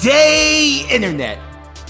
day, Internet,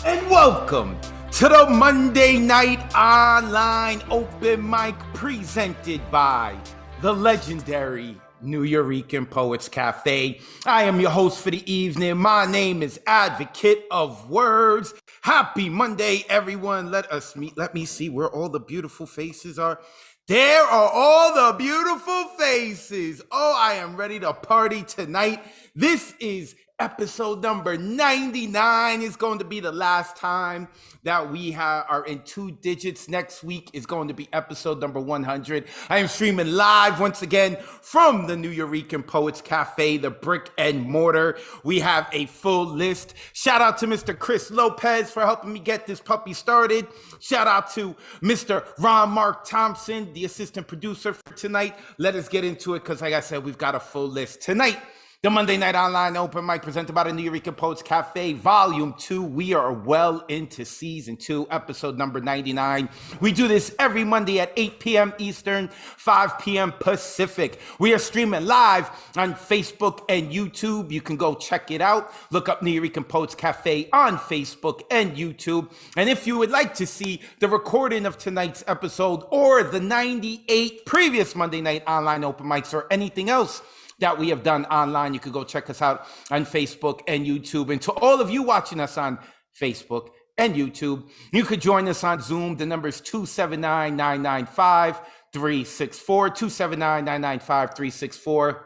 and welcome to the Monday Night Online Open Mic presented by the legendary New Eurekan Poets Cafe. I am your host for the evening. My name is Advocate of Wordz. Happy Monday, everyone. Let us meet. Let me see where all the beautiful faces are. There are all the beautiful faces. Oh, I am ready to party tonight. This is episode number 99. Is going to be the last time that we are in two digits. Next week is going to be episode number 100. I am streaming live once again from the New Eurekan Poets Cafe, the brick and mortar. We have a full list. Shout out to Mr. Chris Lopez for helping me get this puppy started. Shout out to Mr. Ron Mark Thompson, the assistant producer for tonight. Let us get into it because, like I said, we've got a full list tonight. The Monday Night Online Open Mic presented by the New Eurekan Poets Cafe, Volume 2. We are well into Season 2, episode number 99. We do this every Monday at 8 p.m. Eastern, 5 p.m. Pacific. We are streaming live on Facebook and YouTube. You can go check it out. Look up New Eurekan Poets Cafe on Facebook and YouTube. And if you would like to see the recording of tonight's episode or the 98 previous Monday Night Online Open Mics or anything else that we have done online, you could go check us out on Facebook and YouTube. And to all of you watching us on Facebook and YouTube, you could join us on Zoom. The number is 279-995-364, 279-995-364.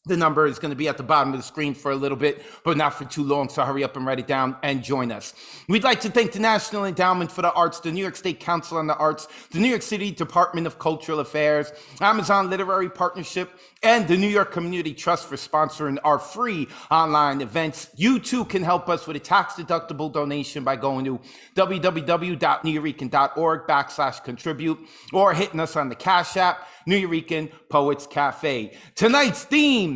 The number is going to be at the bottom of the screen for a little bit, but not for too long, so hurry up and write it down and join us. We'd like to thank the National Endowment for the Arts, the New York State Council on the Arts, the New York City Department of Cultural Affairs, Amazon Literary Partnership, and the New York Community Trust for sponsoring our free online events. You too can help us with a tax-deductible donation by going to www.neweurekan.org/contribute or hitting us on the Cash App, New Eurekan Poets Cafe. Tonight's theme,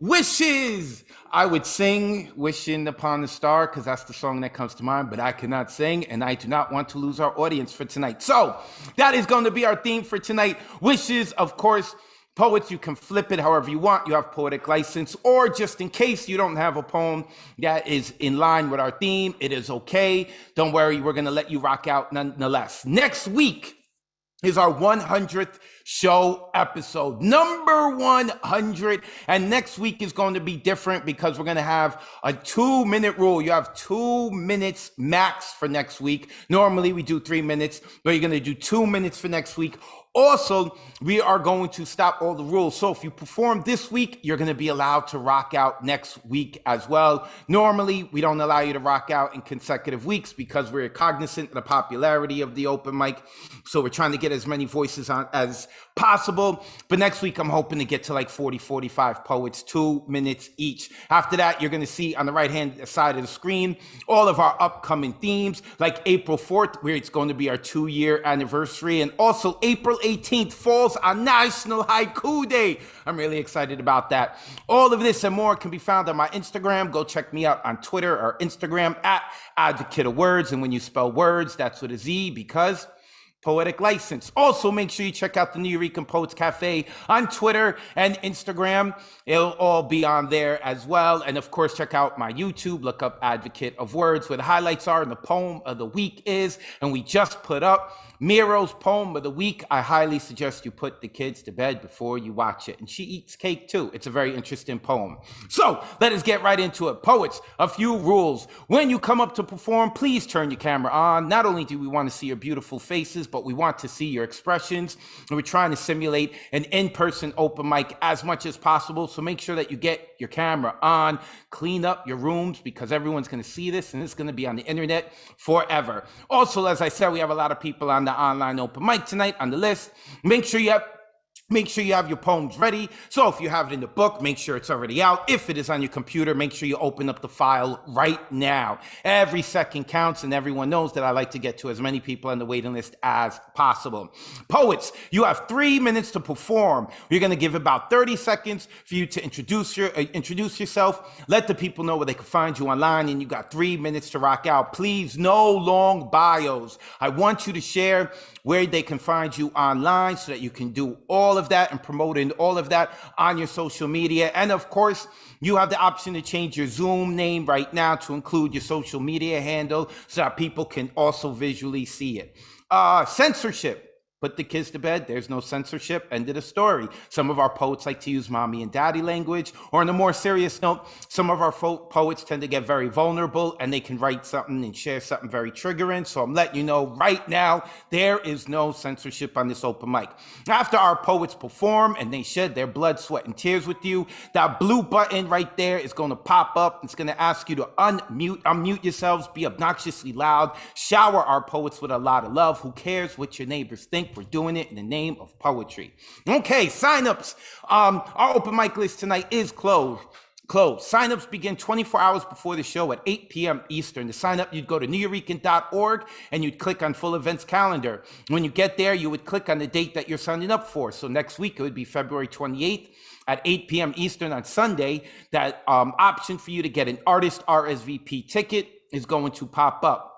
wishes. I would sing Wishing Upon a Star because that's the song that comes to mind, but I cannot sing and I do not want to lose our audience for tonight. So that is going to be our theme for tonight. Wishes, of course. Poets, you can flip it however you want. You have poetic license, or just in case you don't have a poem that is in line with our theme, it is okay. Don't worry, we're going to let you rock out nonetheless. Next week is our 100th show episode, number 100. And next week is going to be different because we're going to have a 2-minute rule. You have 2 minutes max for next week. Normally we do 3 minutes, but you're going to do 2 minutes for next week. Also, we are going to stop all the rules. So if you perform this week, you're going to be allowed to rock out next week as well. Normally, we don't allow you to rock out in consecutive weeks because we're cognizant of the popularity of the open mic. So we're trying to get as many voices on as possible. But next week, I'm hoping to get to like 40, 45 poets, 2 minutes each. After that, you're going to see on the right-hand side of the screen all of our upcoming themes, like April 4th, where it's going to be our 2-year anniversary. And also April 18th falls on National Haiku Day. I'm really excited about that. All of this and more can be found on my Instagram. Go check me out on Twitter or Instagram at Advocate of Wordz. And when you spell words, that's with a Z because poetic license. Also, make sure you check out the New Eurekan Poets Cafe on Twitter and Instagram. It'll all be on there as well. And of course, check out my YouTube. Look up Advocate of Wordz, where the highlights are and the poem of the week is. And we just put up Miro's poem of the week. I highly suggest you put the kids to bed before you watch it. And she eats cake too. It's a very interesting poem. So let us get right into it. Poets, a few rules. When you come up to perform, please turn your camera on. Not only do we want to see your beautiful faces, but we want to see your expressions. And we're trying to simulate an in-person open mic as much as possible. So make sure that you get your camera on. Clean up your rooms because everyone's going to see this and it's going to be on the internet forever. Also, as I said, we have a lot of people on the online open mic tonight on the list. Make sure you have your poems ready. So if you have it in the book, make sure it's already out. If it is on your computer, make sure you open up the file right now. Every second counts, and everyone knows that I like to get to as many people on the waiting list as possible. Poets, you have 3 minutes to perform. You're going to give about 30 seconds for you to introduce yourself. Let the people know where they can find you online, and you got 3 minutes to rock out. Please, no long bios. I want you to share where they can find you online so that you can do all all of that and promoting all of that on your social media. And of course, you have the option to change your Zoom name right now to include your social media handle so that people can also visually see it. Censorship. Put the kids to bed. There's no censorship. End of the story. Some of our poets like to use mommy and daddy language. Or on a more serious note, some of our poets tend to get very vulnerable and they can write something and share something very triggering. So I'm letting you know right now, there is no censorship on this open mic. After our poets perform and they shed their blood, sweat, and tears with you, that blue button right there is going to pop up. It's going to ask you to unmute yourselves, be obnoxiously loud, shower our poets with a lot of love. Who cares what your neighbors think? We're doing it in the name of poetry. Okay, signups. Our open mic list tonight is closed. Signups begin 24 hours before the show at 8 p.m. Eastern. To sign up, you'd go to newurican.org and you'd click on full events calendar. When you get there, you would click on the date that you're signing up for. So next week, it would be February 28th at 8 p.m. Eastern on Sunday. That option for you to get an artist RSVP ticket is going to pop up.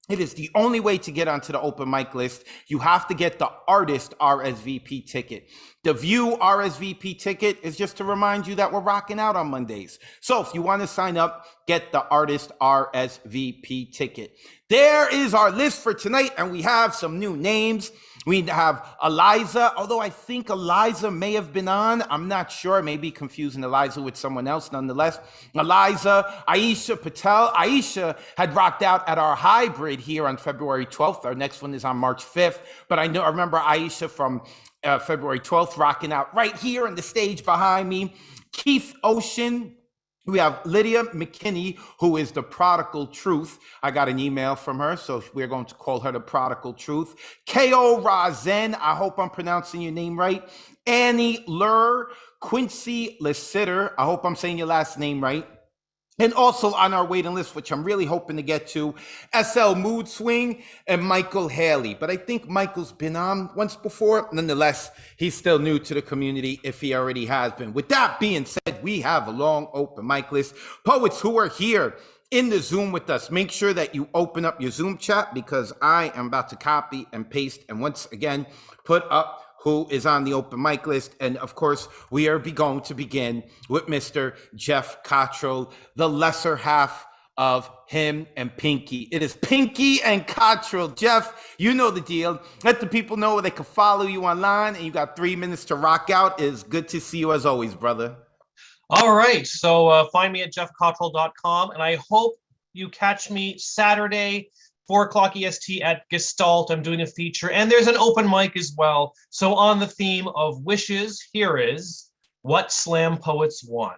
It is the only way to get onto the open mic list. You have to get the artist RSVP ticket. The view RSVP ticket is just to remind you that we're rocking out on Mondays. So if you want to sign up, get the artist RSVP ticket. There is our list for tonight, and we have some new names. We have Eliza, although I think Eliza may have been on. I'm not sure. I may be confusing Eliza with someone else. Nonetheless, Eliza, Aisha Patel. Aisha had rocked out at our hybrid here on February 12th. Our next one is on March 5th. But I remember Aisha from February 12th rocking out right here on the stage behind me. Keith Ocean. We have Lydia McKinney, who is the Prodigal Truth. I got an email from her, so we're going to call her the Prodigal Truth. K.O. Razen, I hope I'm pronouncing your name right. Annie Lur, Quincy Lesitter, I hope I'm saying your last name right. And also on our waiting list, which I'm really hoping to get to, SL Mood Swing and Michael Haley. But I think Michael's been on once before. Nonetheless, he's still new to the community if he already has been. With that being said, we have a long open mic list. Poets who are here in the Zoom with us, make sure that you open up your Zoom chat because I am about to copy and paste and once again put up who is on the open mic list. And of course, we are going to begin with Mr. Jeff Cottrell, the lesser half of him and Pinky. It is Pinky and Cottrell. Jeff, you know the deal. Let the people know where they can follow you online, and you got 3 minutes to rock out. It's good to see you as always, brother. All right, so find me at jeffcottrell.com, and I hope you catch me Saturday, 4 o'clock EST at Gestalt. I'm doing a feature, and there's an open mic as well. So on the theme of wishes, here is What Slam Poets Want.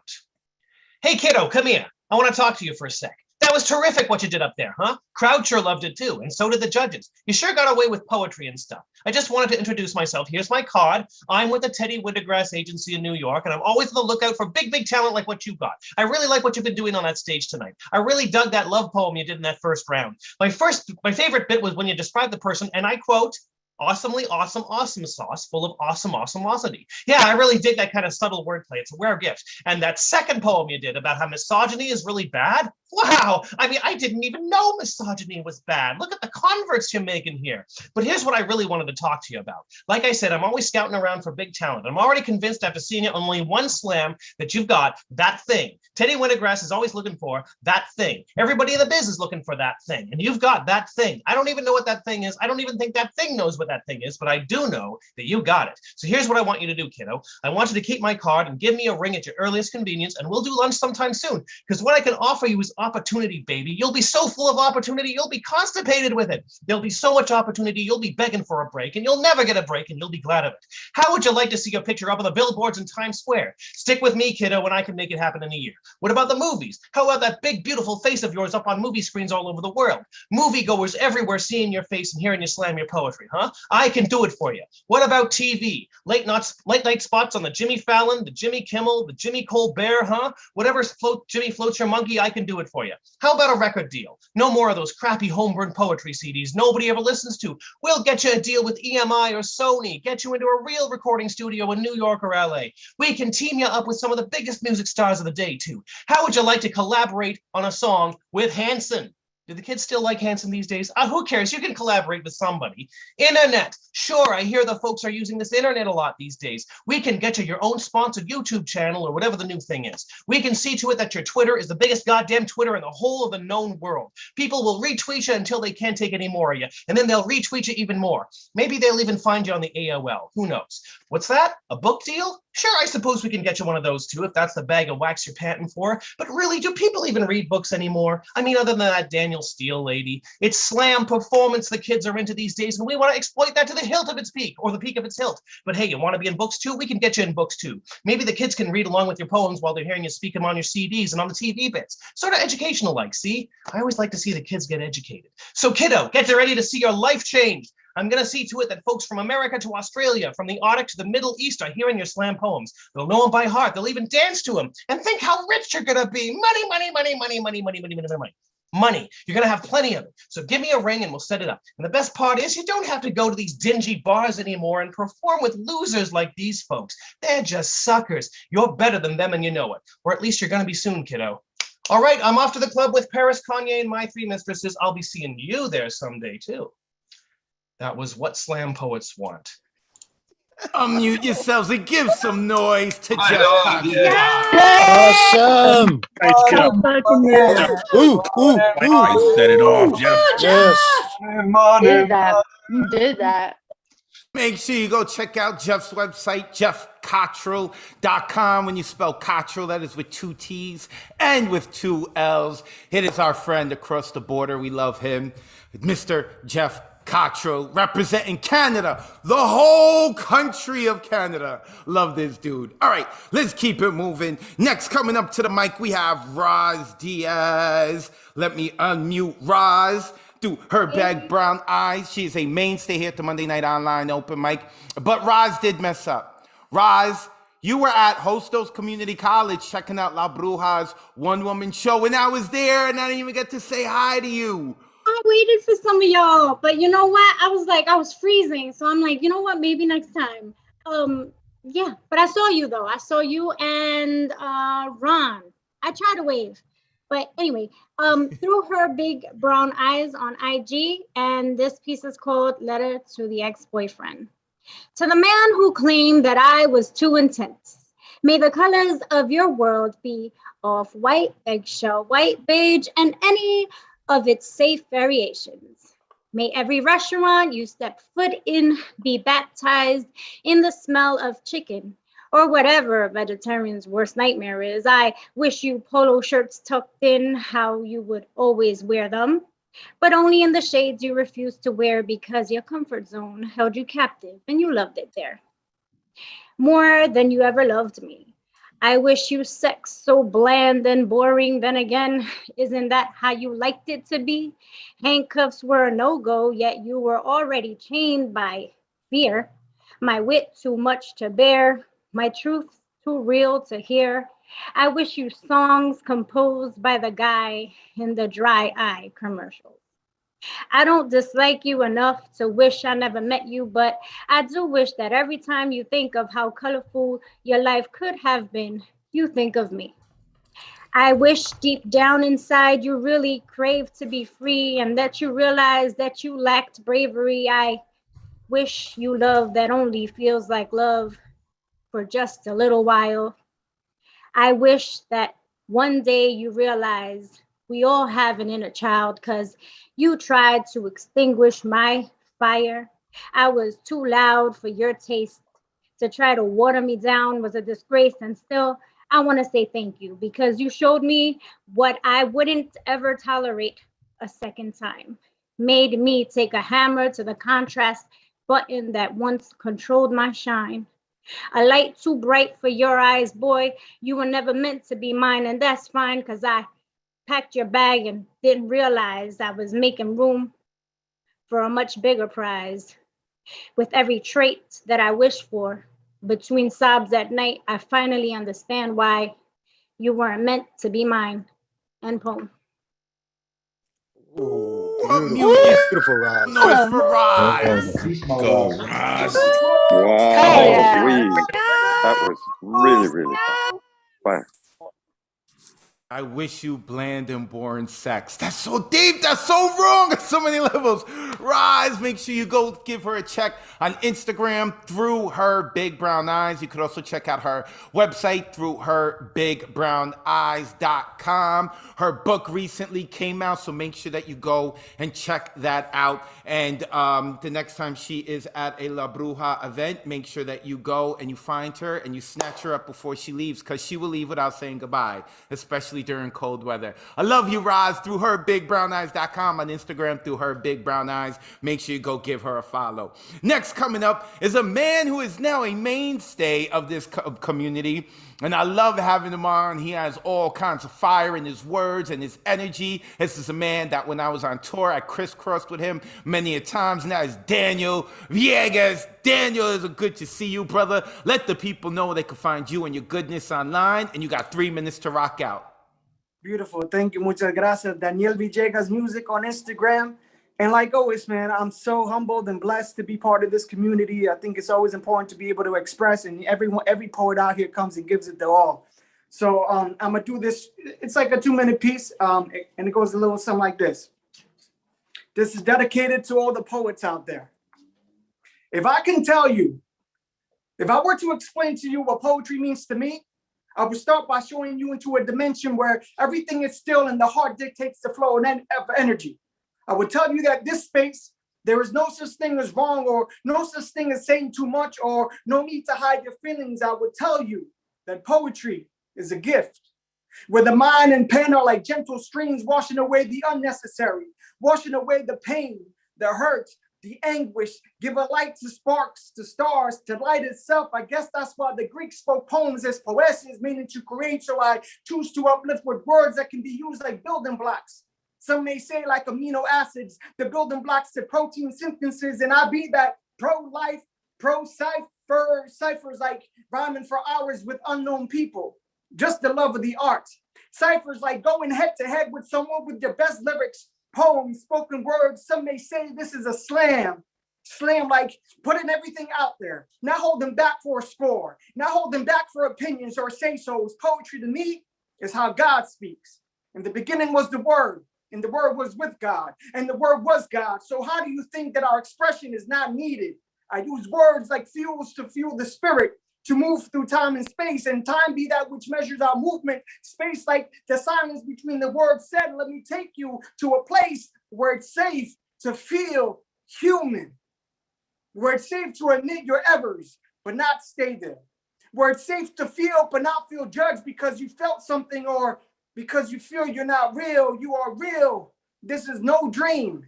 Hey, kiddo, come here. I want to talk to you for a sec. That was terrific what you did up there, huh? Crowd sure loved it too, and so did the judges. You sure got away with poetry and stuff. I just wanted to introduce myself. Here's my card. I'm with the Teddy Wintergrass Agency in New York, and I'm always on the lookout for big talent like what you got. I really like what you've been doing on that stage tonight. I really dug that love poem you did in that first round. My favorite bit was when you described the person, and I quote, awesomely awesome sauce full of awesomosity. Yeah, I really dig that kind of subtle wordplay. It's a rare gift. And that second poem you did about how misogyny is really bad. Wow. I mean, I didn't even know misogyny was bad. Look at the converts you're making here. But here's what I really wanted to talk to you about. Like I said, I'm always scouting around for big talent. I'm already convinced after seeing it only one slam that you've got that thing. Teddy Wintergrass is always looking for that thing. Everybody in the biz is looking for that thing. And you've got that thing. I don't even know what that thing is. I don't even think that thing knows what that thing is, but I do know that you got it. So here's what I want you to do, kiddo. I want you to keep my card and give me a ring at your earliest convenience, and we'll do lunch sometime soon. Because what I can offer you is opportunity, baby. You'll be so full of opportunity, you'll be constipated with it. There'll be so much opportunity, you'll be begging for a break, and you'll never get a break, and you'll be glad of it. How would you like to see your picture up on the billboards in Times Square? Stick with me, kiddo, and I can make it happen in a year. What about the movies? How about that big, beautiful face of yours up on movie screens all over the world? Moviegoers everywhere seeing your face and hearing you slam your poetry, huh? I can do it for you. What about TV? Late night spots on the Jimmy Fallon, the Jimmy Kimmel, the Jimmy Colbert, huh? Whatever Jimmy floats your monkey, I can do it for you. How about a record deal? No more of those crappy homegrown poetry CDs nobody ever listens to. We'll get you a deal with EMI or Sony, get you into a real recording studio in New York or LA. We can team you up with some of the biggest music stars of the day too. How would you like to collaborate on a song with Hanson? Do the kids still like Hanson these days? Who cares? You can collaborate with somebody. Internet. Sure, I hear the folks are using this internet a lot these days. We can get you your own sponsored YouTube channel or whatever the new thing is. We can see to it that your Twitter is the biggest goddamn Twitter in the whole of the known world. People will retweet you until they can't take any more of you, and then they'll retweet you even more. Maybe they'll even find you on the AOL. Who knows? What's that? A book deal? Sure, I suppose we can get you one of those too, if that's the bag of wax you're panting for. But really, do people even read books anymore? I mean, other than that Daniel Steele lady. It's slam performance the kids are into these days, and we want to exploit that to the hilt of its peak, or the peak of its hilt. But hey, you want to be in books too? We can get you in books too. Maybe the kids can read along with your poems while they're hearing you speak them on your CDs and on the TV bits. Sort of educational like, see? I always like to see the kids get educated. So kiddo, get ready to see your life changed. I'm going to see to it that folks from America to Australia, from the Arctic to the Middle East are hearing your slam poems. They'll know them by heart. They'll even dance to them. And think how rich you're going to be. Money, money, money, money, money, money, money, money, money. Money. You're going to have plenty of it. So give me a ring and we'll set it up. And the best part is you don't have to go to these dingy bars anymore and perform with losers like these folks. They're just suckers. You're better than them and you know it. Or at least you're going to be soon, kiddo. All right, I'm off to the club with Paris, Kanye, and my three mistresses. I'll be seeing you there someday, too. That was What Slam Poets Want. Unmute yourselves and give some noise to Jeff Cox. Awesome. Nice job. Set it off, Jeff. Yes. You did that. Make sure you go check out Jeff's website, jeffcottrell.com. When you spell Cottrell, that is with 2 T's and with 2 L's. It is our friend across the border. We love him. Mr. Jeff Cottrell, representing Canada, the whole country of Canada. Love this dude. All right, let's keep it moving. Next, coming up to the mic, we have Roz Diaz. Let me unmute Roz. Through her big brown eyes, she is a mainstay here at the Monday Night Online open mic. But Roz did mess up. Roz, you were at Hostos Community College checking out La Bruja's one-woman show, and I was there, and I didn't even get to say hi to you. I waited for some of y'all, but you know what? I was freezing, so I'm like, you know what? Maybe next time. Yeah, but I saw you though. I saw you and Ron. I tried to wave, but anyway, through her big brown eyes on IG, and this piece is called "Letter to the Ex-Boyfriend." To the man who claimed that I was too intense, may the colors of your world be off-white, eggshell, white, beige, and any of its safe variations. May every restaurant you step foot in be baptized in the smell of chicken, or whatever a vegetarian's worst nightmare is. I wish you polo shirts tucked in how you would always wear them, but only in the shades you refused to wear because your comfort zone held you captive and you loved it there. More than you ever loved me. I wish you sex so bland and boring. Then again, isn't that how you liked it to be? Handcuffs were a no-go, yet you were already chained by fear. My wit too much to bear, my truth too real to hear. I wish you songs composed by the guy in the dry eye commercials. I don't dislike you enough to wish I never met you, but I do wish that every time you think of how colorful your life could have been, you think of me. I wish deep down inside you really craved to be free and that you realized that you lacked bravery. I wish you love that only feels like love for just a little while. I wish that one day you realize we all have an inner child, because you tried to extinguish my fire. I was too loud for your taste. To try to water me down was a disgrace, and still I want to say thank you, because you showed me what I wouldn't ever tolerate a second time. Made me take a hammer to the contrast button that once controlled my shine. A light too bright for your eyes, boy. You were never meant to be mine, and that's fine, because I packed your bag and didn't realize I was making room for a much bigger prize. With every trait that I wish for, between sobs at night, I finally understand why you weren't meant to be mine. End poem. Beautiful, Roz. Noise for Roz. Go, Roz. Wow. yeah. That was really, really fun. I wish you bland and boring sex. That's so deep. That's so wrong at so many levels. Roz, make sure you go give her a check on Instagram through Her Big Brown Eyes. You could also check out her website through herbigbrowneyes.com. Her book recently came out, so make sure that you go and check that out. And the next time she is at a La Bruja event, make sure that you go and you find her and you snatch her up before she leaves, because she will leave without saying goodbye, especially during cold weather. I love you, Roz, through herbigbrowneyes.com, on Instagram through Her Big Brown Eyes. Make sure you go give her a follow. Next coming up is a man who is now a mainstay of this community, and I love having him on. He has all kinds of fire in his words and his energy. This is a man that when I was on tour, I crisscrossed with him many a times, and that is Daniel Villegas. Daniel, it's good to see you, brother. Let the people know they can find you and your goodness online, and you got 3 minutes to rock out. Beautiful. Thank you. Muchas gracias. Daniel Villegas Music on Instagram. And like always, man, I'm so humbled and blessed to be part of this community. I think it's always important to be able to express, and every poet out here comes and gives it their all. So I'm going to do this. It's like a 2-minute piece, and it goes a little something like this. This is dedicated to all the poets out there. If I can tell you, if I were to explain to you what poetry means to me, I would start by showing you into a dimension where everything is still and the heart dictates the flow of energy. I would tell you that this space, there is no such thing as wrong, or no such thing as saying too much, or no need to hide your feelings. I would tell you that poetry is a gift, where the mind and pen are like gentle streams, washing away the unnecessary, washing away the pain, the hurt, the anguish, give a light to sparks, to stars, to light itself. I guess that's why the Greeks spoke poems as poesis, meaning to create. So I choose to uplift with words that can be used like building blocks. Some may say like amino acids, the building blocks to protein synthesis. And I be that pro-life, pro-cipher, ciphers like rhyming for hours with unknown people. Just the love of the art. Ciphers like going head to head with someone with your best lyrics, poems, spoken words. Some may say this is a slam. Slam like putting everything out there, not holding back for a score, not holding back for opinions or say-sos. Poetry to me is how God speaks. In the beginning was the Word, and the Word was with God, and the Word was God. So how do you think that our expression is not needed? I use words like fuels to fuel the spirit, to move through time and space, and time be that which measures our movement. Space like the silence between the words said. Let me take you to a place where it's safe to feel human, where it's safe to admit your errors, but not stay there, where it's safe to feel, but not feel judged because you felt something, or because you feel you're not real. You are real. This is no dream.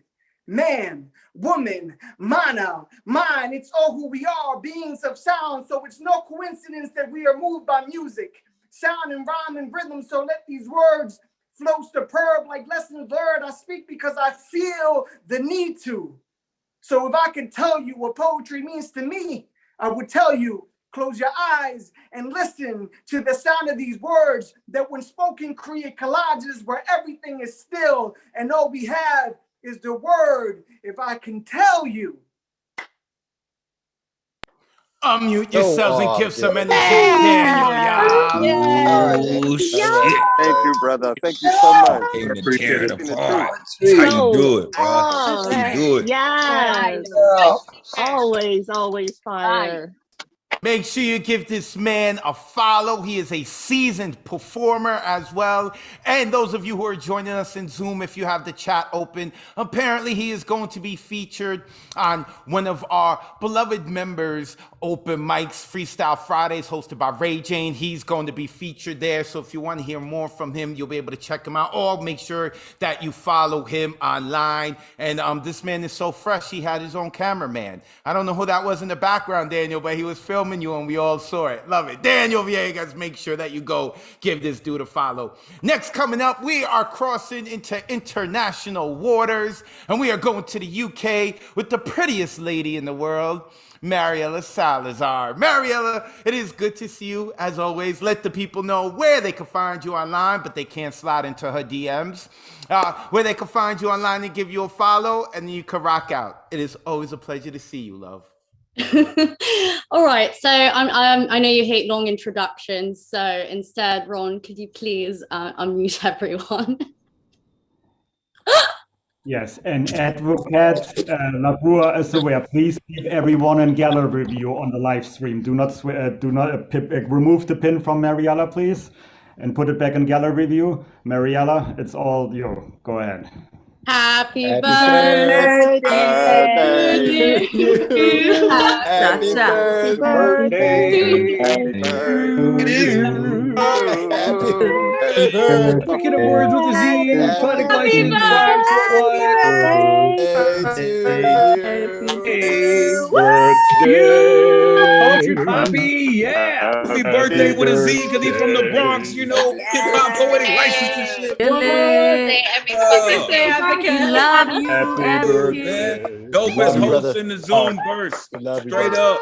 Man, woman, mana, mind, it's all who we are, beings of sound. So it's no coincidence that we are moved by music, sound and rhyme and rhythm. So let these words flow superb like lessons learned. I speak because I feel the need to. So if I can tell you what poetry means to me, I would tell you, close your eyes and listen to the sound of these words that when spoken create collages where everything is still and all we have is the word. If I can tell you. Unmute yourselves and give some energy, Daniel. Oh, shit. Thank you, brother. Thank you so much. Came to tear it Appreciate it. apart. That's how you do it, bro. Oh, That's how you do it. yes. Always fire. Make sure you give this man a follow. He is a seasoned performer as well. And those of you who are joining us in Zoom, if you have the chat open, apparently he is going to be featured on one of our beloved members' open mics, Freestyle Fridays, hosted by Ray Jane. He's going to be featured there. So if you want to hear more from him, you'll be able to check him out, or make sure that you follow him online. And this man is so fresh, he had his own cameraman. I don't know who that was in the background, Daniel, but he was filming you and we all saw it. Love it. Daniel Villegas, make sure that you go give this dude a follow. Next coming up, we are crossing into international waters, and we are going to the UK with the prettiest lady in the world, Mariela Salazar. Mariela, it is good to see you as always. Let the people know where they can find you online, but they can't slide into her DMs. Where they can find you online and give you a follow, and you can rock out. It is always a pleasure to see you, love. All right, so I know you hate long introductions, so instead, Ron, could you please unmute everyone? Yes, and Advocate Labrua is aware. Please keep everyone in gallery view on the live stream. Do not remove the pin from Mariella, please, and put it back in gallery view. Mariella, it's all you. Go ahead. Happy Happy birthday birthday to you. Happy birthday. It is. Happy birthday. Bucket of words with a Z. Product Happy license 541. Poetry Poppy, yeah. Happy birthday with a Z because he's from the Bronx, you know, hip hop poetic license and shit. Birthday, Advocate. Love you. Happy birthday. Dopest host in the Zoom burst. Straight up.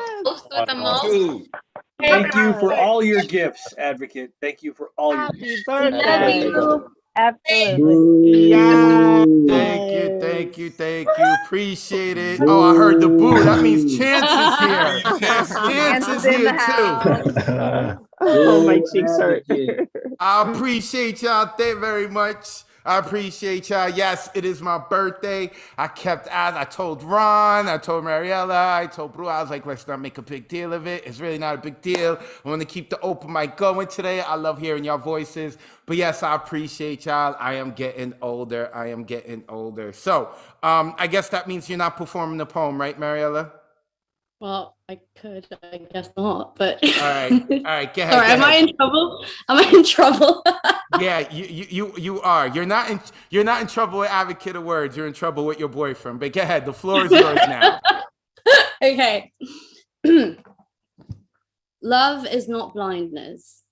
Dude. Thank you for all your gifts, Advocate. Thank you for all your gifts. Love you. Absolutely. Thank you. Appreciate it. Oh, I heard the boo. That means Chance is here. Chance is here too. Oh, my cheeks hurt. I appreciate y'all very much. I appreciate y'all. Yes, it is my birthday. I told Ron, I told Mariella, I told Bru, I was like, let's not make a big deal of it. It's really not a big deal. I want to keep the open mic going today. I love hearing y'all voices. But yes, I appreciate y'all. I am getting older. So I guess that means you're not performing the poem, right, Mariella? Well, I could, I guess not, but. All right, go ahead. Sorry, am I in trouble? Am I in trouble? Yeah, you are. You're not in trouble with Advocate of Words. You're in trouble with your boyfriend. But go ahead. The floor is yours now. Okay. Love is not blindness.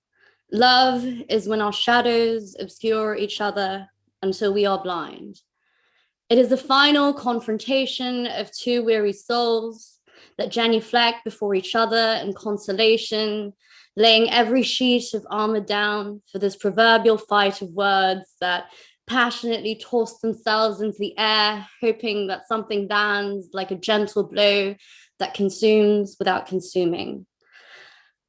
Love is when our shadows obscure each other until we are blind. It is the final confrontation of two weary souls that genuflect before each other in consolation, laying every sheet of armor down for this proverbial fight of words that passionately toss themselves into the air, hoping that something lands like a gentle blow that consumes without consuming.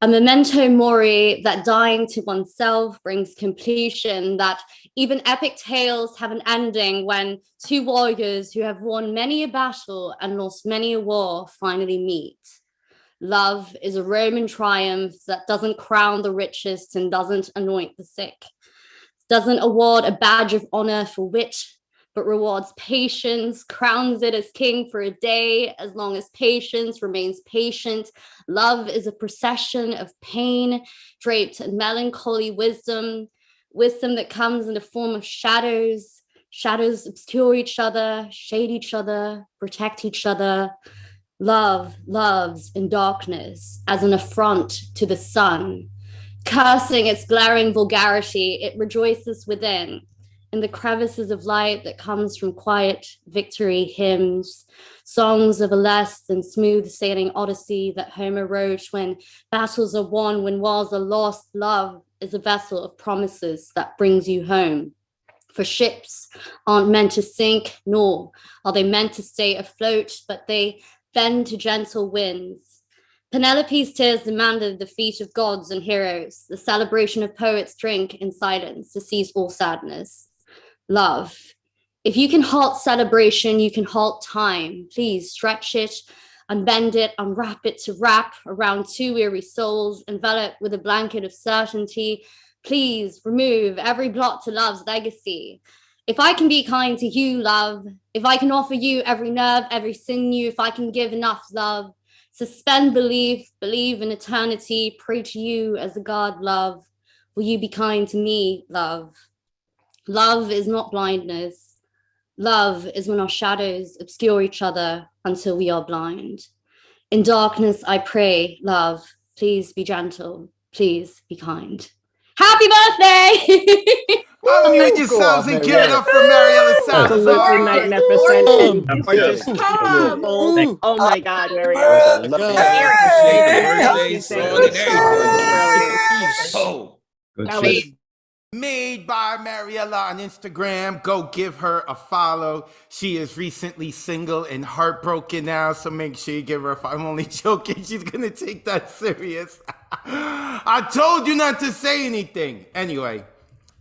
A memento mori that dying to oneself brings completion, that even epic tales have an ending when two warriors who have won many a battle and lost many a war finally meet. Love is a Roman triumph that doesn't crown the richest and doesn't anoint the sick, doesn't award a badge of honor for wit, but rewards patience, crowns it as king for a day, as long as patience remains patient. Love is a procession of pain draped in melancholy wisdom that comes in the form of shadows. Shadows obscure each other, shade each other, protect each other. Love loves in darkness as an affront to the sun. Cursing its glaring vulgarity, it rejoices within, in the crevices of light that comes from quiet victory hymns, songs of a less than smooth sailing odyssey that Homer wrote when battles are won, when wars are lost. Love is a vessel of promises that brings you home. For ships aren't meant to sink, nor are they meant to stay afloat, but they bend to gentle winds. Penelope's tears demanded the feet of gods and heroes, the celebration of poets drink in silence to cease all sadness. Love. If you can halt celebration, you can halt time. Please stretch it, unbend it, unwrap it to wrap around two weary souls, envelop with a blanket of certainty. Please remove every blot to love's legacy. If I can be kind to you, love, if I can offer you every nerve, every sinew, if I can give enough love, suspend belief, believe in eternity, pray to you as the God love. Will you be kind to me, love? Love is not blindness. Love is when our shadows obscure each other until we are blind. In darkness, I pray, love, please be gentle, please be kind. Happy birthday! Unmute yourselves and give it up for Mariella Salazar. Oh my God, Mariella. Birthday song and everything. Made by Mariella on Instagram. Go give her a follow. She is recently single and heartbroken now, so make sure you give her a follow. I'm only joking. She's gonna take that serious. I told you not to say anything. Anyway,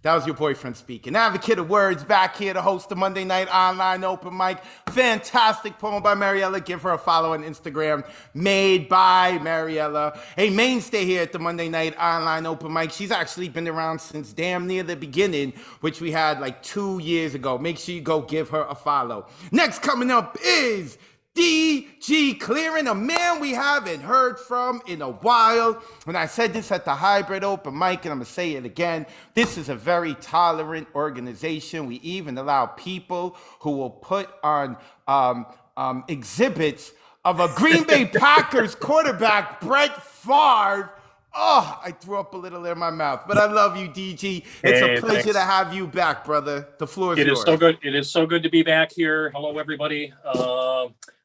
that was your boyfriend speaking. Advocate of Wordz back here to host the Monday Night Online Open Mic. Fantastic poem by Mariella. Give her a follow on Instagram. Made by Mariella. A mainstay here at the Monday Night Online Open Mic. She's actually been around since damn near the beginning, which we had like 2 years ago. Make sure you go give her a follow. Next coming up is DG Clearing, a man we haven't heard from in a while. When I said this at the hybrid open mic, and I'm gonna say it again, this is a very tolerant organization. We even allow people who will put on exhibits of a Green Bay Packers quarterback, Brett Favre. Oh, I threw up a little in my mouth, but I love you, DG. It's a pleasure to have you back, brother. The floor is yours. It is so good. It is so good to be back here. Hello, everybody.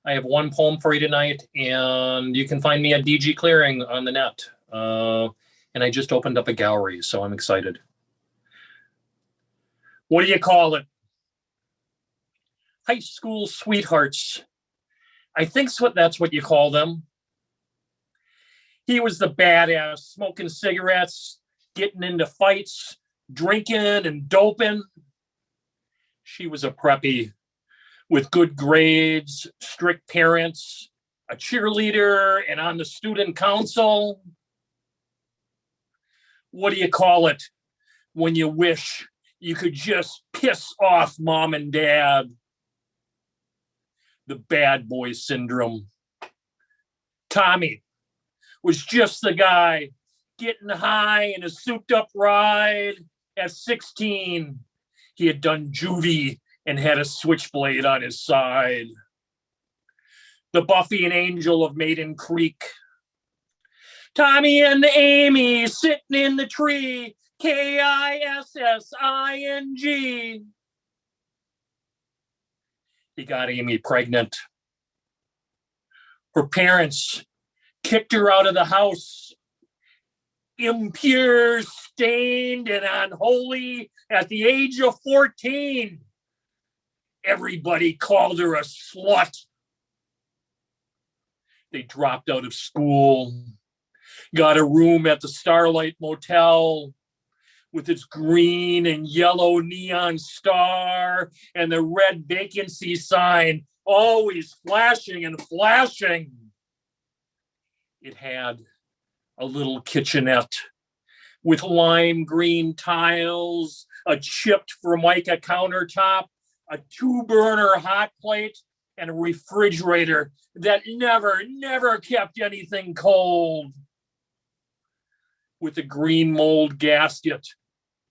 I have one poem for you tonight, and you can find me at DG Clearing on the net. And I just opened up a gallery, so I'm excited. What do you call it? High school sweethearts. I think that's what you call them. He was the badass, smoking cigarettes, getting into fights, drinking and doping. She was a preppy with good grades, strict parents, a cheerleader, and on the student council. What do you call it when you wish you could just piss off mom and dad? The bad boy syndrome. Tommy was just the guy getting high in a souped up ride at 16. He had done juvie and had a switchblade on his side. The Buffy and Angel of Maiden Creek. Tommy and Amy sitting in the tree. Kissing. He got Amy pregnant. Her parents kicked her out of the house. Impure, stained, and unholy at the age of 14. Everybody called her a slut. They dropped out of school, got a room at the Starlight Motel with its green and yellow neon star and the red vacancy sign always flashing and flashing. It had a little kitchenette with lime green tiles, a chipped Formica countertop, a 2-burner hot plate, and a refrigerator that never kept anything cold, with a green mold gasket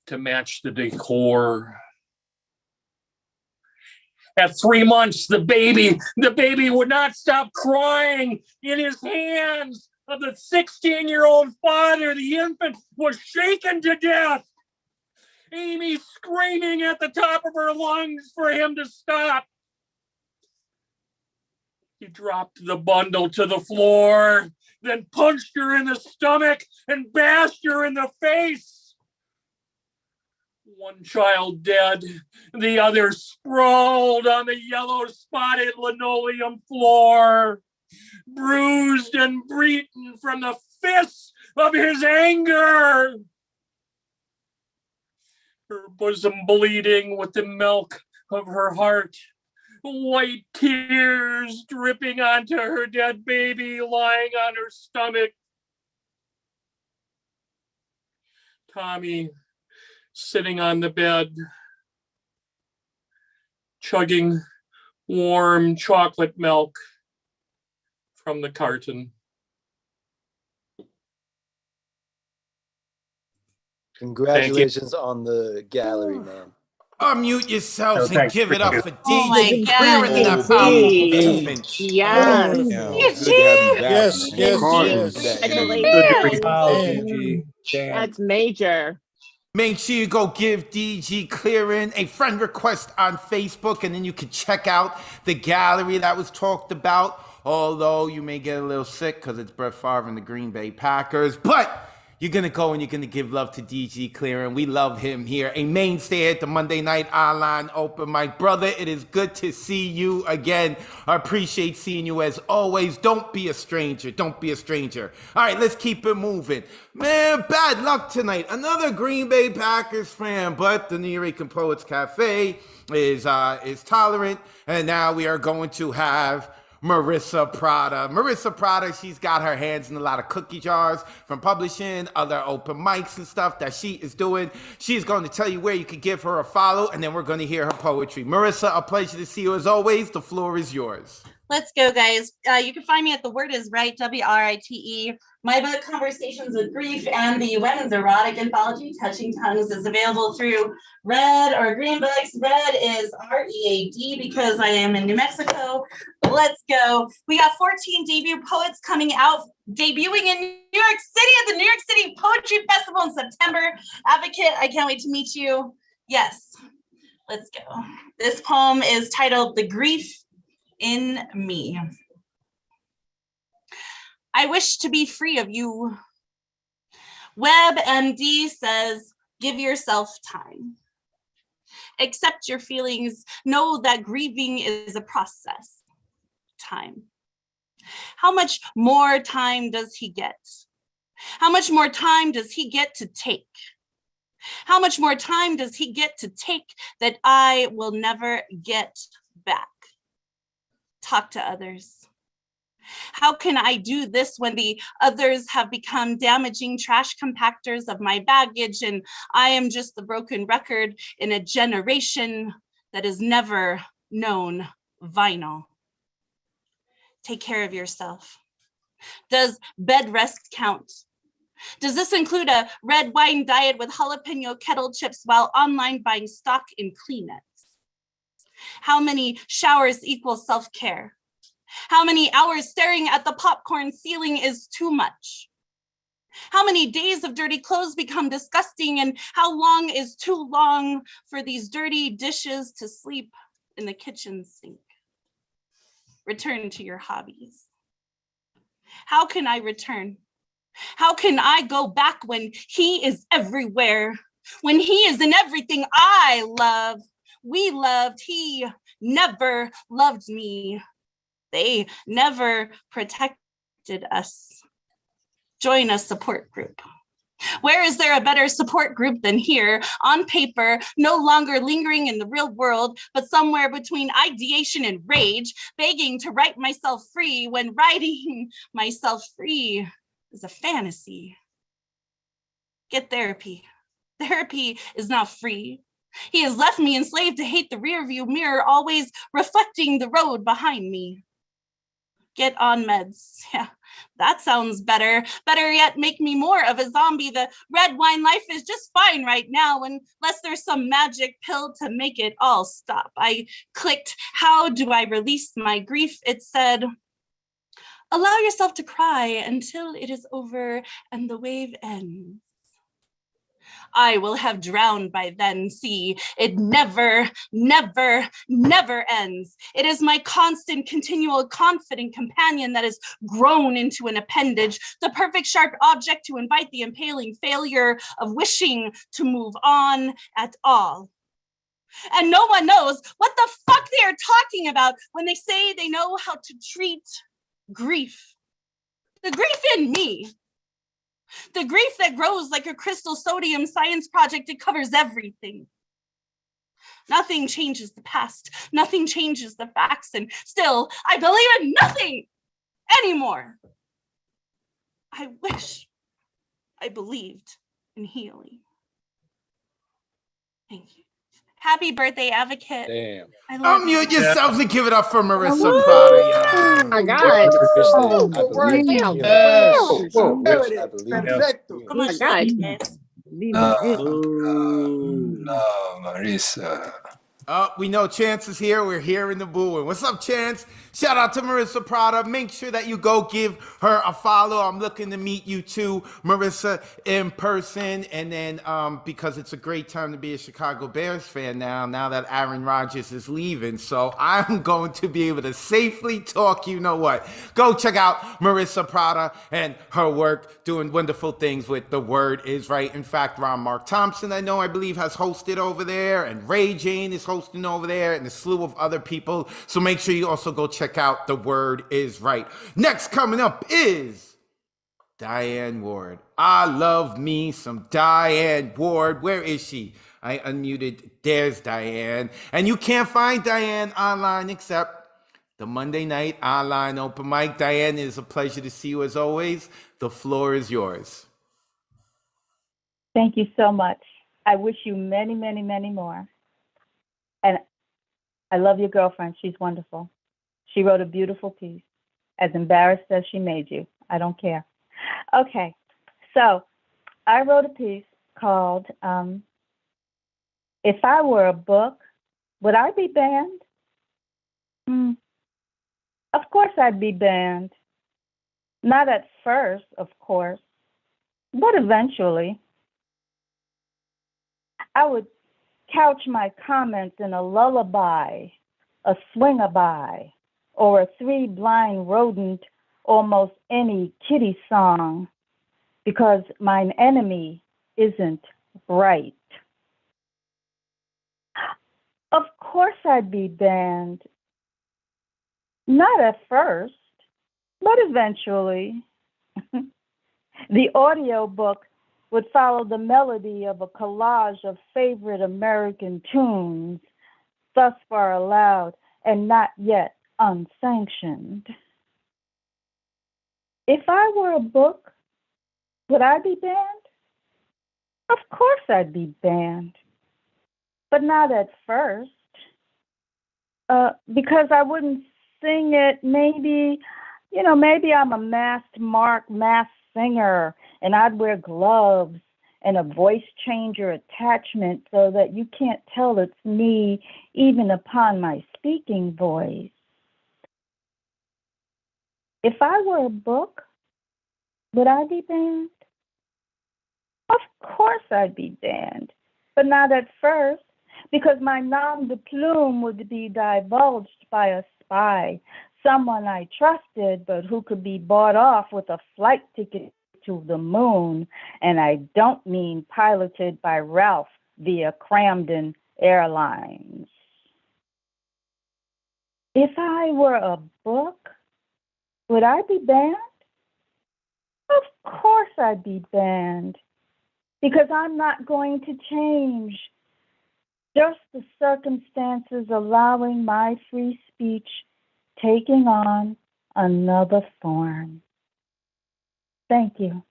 to match the decor. At 3 months, the baby would not stop crying in his hands of the 16-year-old father. The infant was shaken to death. Amy screaming at the top of her lungs for him to stop. He dropped the bundle to the floor, then punched her in the stomach and bashed her in the face. One child dead, the other sprawled on the yellow spotted linoleum floor, bruised and beaten from the fists of his anger. Her bosom bleeding with the milk of her heart, white tears dripping onto her dead baby lying on her stomach. Tommy sitting on the bed, chugging warm chocolate milk from the carton. Congratulations on the gallery, man. Unmute yourselves and give it up for DJ Oh my Clearing in that God, powerful DG. movement. Yes. Yes. That's major. Make sure you go give DG Clearing a friend request on Facebook, and then you can check out the gallery that was talked about. Although you may get a little sick because it's Brett Favre and the Green Bay Packers, but you're going to go and you're going to give love to DG Clearing. We love him here. A mainstay at the Monday Night Online Open Mic. Brother, it is good to see you again. I appreciate seeing you as always. Don't be a stranger. Don't be a stranger. All right, let's keep it moving. Man, bad luck tonight. Another Green Bay Packers fan, but the New York Poets Cafe is tolerant. And now we are going to have Marissa Prada. Marissa Prada, she's got her hands in a lot of cookie jars from publishing, other open mics and stuff that she is doing. She's going to tell you where you can give her a follow, and then we're going to hear her poetry. Marissa, a pleasure to see you as always. The floor is yours. Let's go, guys. You can find me at The Word Is Right, WRITE. My book, Conversations with Grief, and the women's erotic anthology, Touching Tongues, is available through Red or Green Books. Red is READ because I am in New Mexico. Let's go. We got 14 debut poets debuting in New York City at the New York City Poetry Festival in September. Advocate, I can't wait to meet you. Yes, let's go. This poem is titled The Grief in Me. I wish to be free of you. WebMD says, give yourself time. Accept your feelings. Know that grieving is a process. Time. How much more time does he get? How much more time does he get to take? How much more time does he get to take that I will never get back? Talk to others. How can I do this when the others have become damaging trash compactors of my baggage and I am just the broken record in a generation that has never known vinyl? Take care of yourself. Does bed rest count? Does this include a red wine diet with jalapeno kettle chips while online buying stock in Kleenex? How many showers equal self-care? How many hours staring at the popcorn ceiling is too much? How many days of dirty clothes become disgusting, and how long is too long for these dirty dishes to sleep in the kitchen sink? Return to your hobbies. How can I return? How can I go back when he is everywhere? When he is in everything I love? We loved, he never loved me. They never protected us. Join a support group. Where is there a better support group than here? On paper, no longer lingering in the real world, but somewhere between ideation and rage, begging to write myself free when writing myself free is a fantasy. Get therapy. Therapy is not free. He has left me enslaved to hate the rearview mirror, always reflecting the road behind me. Get on meds. Yeah, that sounds better. Better yet, make me more of a zombie. The red wine life is just fine right now, unless there's some magic pill to make it all stop. I clicked, how do I release my grief? It said, allow yourself to cry until it is over and the wave ends. I will have drowned by then. See, it never, never, never ends. It is my constant, continual, confident companion that has grown into an appendage, the perfect sharp object to invite the impaling failure of wishing to move on at all. And no one knows what the fuck they are talking about when they say they know how to treat grief. The grief in me. The grief that grows like a crystal sodium science project, it covers everything. Nothing changes the past, nothing changes the facts, and still, I believe in nothing anymore. I wish I believed in healing. Thank you. Happy birthday, Advocate. Damn. Unmute yourselves and give it up for Marissa Prada. Oh my God. Oh, my God. No, Marissa. We know Chance is here. We're here in the boo. And what's up, Chance? Shout out to Marissa Prada. Make sure that you go give her a follow. I'm looking to meet you too, Marissa, in person. And then because it's a great time to be a Chicago Bears fan now that Aaron Rodgers is leaving. So I'm going to be able to safely talk, you know what. Go check out Marissa Prada and her work doing wonderful things with The Word Is Right. In fact, Ron Mark Thompson, I believe, has hosted over there. And Ray Jane is hosting over there, and a slew of other people. So make sure you also go check out The Word Is Right. Next coming up is Diane Ward. I love me some Diane Ward. Where is she? I unmuted. There's Diane. And you can't find Diane online except the Monday night online open mic. Diane, it is a pleasure to see you as always. The floor is yours. Thank you so much. I wish you many, many, many more. And I love your girlfriend. She's wonderful. She wrote a beautiful piece. As embarrassed as she made you. I don't care. Okay. So I wrote a piece called If I Were a Book, Would I Be Banned? Of course I'd be banned. Not at first, of course, but eventually. I would couch my comments in a lullaby, a swing-a-by, or a three-blind rodent, almost any kitty song, because mine enemy isn't right. Of course I'd be banned. Not at first, but eventually. The audiobook would follow the melody of a collage of favorite American tunes, thus far allowed and not yet unsanctioned. If I were a book, would I be banned? Of course I'd be banned, but not at first, because I wouldn't sing it. Maybe I'm a masked singer, and I'd wear gloves and a voice changer attachment so that you can't tell it's me even upon my speaking voice. If I were a book, would I be banned? Of course I'd be banned, but not at first, because my nom de plume would be divulged by a spy, someone I trusted, but who could be bought off with a flight ticket to the moon. And I don't mean piloted by Ralph via Camden Airlines. If I were a book, would I be banned? Of course I'd be banned, because I'm not going to change. Just the circumstances allowing my free speech taking on another form. Thank you.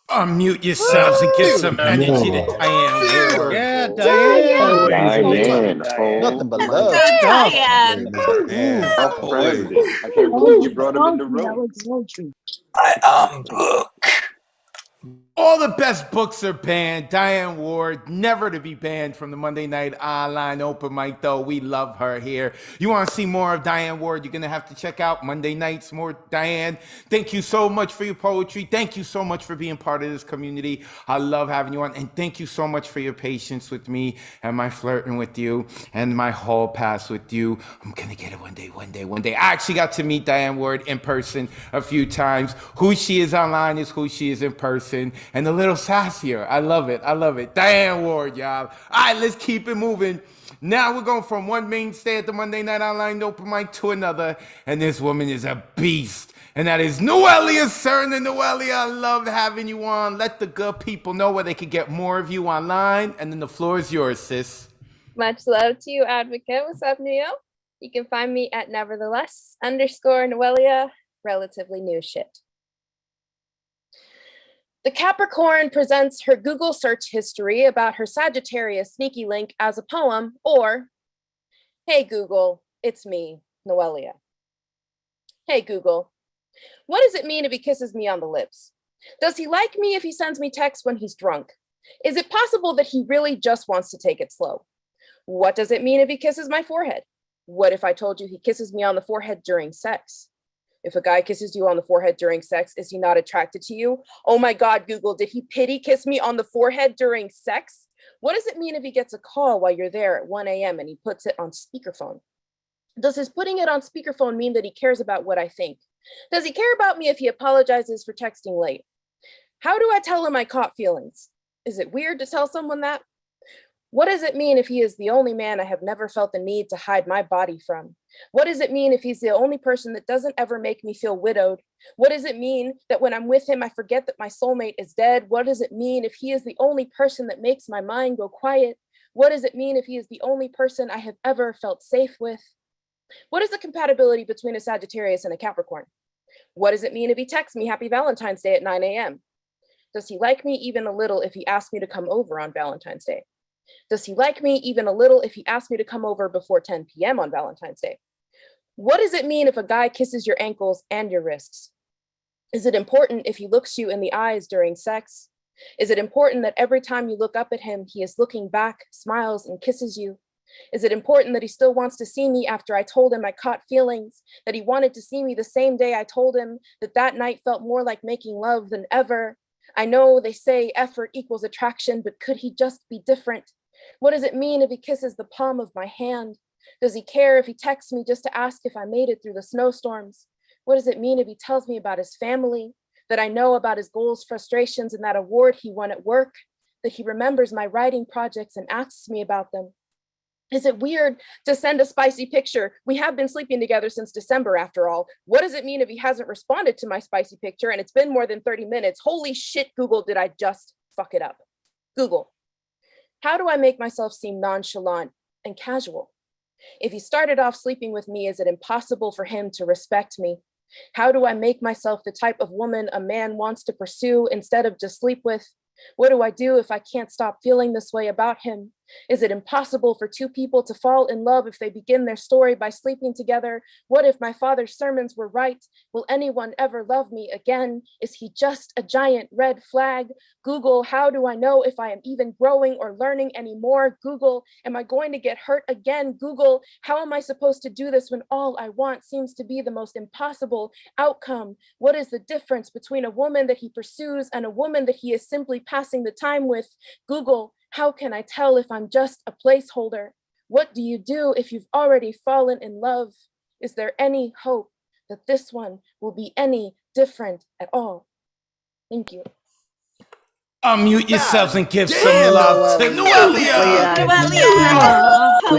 Unmute yourselves and give some energy to Diane Ward. Yeah, Diane. Diane. Nothing but Oh, love. Diane. Off president. I can't believe you brought him in the room. All the best books are banned. Diane Ward, never to be banned from the Monday Night Online open mic, though. We love her here. You want to see more of Diane Ward, you're going to have to check out Monday nights, more Diane. Thank you so much for your poetry. Thank you so much for being part of this community. I love having you on. And thank you so much for your patience with me and my flirting with you and my hall pass with you. I'm going to get it one day. I actually got to meet Diane Ward in person a few times. Who she is online is who she is in person. And a little sassier. I love it. Diane Ward, y'all. All right, let's keep it moving. Now we're going from one mainstay at the Monday Night Online open mic to another. And this woman is a beast. And that is Noelia Cerna. Noelia, I love having you on. Let the good people know where they can get more of you online. And then the floor is yours, sis. Much love to you, Advocate. What's up, Neo? You can find me at nevertheless_Noelia. Relatively new shit. The Capricorn presents her Google search history about her Sagittarius sneaky link as a poem, or, hey Google, it's me, Noelia. Hey Google, what does it mean if he kisses me on the lips? Does he like me if he sends me texts when he's drunk? Is it possible that he really just wants to take it slow? What does it mean if he kisses my forehead? What if I told you he kisses me on the forehead during sex? If a guy kisses you on the forehead during sex, is he not attracted to you? Oh my God, Google, did he pity kiss me on the forehead during sex? What does it mean if he gets a call while you're there at 1 a.m. and he puts it on speakerphone? Does his putting it on speakerphone mean that he cares about what I think? Does he care about me if he apologizes for texting late? How do I tell him I caught feelings? Is it weird to tell someone that? What does it mean if he is the only man I have never felt the need to hide my body from? What does it mean if he's the only person that doesn't ever make me feel widowed? What does it mean that when I'm with him, I forget that my soulmate is dead? What does it mean if he is the only person that makes my mind go quiet? What does it mean if he is the only person I have ever felt safe with? What is the compatibility between a Sagittarius and a Capricorn? What does it mean if he texts me Happy Valentine's Day at 9 a.m.? Does he like me even a little if he asks me to come over on Valentine's Day? Does he like me even a little if he asks me to come over before 10 p.m. on Valentine's Day? What does it mean if a guy kisses your ankles and your wrists? Is it important if he looks you in the eyes during sex? Is it important that every time you look up at him, he is looking back, smiles, and kisses you? Is it important that he still wants to see me after I told him I caught feelings, that he wanted to see me the same day I told him that that night felt more like making love than ever? I know they say effort equals attraction, but could he just be different? What does it mean if he kisses the palm of my hand? Does he care if he texts me just to ask if I made it through the snowstorms? What does it mean if he tells me about his family, that I know about his goals, frustrations, and that award he won at work, that he remembers my writing projects and asks me about them? Is it weird to send a spicy picture? We have been sleeping together since December after all. What does it mean if he hasn't responded to my spicy picture and it's been more than 30 minutes? Holy shit, Google, did I just fuck it up? Google, how do I make myself seem nonchalant and casual? If he started off sleeping with me, is it impossible for him to respect me? How do I make myself the type of woman a man wants to pursue instead of just sleep with? What do I do if I can't stop feeling this way about him? Is it impossible for two people to fall in love if they begin their story by sleeping together? What if my father's sermons were right? Will anyone ever love me again? Is he just a giant red flag? Google, how do I know if I am even growing or learning anymore? Google, am I going to get hurt again? Google, how am I supposed to do this when all I want seems to be the most impossible outcome? What is the difference between a woman that he pursues and a woman that he is simply passing the time with? Google, how can I tell if I'm just a placeholder? What do you do if you've already fallen in love? Is there any hope that this one will be any different at all? Thank you. Unmute yourselves and give some love to Noelia. Noelia,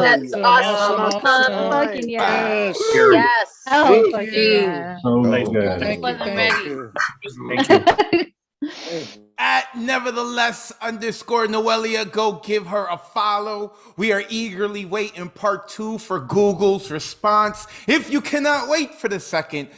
That's awesome. fucking yes. Yes. Thank Fucking you. yeah. So good. good. Thank you. Wasn't ready. Thank you. At nevertheless _ Noelia, go give her a follow. We are eagerly waiting part 2 for Google's response. If you cannot wait for the second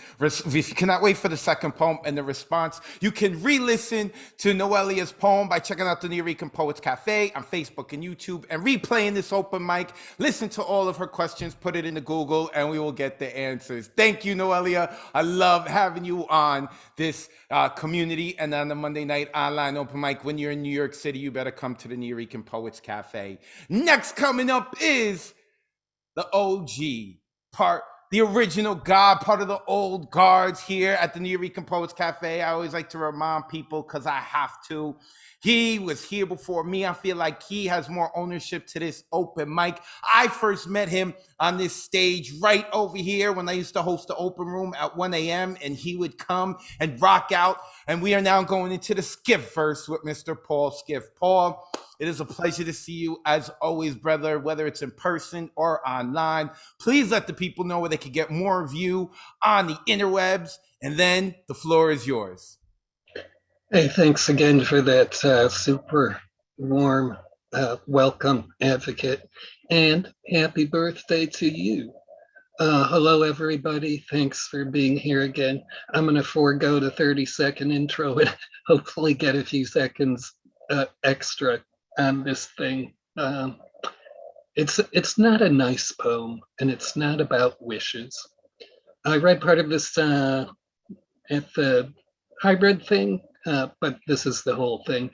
poem and the response, you can re-listen to Noelia's poem by checking out the New Rican Poets Cafe on Facebook and YouTube and replaying this open mic. Listen to all of her questions, put it into Google, and we will get the answers. Thank you, Noelia. I love having you on this community and on the Monday night online open mic. When you're in New York City, you better come to the New Rican Poets Cafe. Next coming up is the OG part, the original God, part of the old guards here at the New Rican Poets Cafe. I always like to remind people because I have to. He was here before me. I feel like he has more ownership to this open mic. I first met him on this stage right over here when I used to host the open room at 1 a.m. and he would come and rock out. And we are now going into the Skiff verse with Mr. Paul Skiff. Paul, it is a pleasure to see you as always, brother, whether it's in person or online. Please let the people know where they can get more of you on the interwebs. And then the floor is yours. Hey, thanks again for that super warm welcome, Advocate, and happy birthday to you. Hello, everybody. Thanks for being here again. I'm going to forego the 30-second intro and hopefully get a few seconds extra on this thing. It's not a nice poem, and it's not about wishes. I read part of this at the hybrid thing, but this is the whole thing.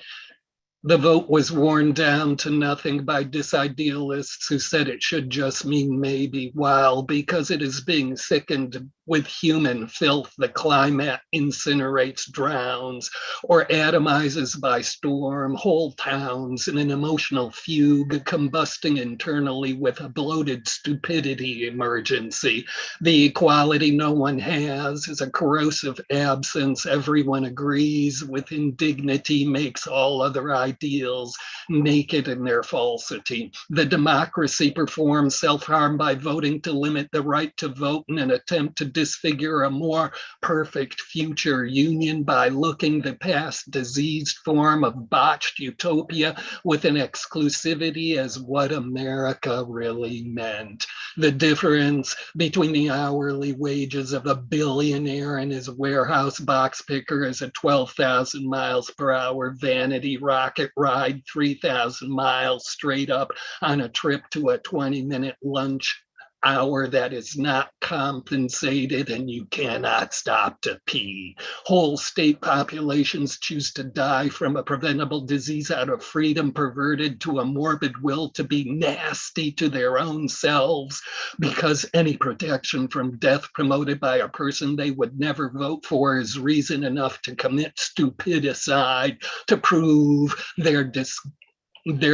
The vote was worn down to nothing by disidealists who said it should just mean maybe, while because it is being thickened with human filth, the climate incinerates, drowns, or atomizes by storm whole towns in an emotional fugue, combusting internally with a bloated stupidity emergency. The equality no one has is a corrosive absence. Everyone agrees with indignity makes all other ideals naked in their falsity. The democracy performs self-harm by voting to limit the right to vote in an attempt to disfigure a more perfect future union by looking the past diseased form of botched utopia with an exclusivity as what America really meant. The difference between the hourly wages of a billionaire and his warehouse box picker is a 12,000 miles per hour vanity rocket ride 3,000 miles straight up on a trip to a 20-minute lunch hour that is not compensated, and you cannot stop to pee. Whole state populations choose to die from a preventable disease out of freedom perverted to a morbid will to be nasty to their own selves, because any protection from death promoted by a person they would never vote for is reason enough to commit stupidicide to prove their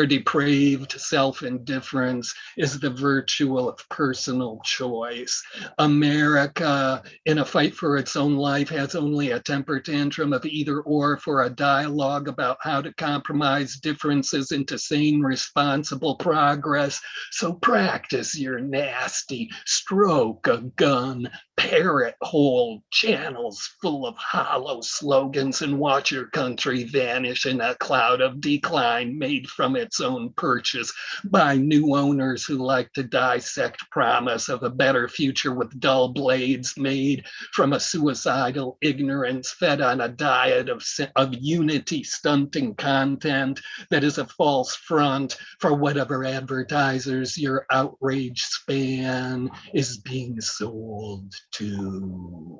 depraved self-indifference is the virtue of personal choice. America, in a fight for its own life, has only a temper tantrum of either or for a dialogue about how to compromise differences into sane, responsible progress. So practice your nasty stroke a gun, parrot hole channels full of hollow slogans and watch your country vanish in a cloud of decline made from its own purchase by new owners who like to dissect promise of a better future with dull blades made from a suicidal ignorance fed on a diet of unity stunting content that is a false front for whatever advertisers your outrage span is being sold to.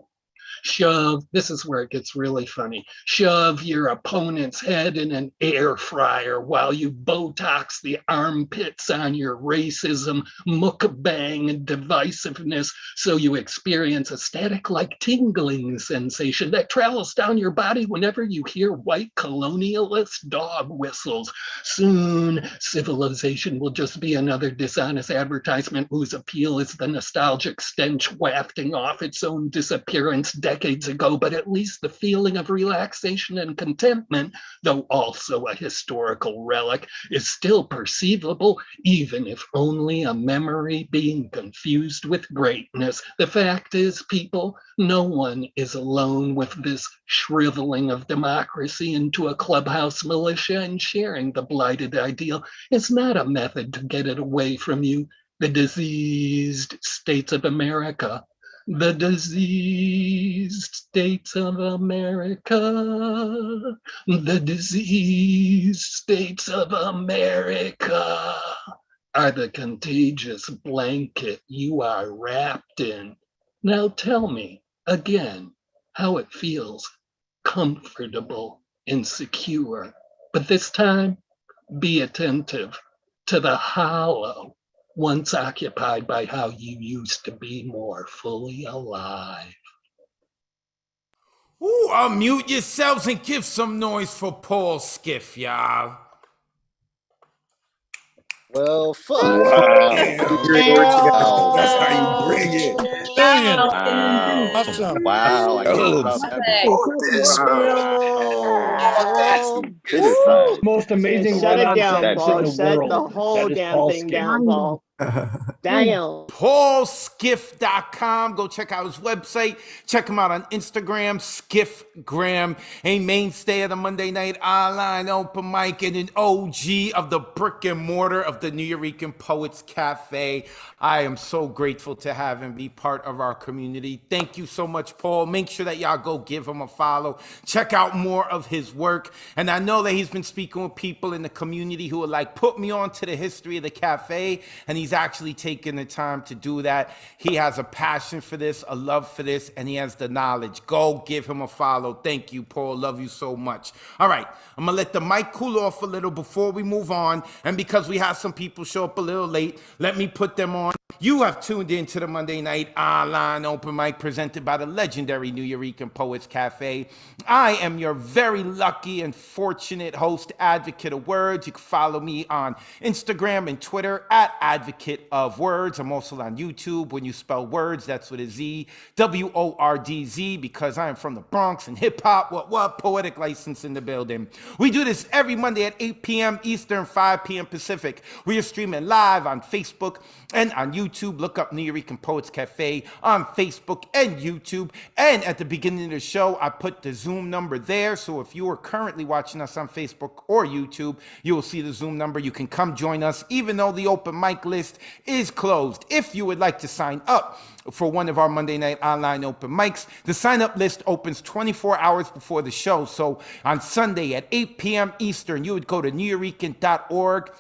Shove, this is where it gets really funny. Shove your opponent's head in an air fryer while you Botox the armpits on your racism, mukbang, and divisiveness so you experience a static-like tingling sensation that travels down your body whenever you hear white colonialist dog whistles. Soon, civilization will just be another dishonest advertisement whose appeal is the nostalgic stench wafting off its own disappearance decades ago, but at least the feeling of relaxation and contentment, though also a historical relic, is still perceivable, even if only a memory being confused with greatness. The fact is, people, no one is alone with this shriveling of democracy into a clubhouse militia, and sharing the blighted ideal is not a method to get it away from you. The diseased states of America, the diseased states of America, the diseased states of America are the contagious blanket you are wrapped in. Now tell me again how it feels comfortable and secure, but this time be attentive to the hollow once occupied by how you used to be more fully alive. Ooh, unmute yourselves and give some noise for Paul Skiff, y'all. Well, fuck. Wow. That's how you bring it. Wow. Awesome. Wow. I can't Dope. stop that. Woo! Most amazing Shut it run-on down, sentence in Paul. the Shut world. the whole That is damn Paul thing Skip. down, Paul. Damn. PaulSkiff.com. Go check out his website. Check him out on Instagram, Skiffgram, a mainstay of the Monday Night Online Open Mic and an OG of the brick and mortar of the New Eurekan Poets Cafe. I am so grateful to have him be part of our community. Thank you so much, Paul. Make sure that y'all go give him a follow. Check out more of his work. And I know that he's been speaking with people in the community who are like, put me on to the history of the cafe. And he's actually taking taking the time to do that. He has a passion for this, a love for this, and he has the knowledge. Go give him a follow. Thank you, Paul. Love you so much. All right, I'm going to let the mic cool off a little before we move on. And because we have some people show up a little late, let me put them on. You have tuned in to the Monday Night Online Open Mic presented by the legendary New Yorican Poets Cafe. I am your very lucky and fortunate host, Advocate of Wordz. You can follow me on Instagram and Twitter at Advocate of Wordz. I'm also on YouTube. When you spell words, that's with a Z, W-O-R-D-Z, because I am from the Bronx and hip hop. What? Poetic license in the building. We do this every Monday at 8 p.m. Eastern, 5 p.m. Pacific. We are streaming live on Facebook and on YouTube. Look up New Yorican Poets Cafe on Facebook and YouTube. And at the beginning of the show, I put the Zoom number there. So if you are currently watching us on Facebook or YouTube, you will see the Zoom number. You can come join us, even though the open mic list is closed. If you would like to sign up for one of our Monday Night Online open mics, the sign-up list opens 24 hours before the show. So on Sunday at 8 p.m. Eastern, you would go to newyorican.org.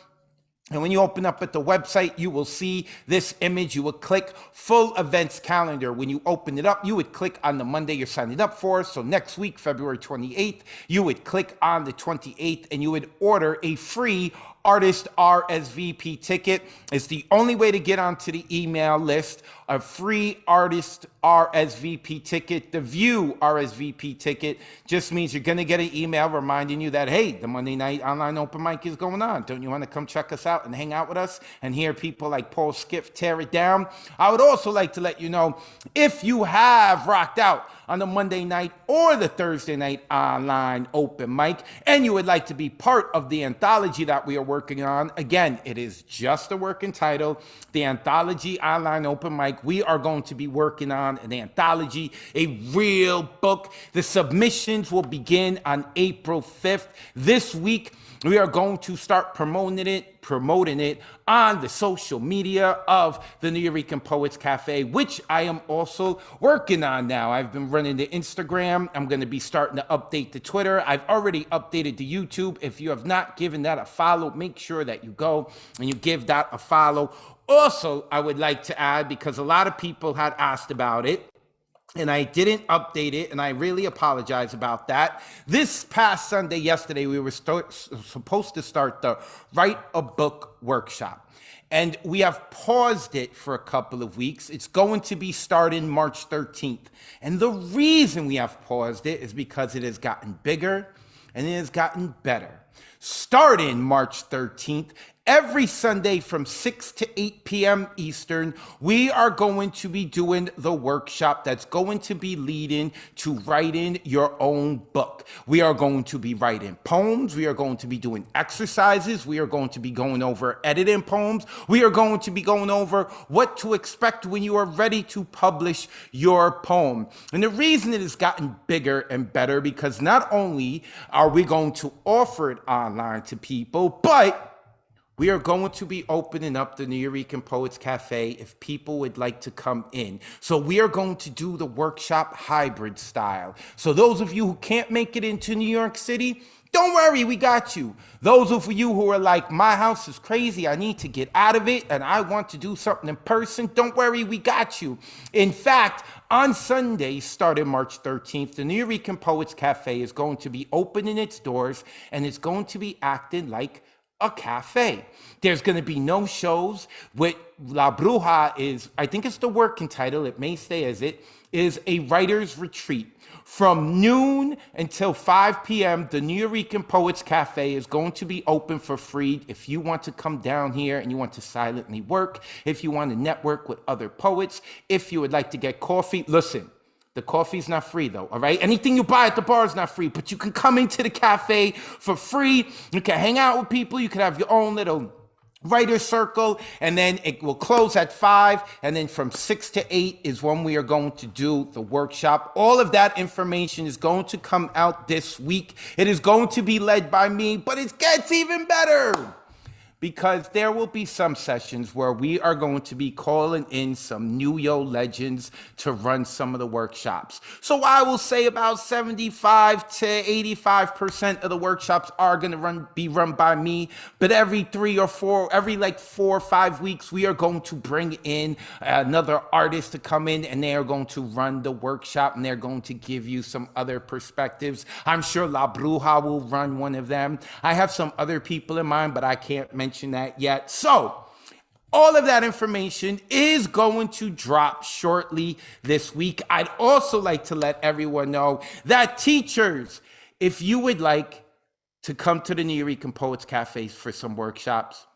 And when you open up at the website, you will see this image. You will click full events calendar. When you open it up, you would click on the Monday you're signing up for. So next week, February 28th, you would click on the 28th and you would order a free artist RSVP ticket. It's the only way to get onto the email list. A free artist RSVP ticket. The view RSVP ticket just means you're going to get an email reminding you that, hey, the Monday Night Online Open Mic is going on. Don't you want to come check us out and hang out with us and hear people like Paul Skiff tear it down? I would also like to let you know, if you have rocked out on the Monday night or the Thursday night online open mic, and you would like to be part of the anthology that we are working on, again, it is just a working title, the Anthology Online Open Mic. We are going to be working on an anthology, a real book. The submissions will begin on April 5th. This week, we are going to start promoting it on the social media of the New Yorican Poets Cafe, which I am also working on now. I've been running the Instagram. I'm going to be starting to update the Twitter. I've already updated the YouTube. If you have not given that a follow, make sure that you go and you give that a follow. Also, I would like to add, because a lot of people had asked about it, and I didn't update it, and I really apologize about that. This past Sunday, yesterday, we were supposed to start the Write a Book workshop. And we have paused it for a couple of weeks. It's going to be starting March 13th. And the reason we have paused it is because it has gotten bigger and it has gotten better. Starting March 13th, every Sunday from 6 to 8 p.m. Eastern, we are going to be doing the workshop that's going to be leading to writing your own book. We are going to be writing poems. We are going to be doing exercises. We are going to be going over editing poems. We are going to be going over what to expect when you are ready to publish your poem. And the reason it has gotten bigger and better, because not only are we going to offer it online to people, but we are going to be opening up the New Yorican Poets Cafe if people would like to come in. So we are going to do the workshop hybrid style. So those of you who can't make it into New York City, don't worry, we got you. Those of you who are like, my house is crazy, I need to get out of it, and I want to do something in person, don't worry, we got you. In fact, on Sunday, starting March 13th, the New Yorican Poets Cafe is going to be opening its doors, and it's going to be acting like a cafe. There's going to be no shows. With La Bruja is, I think it's the working title, it may stay as it, is a writer's retreat. From noon until 5 p.m., the New Yorican Poets Cafe is going to be open for free. If you want to come down here and you want to silently work, if you want to network with other poets, if you would like to get coffee, listen, the coffee's not free though, all right? Anything you buy at the bar is not free, but you can come into the cafe for free. You can hang out with people. You can have your own little writer circle, and then it will close at 5, and then from 6 to 8 is when we are going to do the workshop. All of that information is going to come out this week. It is going to be led by me, but it gets even better, because there will be some sessions where we are going to be calling in some New Yo legends to run some of the workshops. So I will say about 75 to 85% of the workshops are going to be run by me, but every 4 or 5 weeks, we are going to bring in another artist to come in, and they are going to run the workshop, and they're going to give you some other perspectives. I'm sure La Bruja will run one of them. I have some other people in mind, but I can't mention that yet. So all of that information is going to drop shortly this week. I'd also like to let everyone know that teachers, if you would like to come to the New York Poets Cafe for some workshops,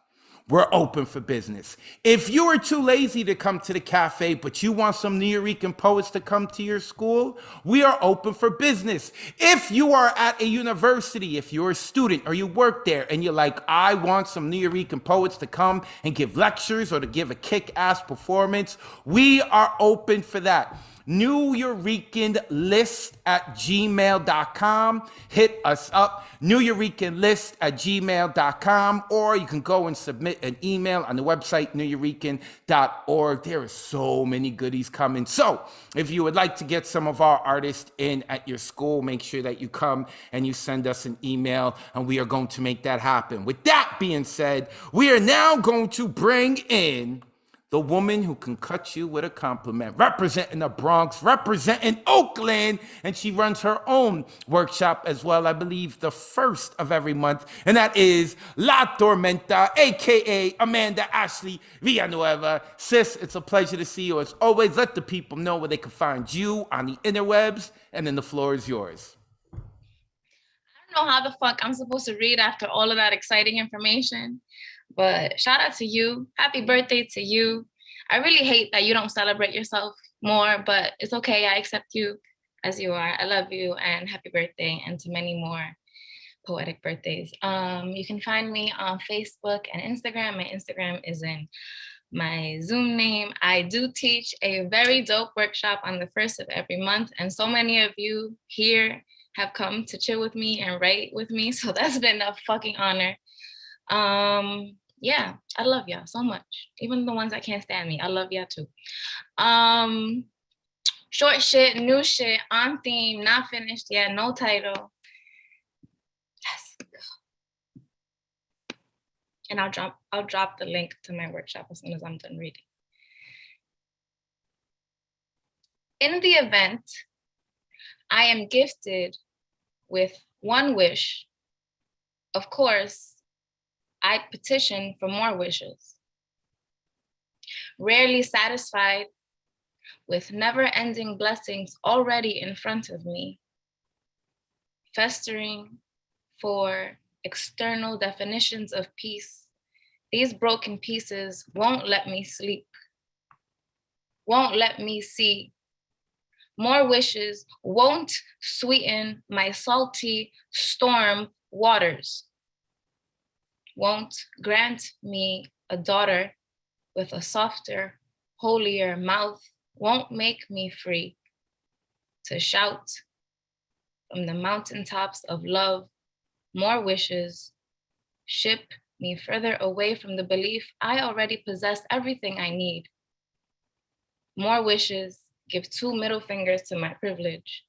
we're open for business. If you are too lazy to come to the cafe, but you want some New York poets to come to your school, we are open for business. If you are at a university, if you're a student or you work there and you're like, I want some New York poets to come and give lectures or to give a kick-ass performance, we are open for that. NewYoricanList@gmail.com. Hit us up, NewYoricanList@gmail.com, or you can go and submit an email on the website, NewYorican.org. There are so many goodies coming. So if you would like to get some of our artists in at your school, make sure that you come and you send us an email, and we are going to make that happen. With that being said, we are now going to bring in the woman who can cut you with a compliment, representing the Bronx, representing Oakland, and she runs her own workshop as well, I believe the first of every month, and that is La Tormenta, aka Amanda Ashley Villanueva. Sis, it's a pleasure to see you as always. Let the people know where they can find you on the interwebs, and then the floor is yours. I don't know how the fuck I'm supposed to read after all of that exciting information. But shout out to you. Happy birthday to you. I really hate that you don't celebrate yourself more, but it's okay. I accept you as you are. I love you, and happy birthday, and to many more poetic birthdays. You can find me on Facebook and Instagram. My Instagram is in my Zoom name. I do teach a very dope workshop on the first of every month, and so many of you here have come to chill with me and write with me, so that's been a fucking honor. Yeah, I love y'all so much. Even the ones that can't stand me, I love y'all too. Short shit, new shit, on theme, not finished yet, no title. Let's go. And I'll drop the link to my workshop as soon as I'm done reading. In the event, I am gifted with one wish. Of course, I petition for more wishes. Rarely satisfied with never-ending blessings already in front of me, festering for external definitions of peace, these broken pieces won't let me sleep, won't let me see. More wishes won't sweeten my salty storm waters, won't grant me a daughter with a softer, holier mouth, won't make me free to shout from the mountaintops of love. More wishes ship me further away from the belief I already possess everything I need. More wishes give 2 middle fingers to my privilege,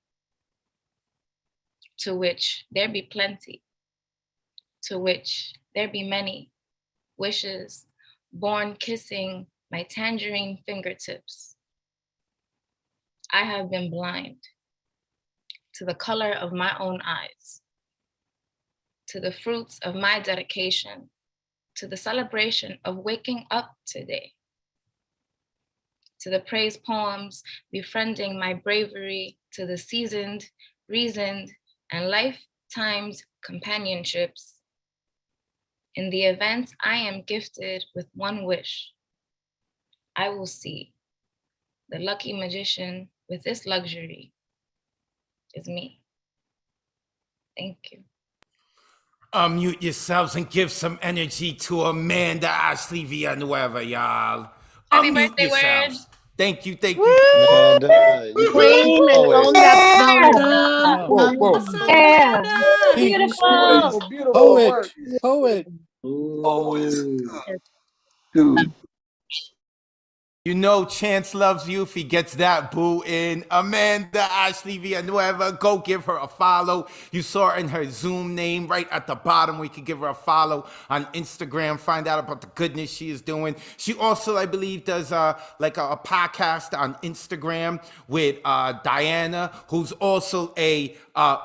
to which there be plenty, to which there be many wishes born kissing my tangerine fingertips. I have been blind to the color of my own eyes, to the fruits of my dedication, to the celebration of waking up today, to the praise poems befriending my bravery, to the seasoned, reasoned, and lifetimes companionships. In the event I am gifted with one wish, I will see the lucky magician with this luxury is me. Thank you. Unmute yourselves and give some energy to Amanda Ashley Villanueva, y'all. Happy Unmute birthday, yourselves. Word. Thank you, thank you. Amanda, you Queen and always. own that throne. Whoa, whoa. Yeah. Beautiful, Beautiful. beautiful Poet, work. poet. Dude. You know Chance loves you if he gets that boo in. Amanda Ashley Villanueva, go give her a follow. You saw her in her Zoom name right at the bottom. We could give her a follow on Instagram, find out about the goodness she is doing. She also, I believe, does like a podcast on Instagram with Diana, who's also a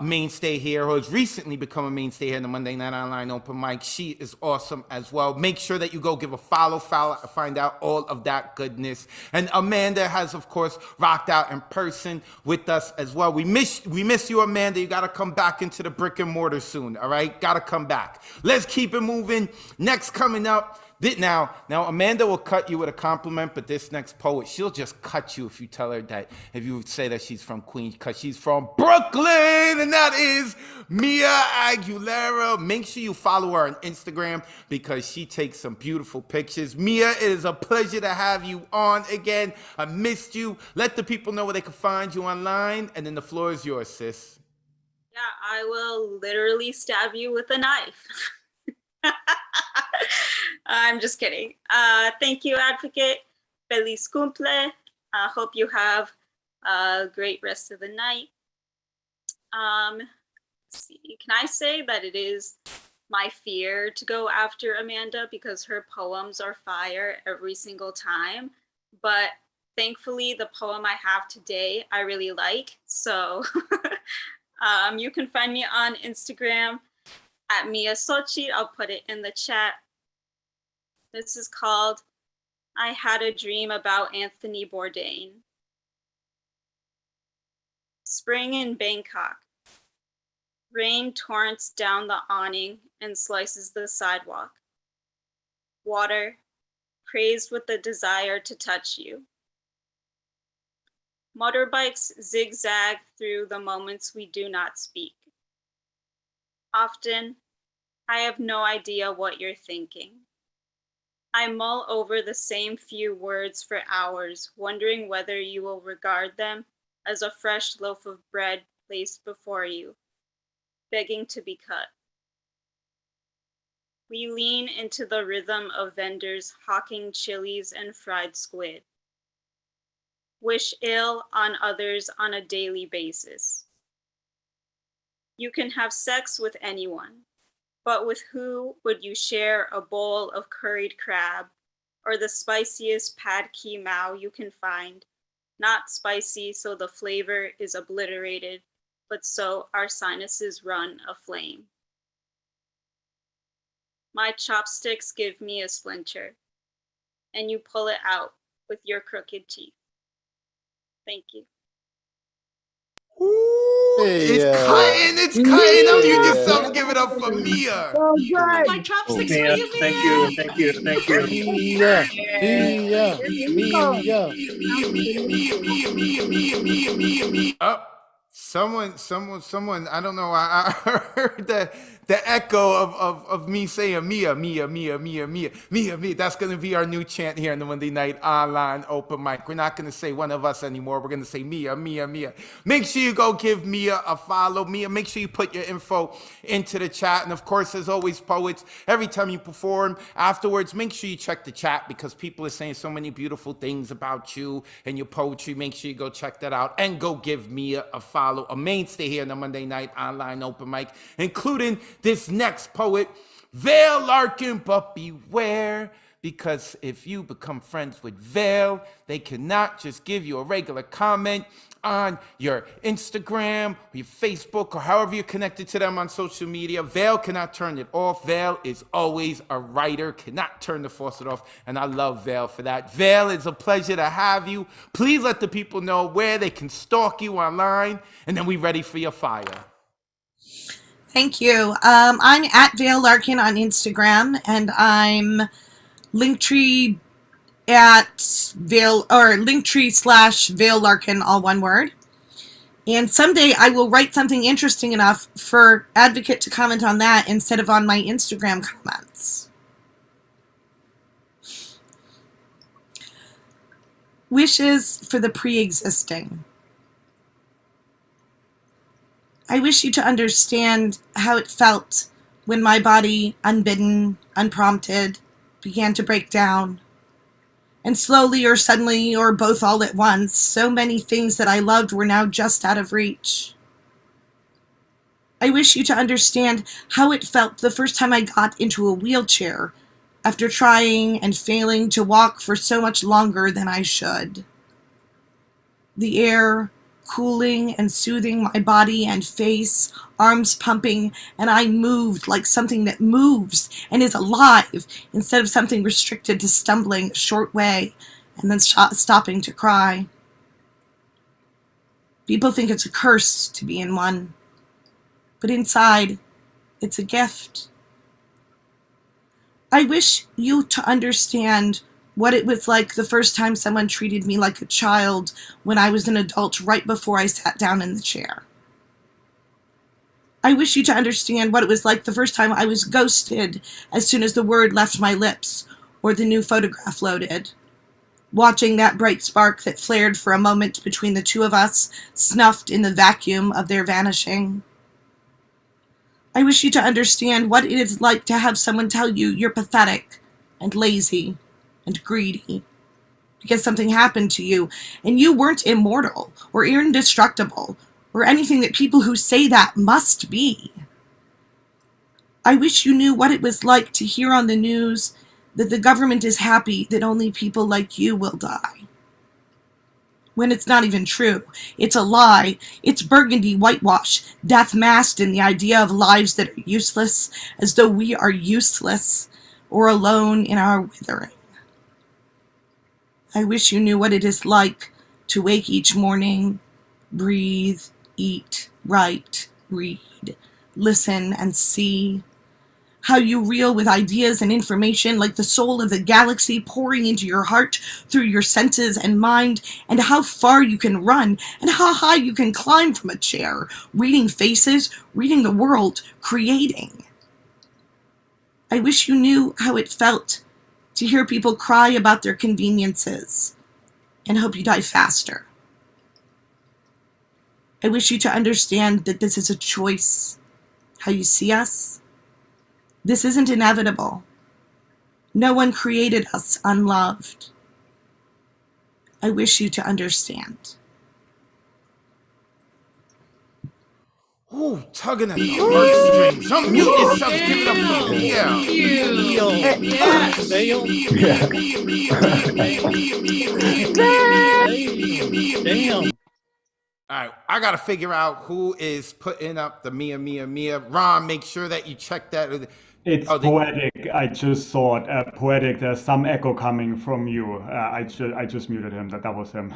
mainstay here, who has recently become a mainstay here in the Monday Night Online Open Mic. She is awesome as well. Make sure that you go give a follow, find out all of that goodness. And Amanda has, of course, rocked out in person with us as well. We miss you, Amanda. You got to come back into the brick and mortar soon, all right? Got to come back. Let's keep it moving. Next coming up, now Amanda will cut you with a compliment, but this next poet, she'll just cut you if you tell her that, if you say that she's from Queens, because she's from Brooklyn, and that is Mia Aguilera. Make sure you follow her on Instagram because she takes some beautiful pictures. Mia, it is a pleasure to have you on again. I missed you. Let the people know where they can find you online, and then the floor is yours, sis. Yeah, I will literally stab you with a knife. I'm just kidding. Thank you, Advocate. Feliz cumple. I hope you have a great rest of the night. Let's see. Can I say that it is my fear to go after Amanda because her poems are fire every single time? But thankfully, the poem I have today, I really like. So you can find me on Instagram at Mia Sochi. I'll put it in the chat. This is called I Had a Dream About Anthony Bourdain. Spring in Bangkok. Rain torrents down the awning and slices the sidewalk. Water, crazed with the desire to touch you. Motorbikes zigzag through the moments we do not speak. Often, I have no idea what you're thinking. I mull over the same few words for hours, wondering whether you will regard them as a fresh loaf of bread placed before you, begging to be cut. We lean into the rhythm of vendors hawking chilies and fried squid. Wish ill on others on a daily basis. You can have sex with anyone, but with who would you share a bowl of curried crab or the spiciest pad ki mao you can find? Not spicy so the flavor is obliterated, but so our sinuses run aflame. My chopsticks give me a splinter, and you pull it out with your crooked teeth. Thank you. It's cutting. Don't you yourself give it up for Mia. My chopsticks for Mia, you, thank Mia. you, thank you, thank you. Oh, someone. I don't know. I heard the echo of me saying Mia. Mia. That's gonna be our new chant here in the Monday Night Online Open Mic. We're not gonna say one of us anymore. We're gonna say Mia. Make sure you go give Mia a follow. Mia, make sure you put your info into the chat. And of course, as always, poets, every time you perform afterwards, make sure you check the chat because people are saying so many beautiful things about you and your poetry. Make sure you go check that out and go give Mia a follow. A mainstay here in the Monday Night Online Open Mic, including this next poet, Vale Larkin. But beware, because if you become friends with Vale, they cannot just give you a regular comment on your Instagram, or your Facebook, or however you're connected to them on social media. Vale cannot turn it off. Vale is always a writer, cannot turn the faucet off, and I love Vale for that. Vale, it's a pleasure to have you. Please let the people know where they can stalk you online, and then we're ready for your fire. Thank you. I'm at Vale Larkin on Instagram, and I'm Linktree at Vale, or Linktree/Vale Larkin, all one word. And someday I will write something interesting enough for Advocate to comment on that instead of on my Instagram comments. Wishes for the pre-existing. I wish you to understand how it felt when my body, unbidden, unprompted, began to break down. And slowly or suddenly or both all at once, so many things that I loved were now just out of reach. I wish you to understand how it felt the first time I got into a wheelchair after trying and failing to walk for so much longer than I should. The air cooling and soothing my body and face, arms pumping, and I moved like something that moves and is alive instead of something restricted to stumbling a short way and then stopping to cry. People think it's a curse to be in one, but inside, it's a gift. I wish you to understand what it was like the first time someone treated me like a child when I was an adult right before I sat down in the chair. I wish you to understand what it was like the first time I was ghosted as soon as the word left my lips or the new photograph loaded. Watching that bright spark that flared for a moment between the two of us, snuffed in the vacuum of their vanishing. I wish you to understand what it is like to have someone tell you you're pathetic and lazy and greedy because something happened to you and you weren't immortal or indestructible or anything that people who say that must be. I wish you knew what it was like to hear on the news that the government is happy that only people like you will die. When it's not even true. It's a lie. It's burgundy whitewash, death masked in the idea of lives that are useless, as though we are useless or alone in our withering. I wish you knew what it is like to wake each morning, breathe, eat, write, read, listen, and see. How you reel with ideas and information like the soul of the galaxy pouring into your heart through your senses and mind, and how far you can run and how high you can climb from a chair, reading faces, reading the world, creating. I wish you knew how it felt to hear people cry about their conveniences and hope you die faster. I wish you to understand that this is a choice, how you see us. This isn't inevitable. No one created us unloved. I wish you to understand. Ooh, tugging at the heartstrings. Unmute yourself, give it up for Damn. All right, I gotta figure out who is putting up the Mia Mia Mia. Ron, make sure that you check that. It's poetic. I just saw it. Poetic. There's some echo coming from you. I just muted him. That was him.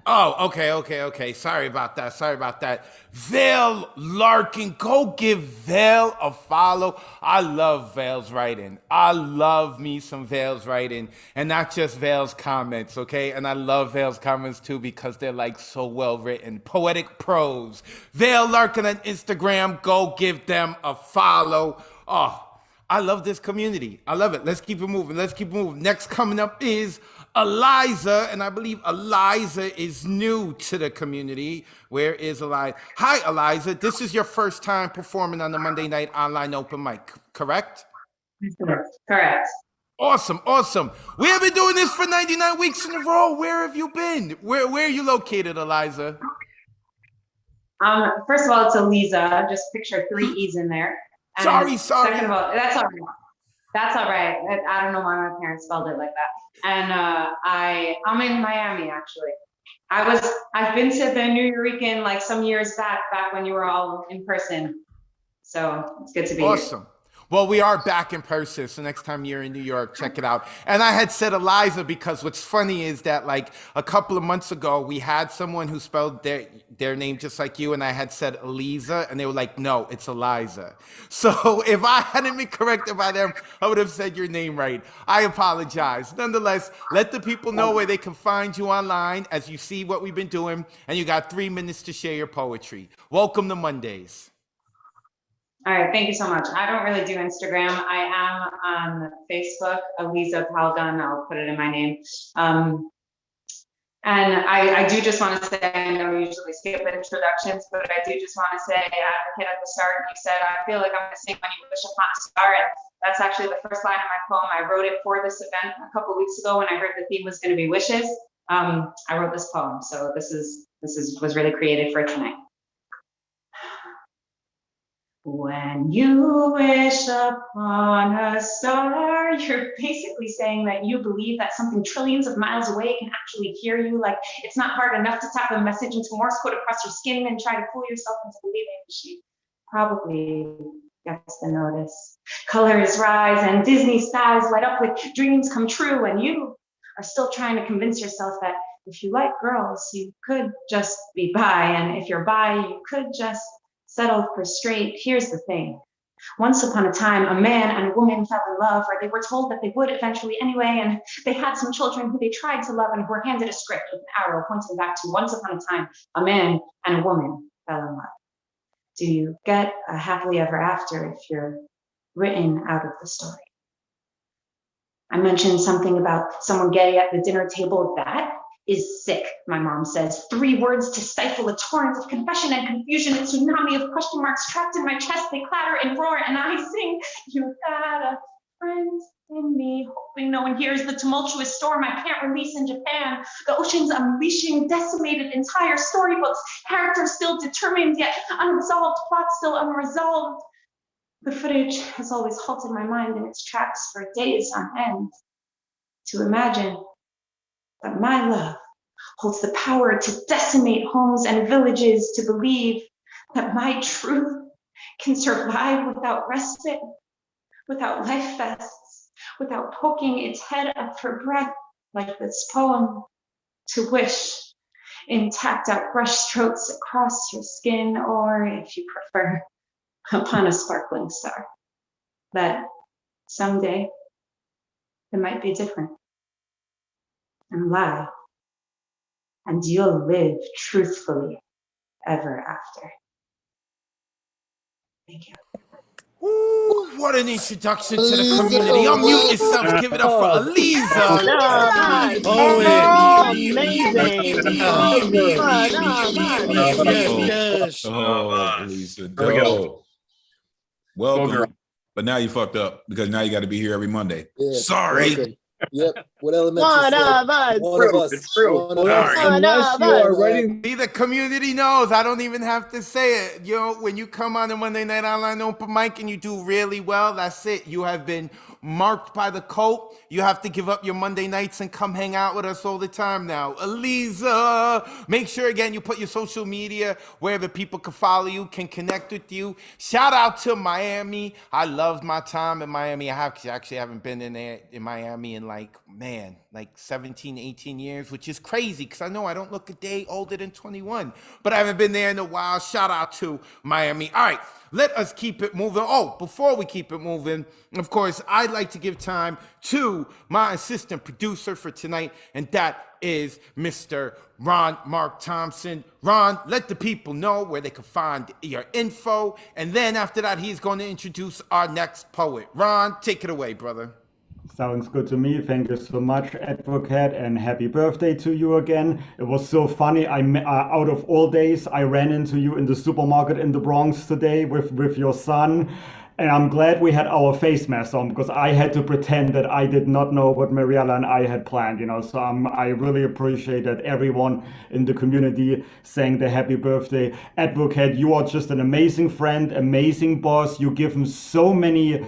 Oh, okay. Sorry about that. Vale Larkin, go give Vale a follow. I love Vale's writing. I love me some Vale's writing, and not just Vale's comments, okay? And I love Vale's comments too because they're like so well written. Poetic prose. Vale Larkin on Instagram, go give them a follow. Oh, I love this community. I love it. Let's keep it moving. Next coming up is Eliza, and I believe Eliza is new to the community. Where is Eliza? Hi, Eliza. This is your first time performing on the Monday Night Online Open Mic, correct? Correct. Awesome. We have been doing this for 99 weeks in a row. Where have you been? Where are you located, Eliza? First of all, it's Eliza. Just picture 3 E's in there. And sorry. Second of all, that's all right. That's all right. I don't know why my parents spelled it like that. And I'm in Miami actually. I've been to the New Eurekan like some years back when you were all in person. So it's good to be awesome. Here. Well, we are back in person, so next time you're in New York, check it out. And I had said Eliza because what's funny is that like a couple of months ago, we had someone who spelled their name just like you, and I had said Eliza, and they were like, no, it's Eliza. So if I hadn't been corrected by them, I would have said your name right. I apologize. Nonetheless, let the people know where they can find you online as you see what we've been doing, and you got 3 minutes to share your poetry. Welcome to Mondays. All right, thank you so much. I don't really do Instagram. I am on Facebook, Eliza Palgan. I'll put it in my name. And I do just want to say, I know we usually skip introductions, but I do just want to say, Advocate, at the start, you said, I feel like I'm going to sing When You Wish Upon a Star. And That's actually the first line of my poem. I wrote it for this event a couple weeks ago when I heard the theme was going to be wishes. I wrote this poem, so this was really created for tonight. When you wish upon a star, you're basically saying that you believe that something trillions of miles away can actually hear you. Like it's not hard enough to tap a message into Morse code across your skin and try to fool yourself into believing. She probably gets the notice. Colors rise and Disney skies light up with dreams come true, and you are still trying to convince yourself that if you like girls, you could just be bi, and if you're bi, you could just settle for straight. Here's the thing. Once upon a time, a man and a woman fell in love, or they were told that they would eventually anyway, and they had some children who they tried to love and who were handed a script with an arrow pointing back to once upon a time, a man and a woman fell in love. Do you get a happily ever after if you're written out of the story? I mentioned something about someone gay at the dinner table. That is sick, my mom says. 3 words to stifle a torrent of confession and confusion, a tsunami of question marks trapped in my chest. They clatter and roar, and I sing, you got a friend in me, hoping no one hears the tumultuous storm I can't release in Japan. The oceans unleashing decimated entire storybooks, characters still determined, yet unresolved, plot still unresolved. The footage has always halted my mind in its tracks for days on end. To imagine that my love holds the power to decimate homes and villages, to believe that my truth can survive without respite, without life vests, without poking its head up for breath like this poem, to wish in tacked out brush strokes across your skin, or if you prefer, upon a sparkling star, that someday it might be different, and lie, and you'll live truthfully ever after. Thank you. Ooh, what an introduction to the community. Unmute yourself. Give it up for Aliza. Aliza, dope. Welcome. But now you fucked up because now you got to be here every Monday. Yeah, Sorry. welcome. Yep. What elementary said? One of us. It's true. One of us. Unless you are ready. See, the community knows. I don't even have to say it. You know, when you come on the Monday Night Online Open Mic and you do really well, that's it. You have been marked by the cult. You have to give up your Monday nights and come hang out with us all the time now. Aliza, make sure again you put your social media where the people can follow you, can connect with you. Shout out to Miami. I loved my time in Miami. I actually haven't been in Miami in like 17, 18 years, which is crazy because I know I don't look a day older than 21, but I haven't been there in a while. Shout out to Miami. All right, let us keep it moving. Oh, before we keep it moving, of course, I'd like to give time to my assistant producer for tonight, and that is Mr. Ron Mark Thompson. Ron, let the people know where they can find your info, and then after that, he's going to introduce our next poet. Ron, take it away, brother. Sounds good to me. Thank you so much, Advocate, and happy birthday to you again. It was so funny. Out of all days, I ran into you in the supermarket in the Bronx today with your son. And I'm glad we had our face masks on because I had to pretend that I did not know what Mariella and I had planned, So I really appreciate that everyone in the community sang the happy birthday. Advocate, you are just an amazing friend, amazing boss. You give him so many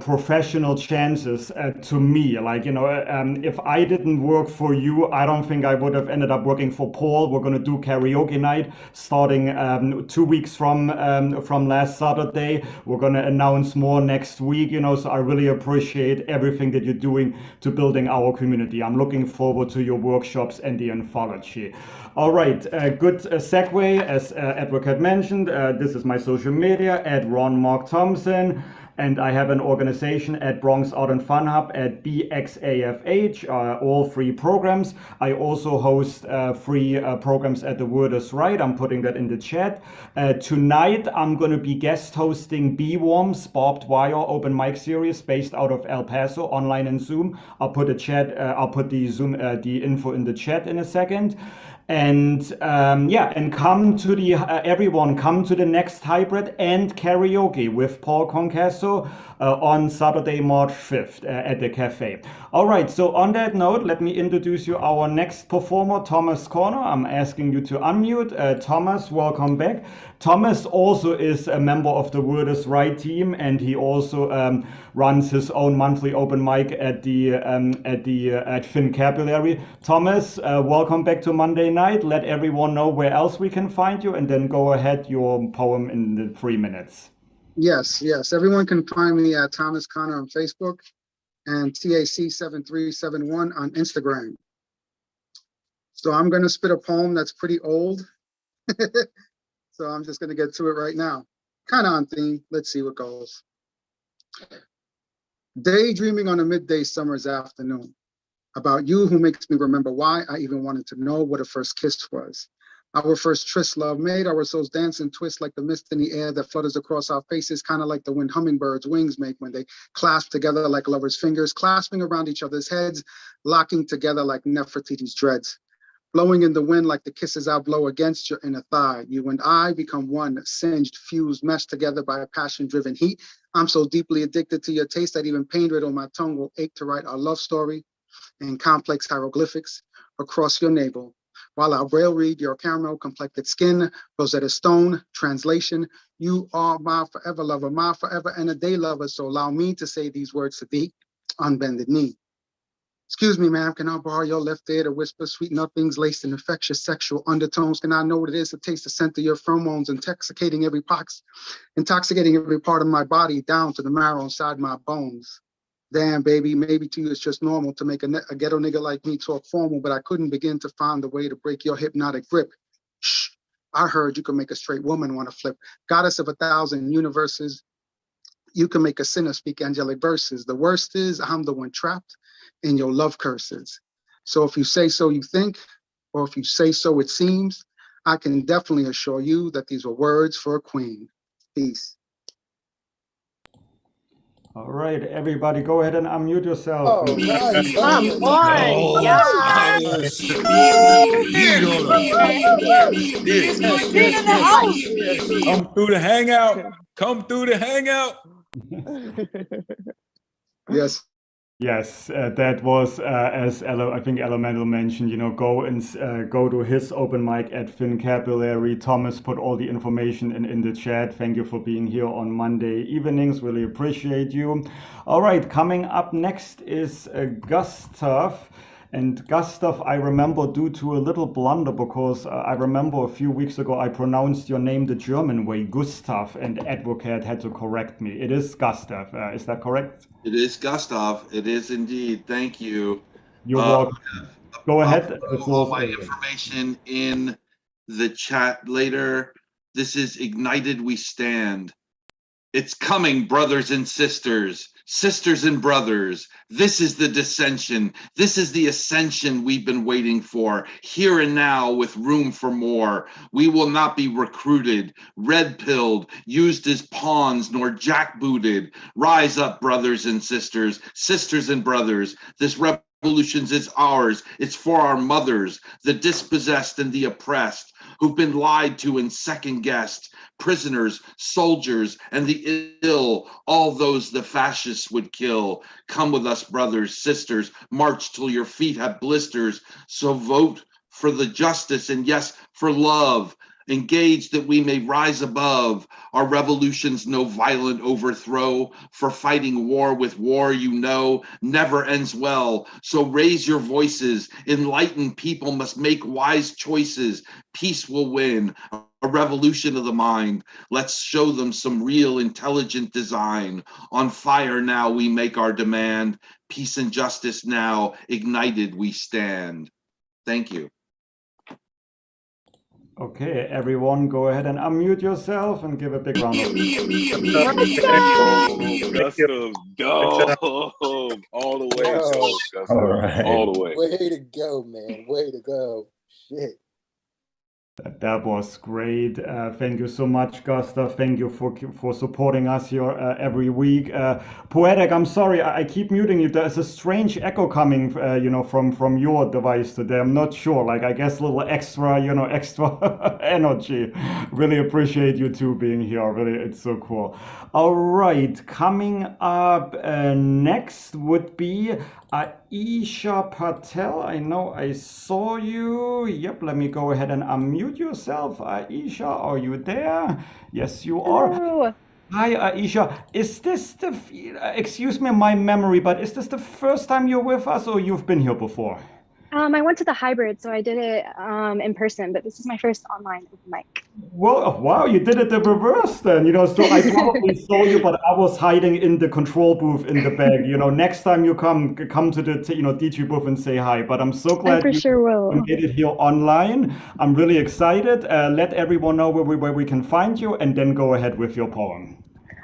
professional chances to me. If I didn't work for you, I don't think I would have ended up working for Paul. We're going to do karaoke night starting 2 weeks from last Saturday. We're going to announce more next week, So I really appreciate everything that you're doing to building our community. I'm looking forward to your workshops and the anthology. All right, good segue. As Advocate mentioned, this is my social media at Ron Mark Thompson. And I have an organization at Bronx Art and Fun Hub at BXAFH, all free programs. I also host free programs at the Wordz Right. I'm putting that in the chat. Tonight, I'm going to be guest hosting B-Worms, Barbed Wire Open Mic Series based out of El Paso, online and Zoom. I'll put the Zoom, the info in the chat in a second. And and come to the everyone come to the next hybrid and karaoke with Paul Concasso on Saturday, March 5th at the cafe. All right, so on that note, let me introduce you our next performer, Thomas Corner. I'm asking you to unmute. Thomas, welcome back. Thomas also is a member of the Wordz Right team, and he also runs his own monthly open mic at Fincapulary. Thomas, welcome back to Monday night. Let everyone know where else we can find you, and then go ahead, your poem in the 3 minutes. Yes. Everyone can find me at Thomas Connor on Facebook and TAC7371 on Instagram. So I'm going to spit a poem that's pretty old. So I'm just going to get to it right now. Kind of on theme. Let's see what goes. Daydreaming on a midday summer's afternoon about you, who makes me remember why I even wanted to know what a first kiss was. Our first tryst, love, made our souls dance and twist like the mist in the air that flutters across our faces, kind of like the wind hummingbirds' wings make when they clasp together like lovers' fingers, clasping around each other's heads, locking together like Nefertiti's dreads. Blowing in the wind like the kisses I blow against your inner thigh. You and I become one, singed, fused, meshed together by a passion-driven heat. I'm so deeply addicted to your taste that even pain-riddled my tongue will ache to write our love story in complex hieroglyphics across your navel. While I braille read your caramel-complected skin, Rosetta Stone, translation, you are my forever lover, my forever and a day lover. So allow me to say these words to thee on bended knee. Excuse me, ma'am, can I borrow your left ear to whisper sweet nothings laced in infectious sexual undertones? Can I know what it is to taste the scent of your pheromones, intoxicating every part of my body down to the marrow inside my bones? Damn, baby, maybe to you it's just normal to make a ghetto nigga like me talk formal, but I couldn't begin to find a way to break your hypnotic grip. Shh, I heard you can make a straight woman want to flip. Goddess of 1,000 universes, you can make a sinner speak angelic verses. The worst is I'm the one trapped in your love curses. So if you say so you think, or if you say so it seems, I can definitely assure you that these were words for a queen. Peace. All right, everybody, go ahead and unmute yourself. Oh, nice. Come on. Yes. Come through the hangout. Come through the hangout. Yes. Yes, that was as I think Elemental mentioned. Go to his open mic at Fincapulary. Thomas put all the information in the chat. Thank you for being here on Monday evenings. Really appreciate you. All right, coming up next is Gustav. And Gustav, I remember due to a little blunder, because I remember a few weeks ago I pronounced your name the German way, Gustav, and Advocate had to correct me. It is Gustav. Is that correct? It is Gustav. It is indeed. Thank you. You're welcome. Go ahead. All my information in the chat later. This is Ignited We Stand. It's coming, brothers and sisters, sisters and brothers. This is the dissension. This is the ascension we've been waiting for, here and now with room for more. We will not be recruited, red-pilled, used as pawns, nor jackbooted. Rise up, brothers and sisters, sisters and brothers. This revolution is ours. It's for our mothers, the dispossessed and the oppressed, who've been lied to and second-guessed, prisoners, soldiers, and the ill, all those the fascists would kill. Come with us, brothers, sisters, march till your feet have blisters. So vote for the justice and yes, for love. Engage that we may rise above. Our revolution's no violent overthrow, for fighting war with war, never ends well. So raise your voices. Enlightened people must make wise choices. Peace will win. A revolution of the mind. Let's show them some real intelligent design. On fire now we make our demand. Peace and justice now, ignited we stand. Thank you. Okay, everyone, go ahead and unmute yourself and give a big round of Go. All the way. Go. All right. All the way. Way to go, man. Way to go. Shit. That was great. Thank you so much, Gustav. Thank you for supporting us here every week. Poetic, I'm sorry, I keep muting you. There's a strange echo coming, from your device today. I'm not sure. Like, I guess a little extra, extra energy. Really appreciate you two being here. Really, it's so cool. All right, coming up next would be Aisha Patel. I know I saw you. Yep, let me go ahead and unmute yourself. Aisha, are you there? Yes, you are. Hello. Hi, Aisha. Is this excuse me my memory, but is this the first time you're with us or you've been here before? I went to the hybrid, so I did it in person, but this is my first online open mic. Well, wow, you did it the reverse then, so I probably saw you, but I was hiding in the control booth in the back. Next time you come to the, DJ booth and say hi, but I'm so glad you made it here online. I'm really excited. Let everyone know where we can find you and then go ahead with your poem.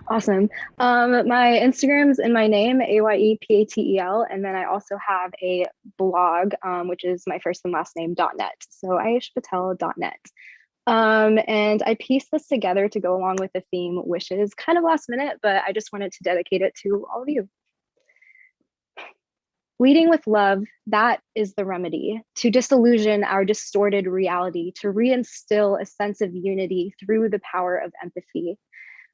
Awesome. My Instagram's in my name, AYEPATEL, and then I also have a blog, which is my first and last name .net. So aishapatel.net. And I pieced this together to go along with the theme wishes, kind of last minute, but I just wanted to dedicate it to all of you. Leading with love, that is the remedy to disillusion our distorted reality, to reinstill a sense of unity through the power of empathy.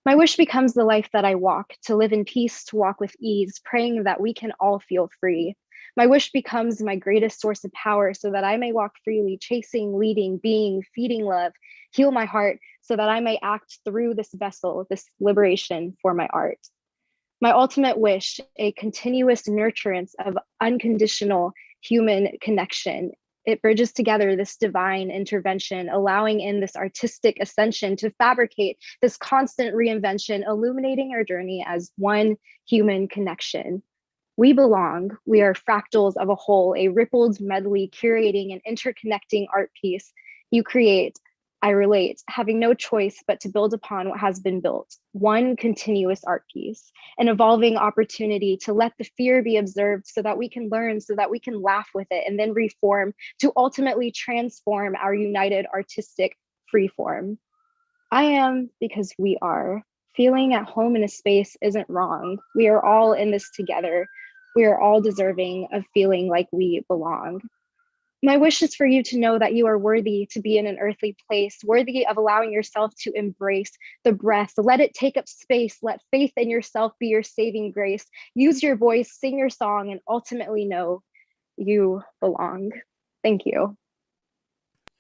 My wish becomes the life that I walk, to live in peace, to walk with ease, praying that we can all feel free. My wish becomes my greatest source of power so that I may walk freely, chasing, leading, being, feeding love, heal my heart so that I may act through this vessel, this liberation for my art. My ultimate wish, a continuous nurturance of unconditional human connection. It bridges together this divine intervention, allowing in this artistic ascension to fabricate this constant reinvention, illuminating our journey as one human connection. We belong, we are fractals of a whole, a rippled medley curating an interconnecting art piece. You create, I relate, having no choice but to build upon what has been built, one continuous art piece, an evolving opportunity to let the fear be observed so that we can learn, so that we can laugh with it and then reform to ultimately transform our united artistic freeform. I am because we are. Feeling at home in a space isn't wrong. We are all in this together. We are all deserving of feeling like we belong. My wish is for you to know that you are worthy to be in an earthly place, worthy of allowing yourself to embrace the breath. Let it take up space. Let faith in yourself be your saving grace. Use your voice, sing your song, and ultimately know you belong. Thank you.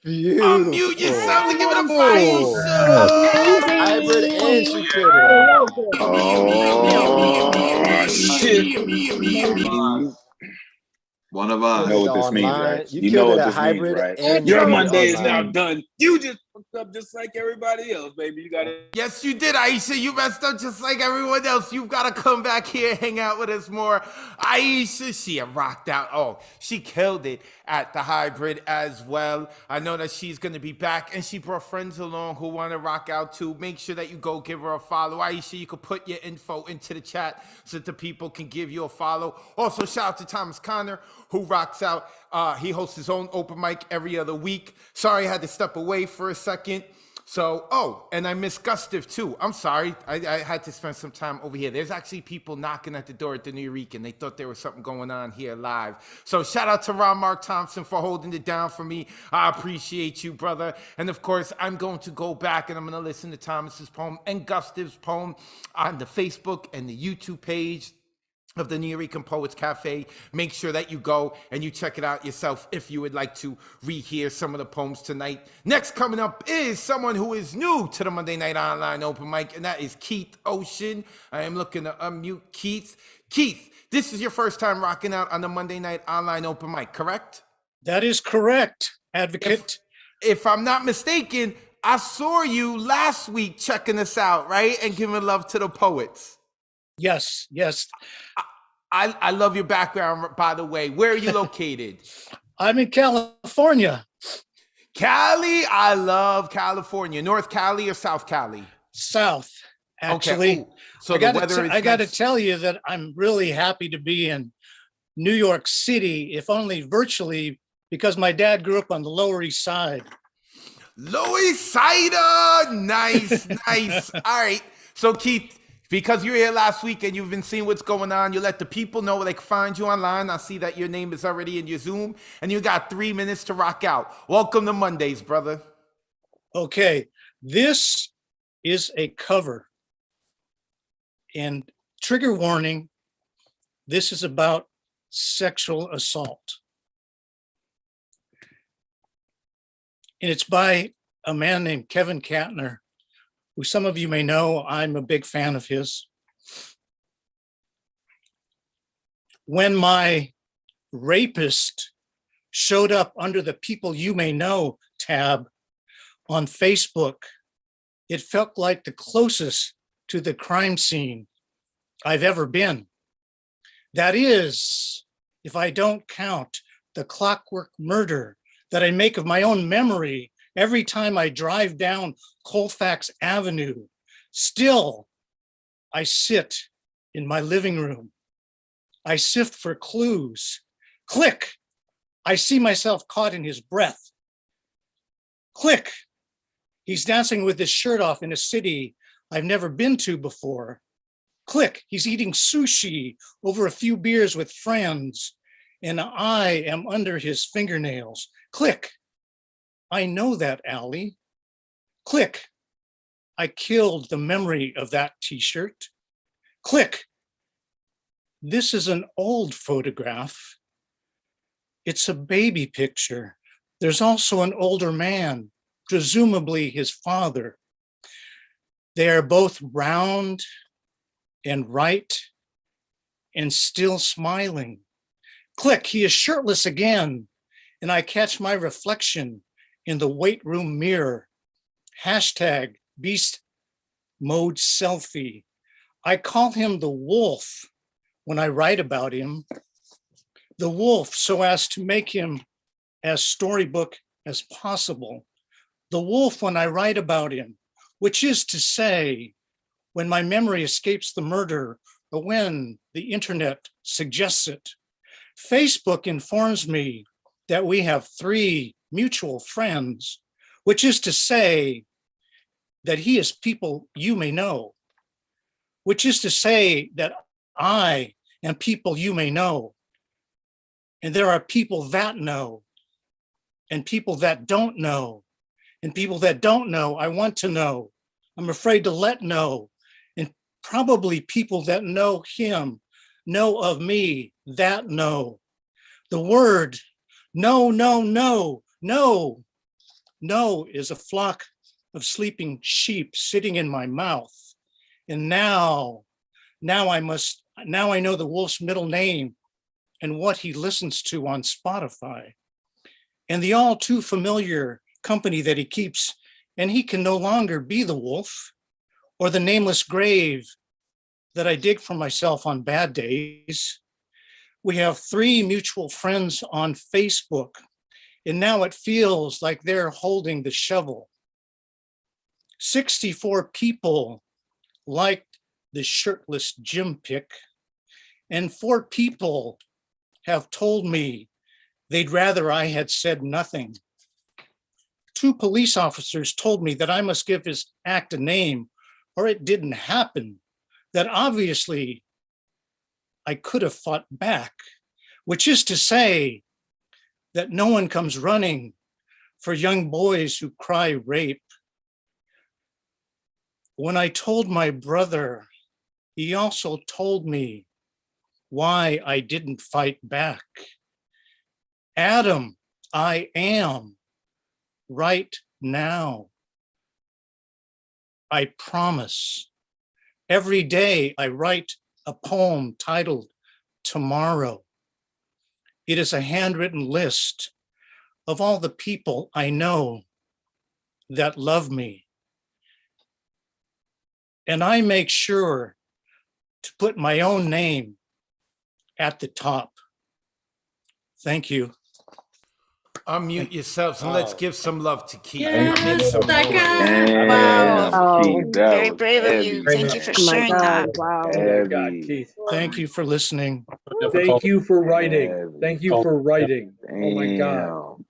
Unmute yourself and give it a Aisha. Hybrid and she killed it. Oh, shit. One of us. You know what this means, Online. right? You know killed what it at this means, hybrid right? and Your you Monday is online. now done. You just fucked up just like everybody else, baby. You got it. Yes, you did, Aisha. You messed up just like everyone else. You've got to come back here, hang out with us more. Aisha, she rocked out. Oh, she killed it at the hybrid as well. I know that she's going to be back, and she brought friends along who want to rock out too. Make sure that you go give her a follow. Aisha, you can put your info into the chat so that the people can give you a follow. Also, shout out to Thomas Connor, who rocks out. He hosts his own open mic every other week. Sorry, I had to step away for a second. So, and I missed Gustav too. I'm sorry. I had to spend some time over here. There's actually people knocking at the door at the New York, and they thought there was something going on here live. So shout out to Ron Mark Thompson for holding it down for me. I appreciate you, brother. And of course, I'm going to go back and I'm going to listen to Thomas's poem and Gustav's poem on the Facebook and the YouTube page of the New York Poets Cafe. Make sure that you go and you check it out yourself if you would like to rehear some of the poems tonight. Next coming up is someone who is new to the Monday Night Online Open Mic, and that is Keith Ocean. I am looking to unmute Keith. Keith, this is your first time rocking out on the Monday Night Online Open Mic, correct? That is correct, Advocate. If I'm not mistaken, I saw you last week checking us out, right? And giving love to the poets. Yes, yes. I love your background, by the way. Where are you located? I'm in California. Cali? I love California. North Cali or South Cali? South, actually. Okay. So I got to tell you that I'm really happy to be in New York City, if only virtually, because my dad grew up on the Lower East Side. Louis Cider. Nice, nice. All right. So Keith, because you were here last week and you've been seeing what's going on, you let the people know where they can find you online. I see that your name is already in your Zoom, and you got 3 minutes to rock out. Welcome to Mondays, brother. Okay, this is a cover. And trigger warning, this is about sexual assault. And it's by a man named Kevin Katner, who some of you may know. I'm a big fan of his. When my rapist showed up under the People You May Know tab on Facebook, it felt like the closest to the crime scene I've ever been. That is, if I don't count the clockwork murder that I make of my own memory every time I drive down Colfax Avenue. Still, I sit in my living room. I sift for clues. Click, I see myself caught in his breath. Click, he's dancing with his shirt off in a city I've never been to before. Click, he's eating sushi over a few beers with friends, and I am under his fingernails. Click, I know that alley. Click, I killed the memory of that t-shirt. Click, this is an old photograph. It's a baby picture. There's also an older man, presumably his father. They are both round and right and still smiling. Click, he is shirtless again, and I catch my reflection in the weight room mirror. Hashtag beast mode selfie. I call him the wolf when I write about him. The wolf, so as to make him as storybook as possible. The wolf when I write about him, which is to say, when my memory escapes the murder or when the internet suggests it. Facebook informs me that we have 3 mutual friends, which is to say that he is people you may know, which is to say that I am people you may know. And there are people that know, and people that don't know, and people that don't know, I want to know. I'm afraid to let know. And probably people that know him, know of me, that know. The word no, no, no, no, no is a flock of sleeping sheep sitting in my mouth. And now I know the wolf's middle name and what he listens to on Spotify, and the all too familiar company that he keeps, and he can no longer be the wolf or the nameless grave that I dig for myself on bad days. We have 3 mutual friends on Facebook, and now it feels like they're holding the shovel. 64 people liked the shirtless gym pic, and 4 people have told me they'd rather I had said nothing. 2 police officers told me that I must give his act a name or it didn't happen, that obviously I could have fought back, which is to say that no one comes running for young boys who cry rape. When I told my brother, he also told me why I didn't fight back. Adam, I am right now. I promise. Every day I write a poem titled Tomorrow. It is a handwritten list of all the people I know that love me. And I make sure to put my own name at the top. Thank you. Unmute yourselves and let's give some love to Keith. Yes, that Damn, Wow. Keith, that Very was brave of you. heavy. Thank you for Oh my sharing that. Wow. Oh my God, Heavy. Keith. Thank you for listening. Thank you for writing. Heavy. Thank you for writing. Oh my God. Damn.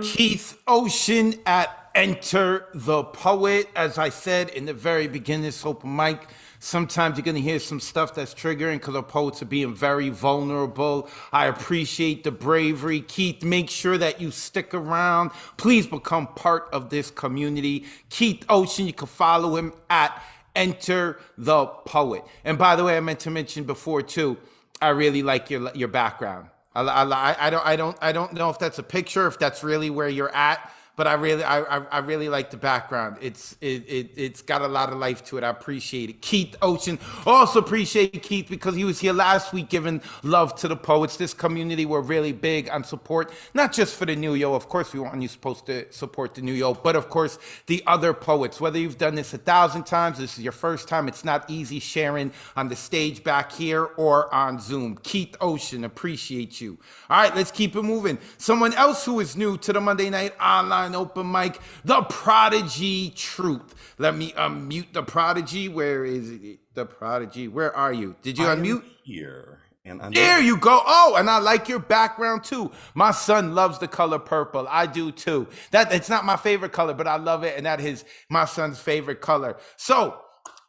Keith Ocean at Enter the Poet. As I said in the very beginning of this open mic, sometimes you're going to hear some stuff that's triggering because our poets are being very vulnerable. I appreciate the bravery. Keith, make sure that you stick around. Please become part of this community. Keith Ocean, you can follow him at Enter the Poet. And by the way, I meant to mention before too, I really like your background. I don't know if that's a picture, if that's really where you're at, but I really like the background. It's got a lot of life to it. I appreciate it. Keith Ocean, also appreciate Keith because he was here last week giving love to the poets. This community, we're really big on support, not just for the New Yo. Of course, we want you supposed to support the New Yo, but of course the other poets. Whether you've done this 1,000 times, this is your first time. It's not easy sharing on the stage back here or on Zoom. Keith Ocean, appreciate you. All right, let's keep it moving. Someone else who is new to the Monday Night Online Open Mic, the Prodigy Truth. Let me unmute the Prodigy. Where is it? The Prodigy, where are you? Did you unmute? Here. And there you go. Oh, and I like your background too. My son loves the color purple. I do too. It's not my favorite color, but I love it, and that is my son's favorite color. So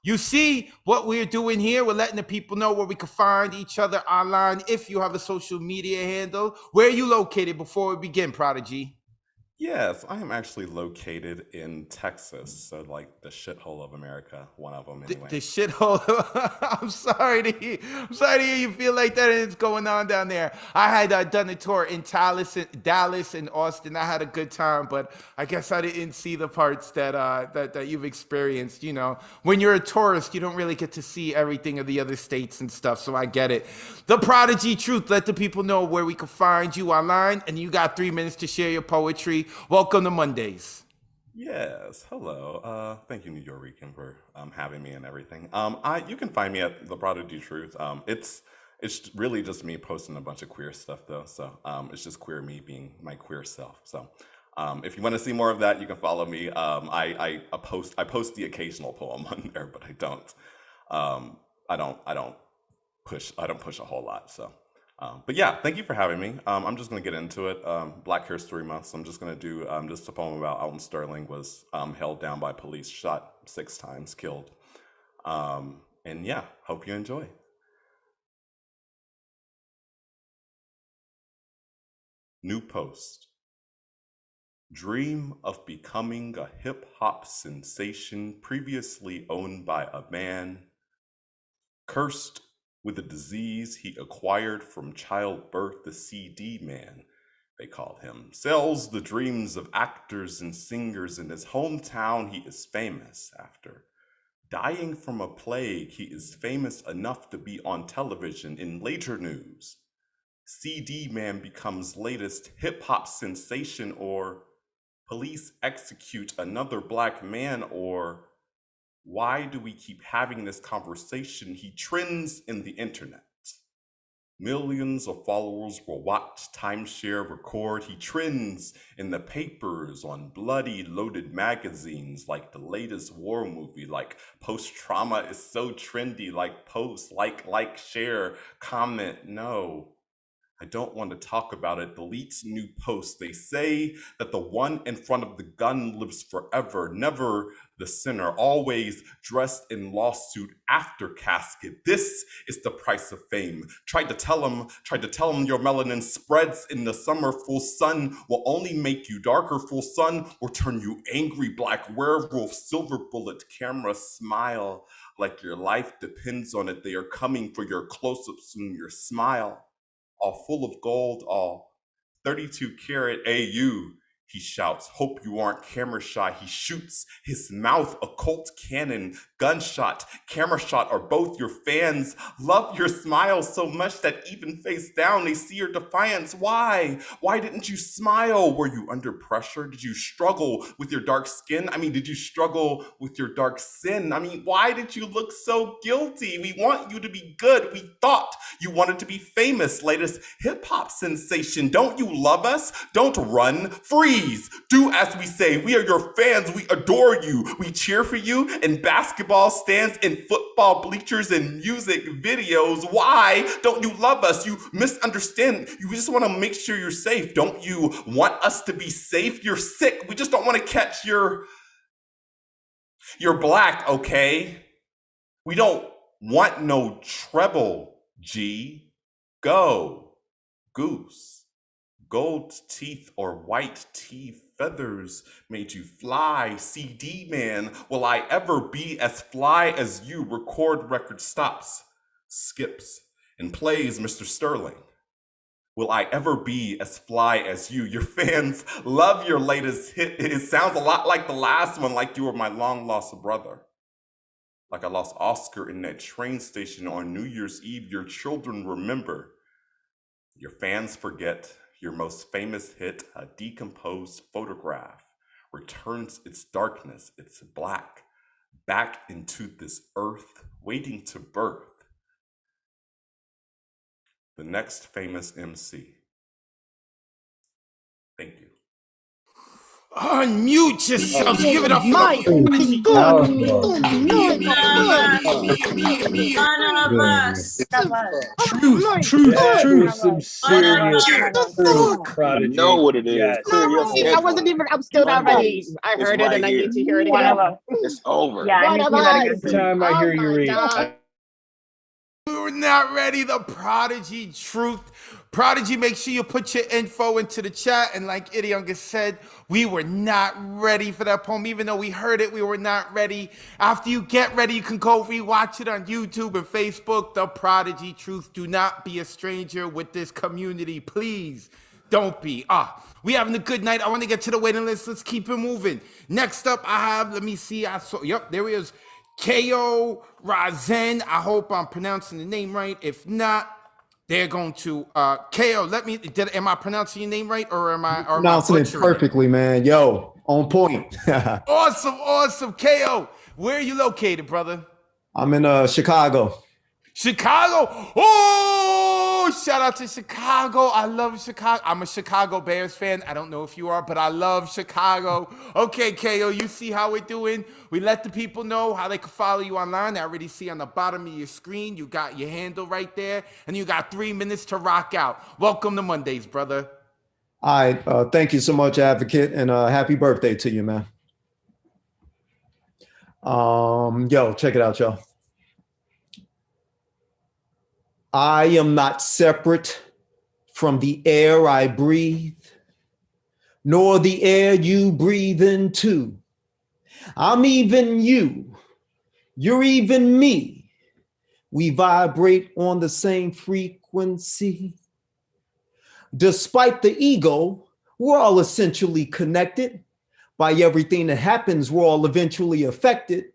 you see what we're doing here? We're letting the people know where we can find each other online. If you have a social media handle, where are you located before we begin, Prodigy? Yes, I am actually located in Texas, so like the shithole of America, one of them anyway. The shithole. I'm sorry to hear you feel like that and it's going on down there. I had done a tour in Dallas and Austin. I had a good time, but I guess I didn't see the parts that you've experienced. You know, when you're a tourist, you don't really get to see everything of the other states and stuff, so I get it. The Prodigy Truth, let the people know where we can find you online, and you got 3 minutes to share your poetry. Welcome to Mondays. Yes, hello. Thank you, New Yorican, for having me and everything. You can find me at The Prodigy Truth. It's really just me posting a bunch of queer stuff though. So it's just queer me being my queer self. So if you want to see more of that, you can follow me. I post the occasional poem on there, but I don't push a whole lot. So. But yeah, thank you for having me. I'm just going to get into it. Black History Month, so I'm just going to do just a poem about Alton Sterling was held down by police, shot 6 times, killed. And yeah, hope you enjoy. New post. Dream of becoming a hip-hop sensation previously owned by a man cursed with a disease he acquired from childbirth. The CD man, they call him, sells the dreams of actors and singers. In his hometown, he is famous. After dying from a plague, he is famous enough to be on television in later news. CD man becomes latest hip-hop sensation, or police execute another black man, or why do we keep having this conversation? He trends in the internet. Millions of followers will watch, timeshare, record. He trends in the papers, on bloody, loaded magazines, like the latest war movie, like post-trauma is so trendy, like post, like, share, comment, no. I don't want to talk about it. Deletes new posts. They say that the one in front of the gun lives forever, never the sinner, always dressed in lawsuit after casket. This is the price of fame. Tried to tell him your melanin spreads in the summer. Full sun will only make you darker. Full sun will turn you angry. Black werewolf, silver bullet camera, smile like your life depends on it. They are coming for your close-ups and your smile. All full of gold, all 32 karat AU, he shouts. Hope you aren't camera shy. He shoots his mouth, a Colt cannon, gunshot, camera shot are both your fans. Love your smile so much that even face down, they see your defiance. Why? Why didn't you smile? Were you under pressure? Did you struggle with your dark skin? I mean, did you struggle with your dark sin? I mean, why did you look so guilty? We want you to be good. We thought you wanted to be famous, latest hip hop sensation. Don't you love us? Don't run, freeze. Do as we say. We are your fans. We adore you. We cheer for you in basketball basketball stands and football bleachers and music videos. Why don't you love us? You misunderstand. You just want to make sure you're safe. Don't you want us to be safe? You're sick. We just don't want to catch you're black, okay? We don't want no treble, G. Go, goose. Gold teeth or white teeth, feathers made you fly. CD man, will I ever be as fly as you? Record record stops, skips, and plays Mr. Sterling. Will I ever be as fly as you? Your fans love your latest hit. It sounds a lot like the last one, like you were my long lost brother. Like I lost Oscar in that train station on New Year's Eve. Your children remember. Your fans forget. Your most famous hit, a decomposed photograph, returns its darkness, its black, back into this earth, waiting to birth the next famous MC. Thank you. Unmute yourselves. Give it up for My the One of us. Truth. Some serious truth, Prodigy. You know what it is. Yes. Clear your schedule. I wasn't even, I'm still not ready. I heard it and I need to hear it again. It's over. Yeah, I need to hear that again. Every time I hear you read. We were not ready. The Prodigy Truth. Prodigy, make sure you put your info into the chat. And like Idiunga said, we were not ready for that poem. Even though we heard it, we were not ready. After you get ready, you can go rewatch it on YouTube and Facebook. The Prodigy Truth. Do not be a stranger with this community. Please don't be. We having a good night. I want to get to the waiting list. Let's keep it moving. Next up, I have, let me see. Yep, there he is. Ko Razen. I hope I'm pronouncing the name right. If not, they're going to Ko. Am I pronouncing your name right, or am I pronouncing it perfectly, man? Yo, on point. Awesome. Ko, where are you located, brother? I'm in Chicago. Chicago. Oh, shout out to Chicago. I love Chicago. I'm a Chicago Bears fan. I don't know if you are, but I love Chicago. Okay, Ko, you see how we're doing? We let the people know how they can follow you online. I already see on the bottom of your screen, you got your handle right there, and you got 3 minutes to rock out. Welcome to Mondays, brother. All right. Thank you so much, Advocate, and happy birthday to you, man. Yo, check it out, y'all. I am not separate from the air I breathe, nor the air you breathe into. I'm even you, you're even me. We vibrate on the same frequency. Despite the ego, we're all essentially connected. By everything that happens, we're all eventually affected.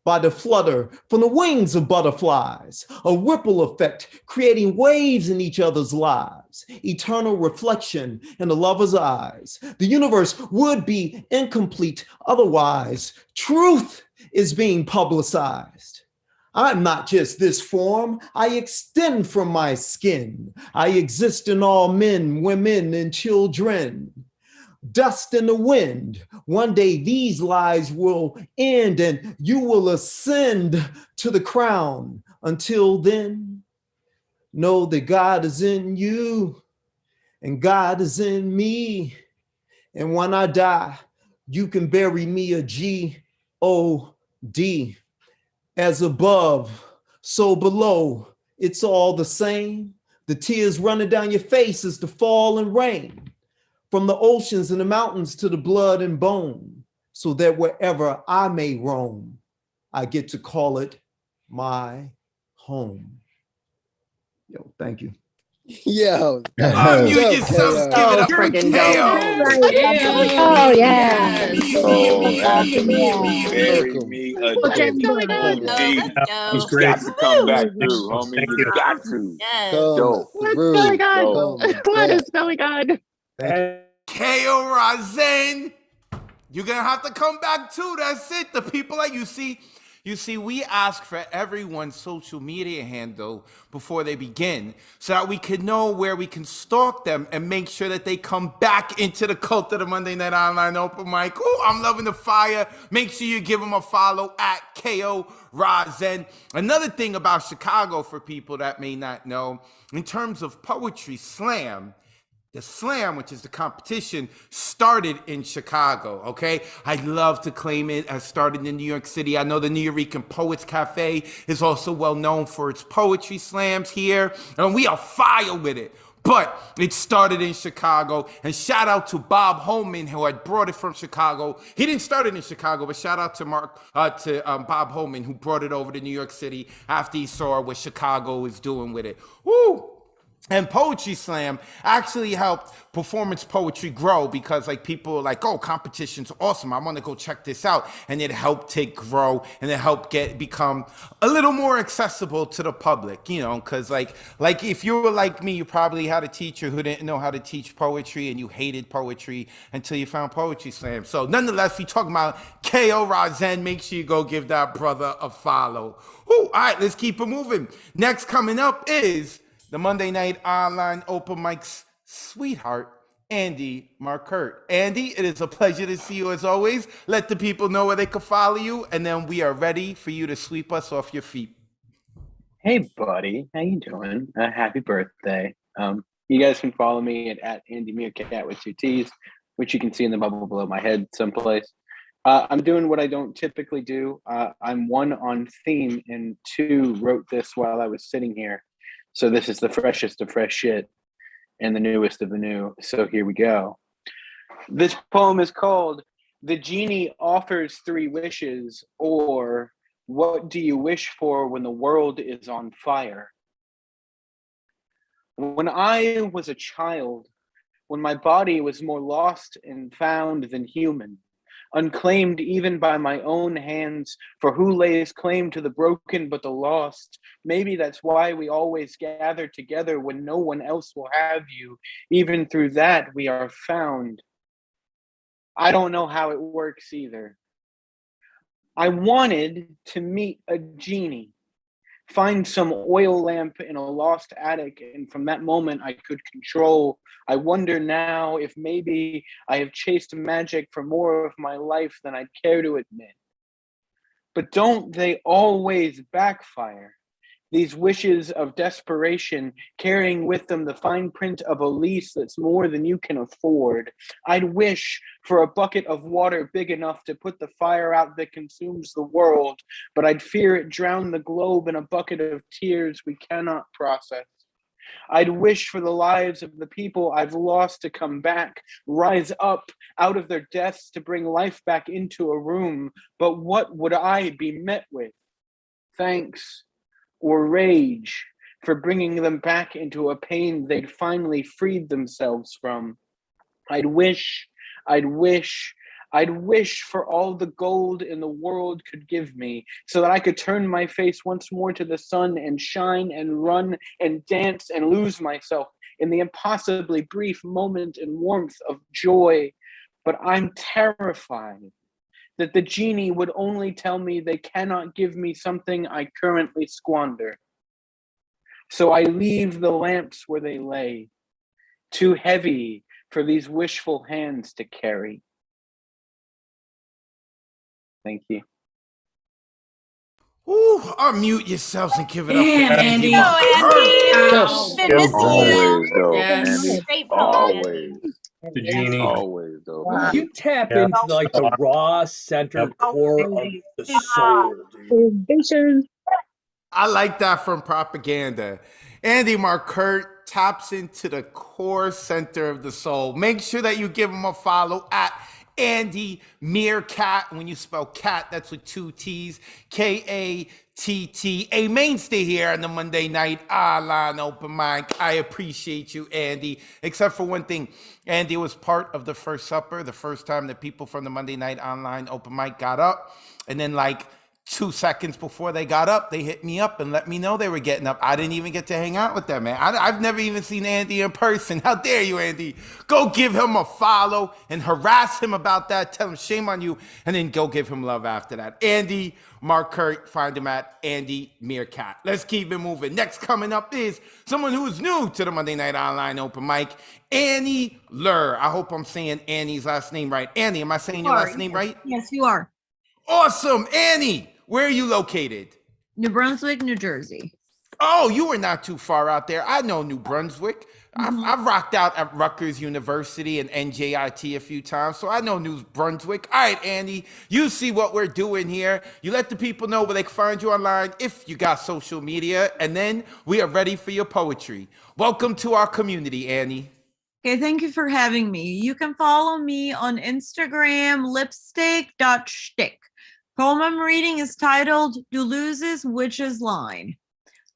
By the flutter from the wings of butterflies, a ripple effect creating waves in each other's lives, eternal reflection in the lover's eyes. The universe would be incomplete otherwise. Truth is being publicized. I'm not just this form, I extend from my skin. I exist in all men, women, and children. Dust in the wind. One day these lies will end and you will ascend to the crown. Until then, know that God is in you and God is in me. And when I die, you can bury me a G-O-D. As above, so below, it's all the same. The tears running down your face is the fall and rain. From the oceans and the mountains to the blood and bone, so that wherever I may roam, I get to call it my home. Yo, thank you. Yo. You yourself give it up for KO. Oh, yeah. It was great to come back through, homie. You got to. What is going on? Ko Razen, you're gonna have to come back too. That's it. The people that you see, You see, we ask for everyone's social media handle before they begin so that we can know where we can stalk them and make sure that they come back into the cult of the Monday Night Online Open Mic. Oh, I'm loving the fire. Make sure you give them a follow at KO Razen. Another thing about Chicago for people that may not know, in terms of poetry slam, the slam, which is the competition, started in Chicago, okay? I'd love to claim it as started in New York City. I know the New Yorican Poets Cafe is also well known for its poetry slams here, and we are fire with it. But it started in Chicago, and shout out to Bob Holman, who had brought it from Chicago. He didn't start it in Chicago, but shout out to Bob Holman, who brought it over to New York City after he saw what Chicago was doing with it. Woo! And Poetry Slam actually helped performance poetry grow because like people were like, oh, competition's awesome. I want to go check this out. And it helped it grow and it helped become a little more accessible to the public, you know, because like if you were like me, you probably had a teacher who didn't know how to teach poetry and you hated poetry until you found Poetry Slam. So nonetheless, we talking about KO Razen. Make sure you go give that brother a follow. Ooh, all right, let's keep it moving. Next coming up is the Monday Night Online Open Mic's sweetheart, Andy Markert. Andy, it is a pleasure to see you as always. Let the people know where they can follow you, and then we are ready for you to sweep us off your feet. Hey, buddy. How you doing? Happy birthday. You guys can follow me at Andy Meerkat with 2 T's, which you can see in the bubble below my head someplace. I'm doing what I don't typically do. I'm 1 on theme, and 2 wrote this while I was sitting here. So this is the freshest of fresh shit and the newest of the new. So here we go. This poem is called The Genie Offers 3 Wishes, or What Do You Wish For When the World Is on Fire? When I was a child, when my body was more lost and found than human, unclaimed even by my own hands, for who lays claim to the broken but the lost? Maybe that's why we always gather together when no one else will have you. Even through that, we are found. I don't know how it works either. I wanted to meet a genie, find some oil lamp in a lost attic, and from that moment I could control. I wonder now if maybe I have chased magic for more of my life than I'd care to admit. But don't they always backfire? These wishes of desperation, carrying with them the fine print of a lease that's more than you can afford. I'd wish for a bucket of water big enough to put the fire out that consumes the world, but I'd fear it drown the globe in a bucket of tears we cannot process. I'd wish for the lives of the people I've lost to come back, rise up out of their deaths to bring life back into a room. But what would I be met with? Thanks or rage for bringing them back into a pain they'd finally freed themselves from. I'd wish for all the gold in the world could give me, so that I could turn my face once more to the sun and shine and run and dance and lose myself in the impossibly brief moment and warmth of joy. But I'm terrified that the genie would only tell me they cannot give me something I currently squander. So I leave the lamps where they lay, too heavy for these wishful hands to carry. Thank you. Ooh, unmute yourselves and give it up Damn, for Andy. Andy. Markert. Been missing Always, though, Yes. Andy. Great poem, Always. The genie. Always, though. Wow. Man. You tap into like the raw centered core of the soul, dude. I like that from Propaganda. Andy Markert taps into the core center of the soul. Make sure that you give him a follow at Andy Meerkat. When you spell cat, that's with 2 T's. Katt. A mainstay here on the Monday Night Online Open Mic. I appreciate you, Andy. Except for one thing. Andy was part of the first supper, the first time that people from the Monday Night Online Open Mic got up. And then like 2 seconds before they got up, they hit me up and let me know they were getting up. I didn't even get to hang out with them, man. I've never even seen Andy in person. How dare you, Andy? Go give him a follow and harass him about that. Tell him shame on you, and then go give him love after that. Andy Mark Kurt, find him at Andy Meerkat. Let's keep it moving. Next coming up is someone who is new to the Monday Night Online Open Mic, Annie Lur. I hope I'm saying Annie's last name right. Annie, am I saying your last name right? Yes, you are. Awesome. Annie, where are you located? New Brunswick, New Jersey. Oh, you were not too far out there. I know New Brunswick. I've rocked out at Rutgers University and NJIT a few times, so I know New Brunswick. All right, Andy, you see what we're doing here. You let the people know where they can find you online if you got social media, and then we are ready for your poetry. Welcome to our community, Annie. Okay, thank you for having me. You can follow me on Instagram, lipstick.shtick. Poem I'm reading is titled Duluth's Witch's Line.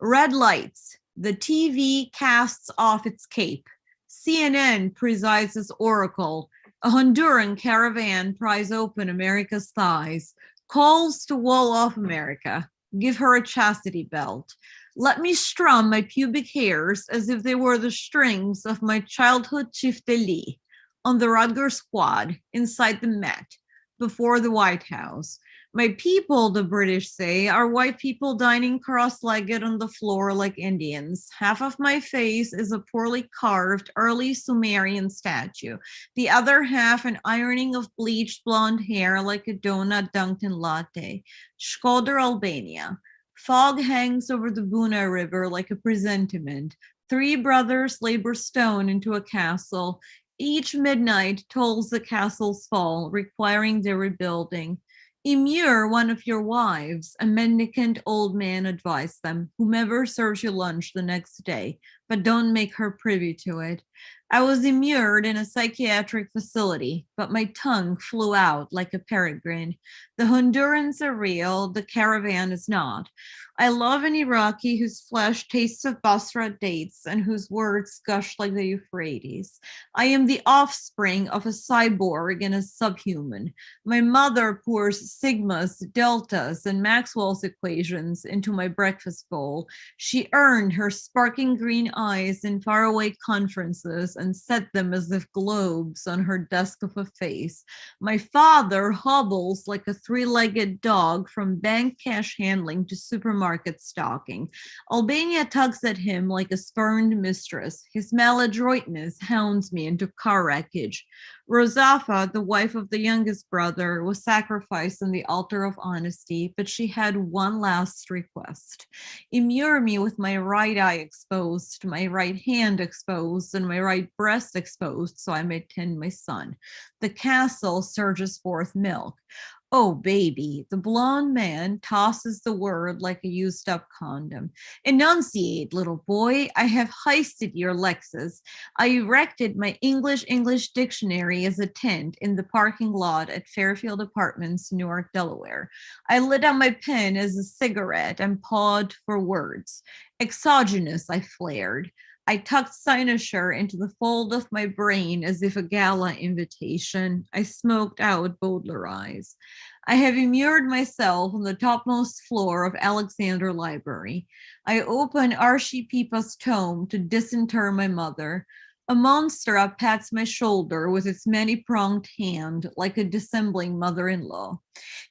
Red lights. The TV casts off its cape. CNN presides as oracle. A Honduran caravan pries open America's thighs. Calls to wall off America. Give her a chastity belt. Let me strum my pubic hairs as if they were the strings of my childhood chief de lit on the Rutgers squad inside the Met before the White House. My people, the British say, are white people dining cross-legged on the floor like Indians. Half of my face is a poorly carved early Sumerian statue. The other half an ironing of bleached blonde hair like a donut dunked in latte. Shkodër, Albania. Fog hangs over the Buna River like a presentiment. 3 brothers labor stone into a castle. Each midnight tolls the castle's fall, requiring their rebuilding. Immure one of your wives, a mendicant old man advised them, whomever serves you lunch the next day, but don't make her privy to it. I was immured in a psychiatric facility, but my tongue flew out like a peregrine. The Hondurans are real, the caravan is not. I love an Iraqi whose flesh tastes of Basra dates and whose words gush like the Euphrates. I am the offspring of a cyborg and a subhuman. My mother pours sigmas, deltas, and Maxwell's equations into my breakfast bowl. She earned her sparking green eyes in faraway conferences and set them as if globes on her desk of a face. My father hobbles like a 3-legged dog from bank cash handling to supermarket stocking. Albania tugs at him like a spurned mistress. His maladroitness hounds me into car wreckage. Rosafa, the wife of the youngest brother, was sacrificed on the altar of honesty, but she had one last request. Immure me with my right eye exposed, my right hand exposed, and my right breast exposed, so I may tend my son. The castle surges forth milk. Oh, baby, the blonde man tosses the word like a used up condom. Enunciate, little boy. I have heisted your Lexus. I erected my English dictionary as a tent in the parking lot at Fairfield Apartments, Newark, Delaware. I lit on my pen as a cigarette and pawed for words. Exogenous, I flared. I tucked cynosure into the fold of my brain as if a gala invitation. I smoked out Baudelaire. I have immured myself on the topmost floor of Alexander Library. I open Archipipa's tome to disinter my mother. A monster pats my shoulder with its many-pronged hand like a dissembling mother-in-law.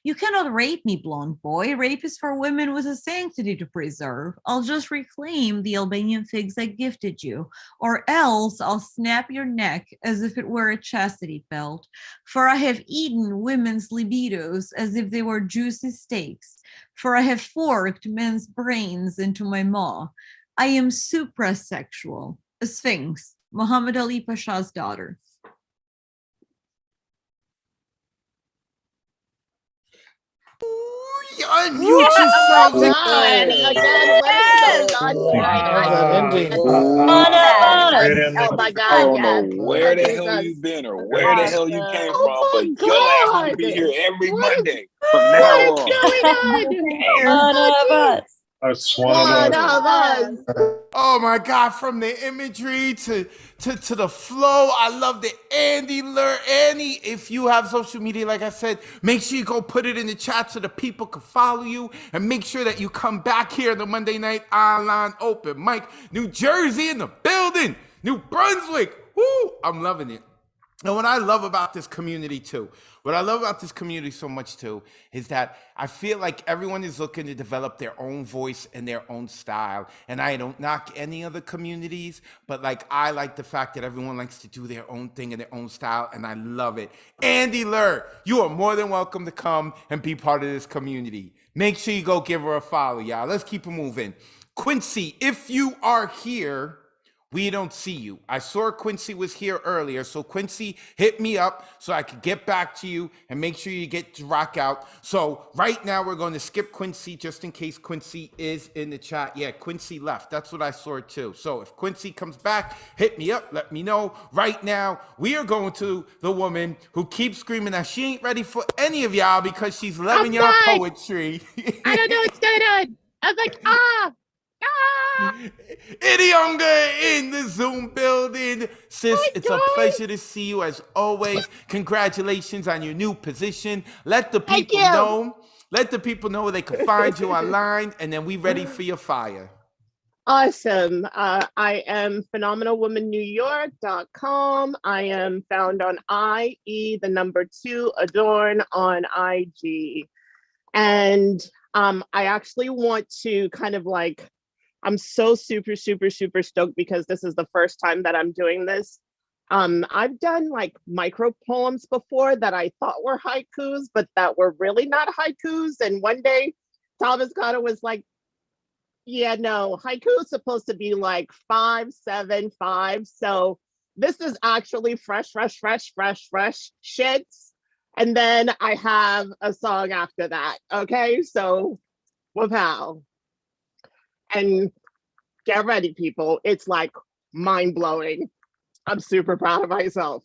You cannot rape me, blonde boy. Rape is for women with a sanctity to preserve. I'll just reclaim the Albanian figs I gifted you, or else I'll snap your neck as if it were a chastity belt. For I have eaten women's libidos as if they were juicy steaks. For I have forked men's brains into my maw. I am suprasexual, a sphinx. Muhammad Ali Pasha's daughter. Unmute yourself. Oh my God, I yes. don't know where the hell you been or where the hell you came from, but your ass want to be here every Monday from now on. That's one of us. Oh my God, from the imagery to the flow. I love the Andy Lur. Annie, if you have social media, like I said, make sure you go put it in the chat so the people can follow you, and make sure that you come back here the Monday Night Online Open Mic. New Jersey in the building. New Brunswick. Woo, I'm loving it. And what I love about this community too, what I love about this community so much too, is that I feel like everyone is looking to develop their own voice and their own style. And I don't knock any other communities, but like I like the fact that everyone likes to do their own thing in their own style, and I love it. Andy Lur, you are more than welcome to come and be part of this community. Make sure you go give her a follow, y'all. Let's keep it moving. Quincy, if you are here, we don't see you. I saw Quincy was here earlier. So Quincy, hit me up so I could get back to you and make sure you get to rock out. So right now we're going to skip Quincy just in case Quincy is in the chat. Yeah, Quincy left. That's what I saw too. So if Quincy comes back, hit me up. Let me know. Right now, we are going to the woman who keeps screaming that she ain't ready for any of y'all because she's loving your poetry. I don't know what's going on. I was like, ah. Idiunga in the Zoom building. Sis, it's a pleasure to see you as always. Congratulations on your new position. Let the people know. Let the people know where they can find you online, and then we ready for your fire. Awesome. I am phenomenalwomannewyork.com. I am found on IE2 Adorn on IG. And I actually want to kind of like, I'm so super stoked because this is the first time that I'm doing this. I've done like micro poems before that I thought were haikus, but that were really not haikus. And one day Thomas Carter was like, yeah, no, haiku is supposed to be like 5, 7, 5. So this is actually fresh shit. And then I have a song after that. Okay, so wow. And get ready, people. It's like mind blowing. I'm super proud of myself.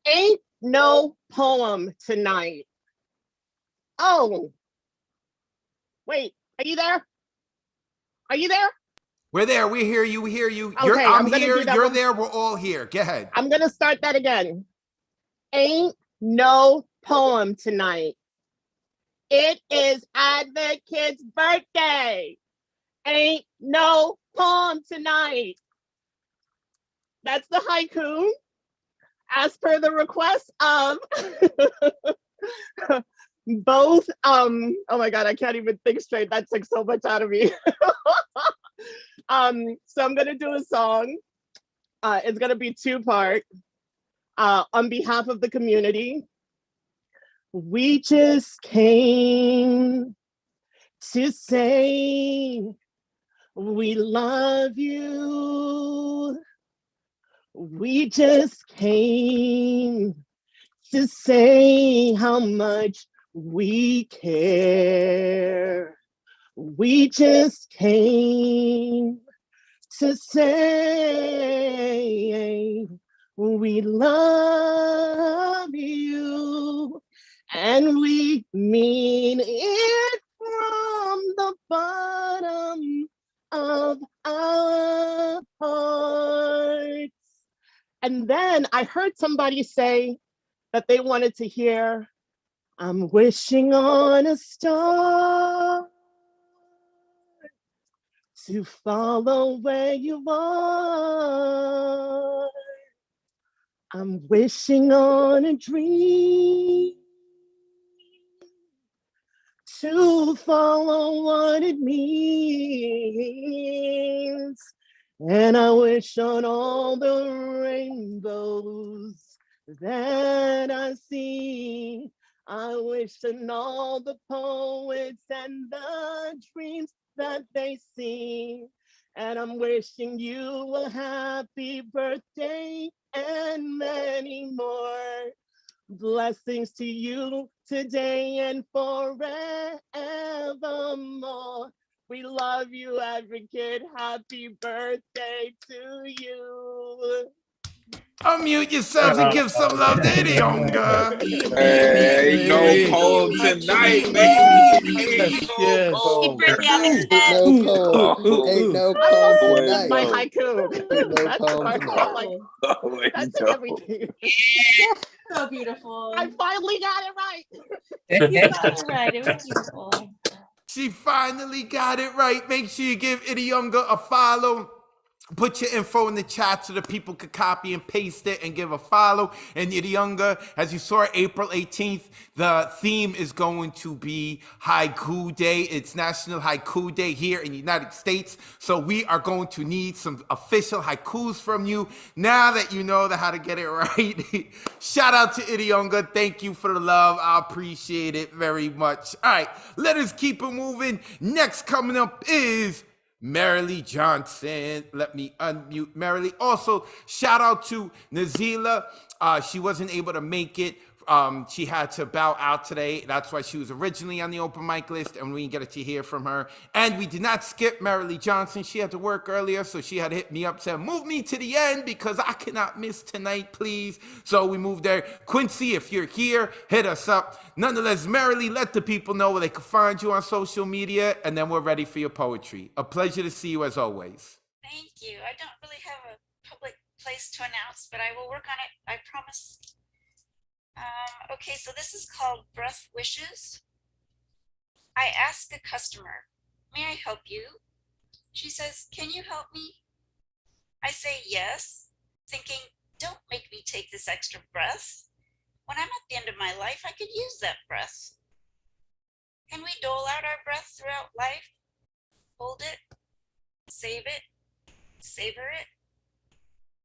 Ain't no poem tonight. Oh, wait, are you there? Are you there? We're there. We hear you. We hear you. Okay, I'm here. You're there. We're all here. Go ahead. I'm going to start that again. Ain't no poem tonight. It is Advocate's birthday. Ain't no poem tonight. That's the haiku. As per the request of both, oh my God, I can't even think straight. That took so much out of me. So I'm gonna do a song. It's gonna be 2-part. On behalf of the community, we just came to say we love you. We just came to say how much we care. We just came to say we love you, and we mean it from the bottom of our hearts. And then I heard somebody say that they wanted to hear, I'm wishing on a star to follow where you are. I'm wishing on a dream to follow what it means. And I wish on all the rainbows that I see. I wish on all the poets and the dreams that they see. And I'm wishing you a happy birthday and many more blessings to you today and forevermore. We love you, Advocate. Happy birthday to you. Unmute yourselves and give some love to Idiunga. Hey, no poem tonight, baby. Ain't no poem. Ain't no poem tonight. My haiku. Ain't no poem tonight. That's everything. So beautiful. I finally got it right. You got it right. It was beautiful. She finally got it right. Make sure you give Idiunga a follow. Put your info in the chat so that people could copy and paste it and give a follow. And younger, as you saw, April 18th, the theme is going to be Haiku Day. It's National Haiku Day here in the United States. So we are going to need some official haikus from you now that you know how to get it right. Shout out to younger. Thank you for the love. I appreciate it very much. All right, let us keep it moving. Next coming up is Marilee Johnson. Let me unmute Marilee. Also, shout out to Nazila. She wasn't able to make it. She had to bow out today. That's why she was originally on the open mic list, and we didn't get to hear from her. And we did not skip Marilee Johnson. She had to work earlier, so she had to hit me up, said, move me to the end because I cannot miss tonight, please. So we moved there. Quincy, if you're here, hit us up. Nonetheless, Marilee, let the people know where they can find you on social media, and then we're ready for your poetry. A pleasure to see you as always. Thank you. I don't really have a public place to announce, but I will work on it. I promise. Okay, so this is called Breath Wishes. I ask a customer, may I help you? She says, can you help me? I say yes, thinking, don't make me take this extra breath. When I'm at the end of my life, I could use that breath. Can we dole out our breath throughout life? Hold it, save it, savor it?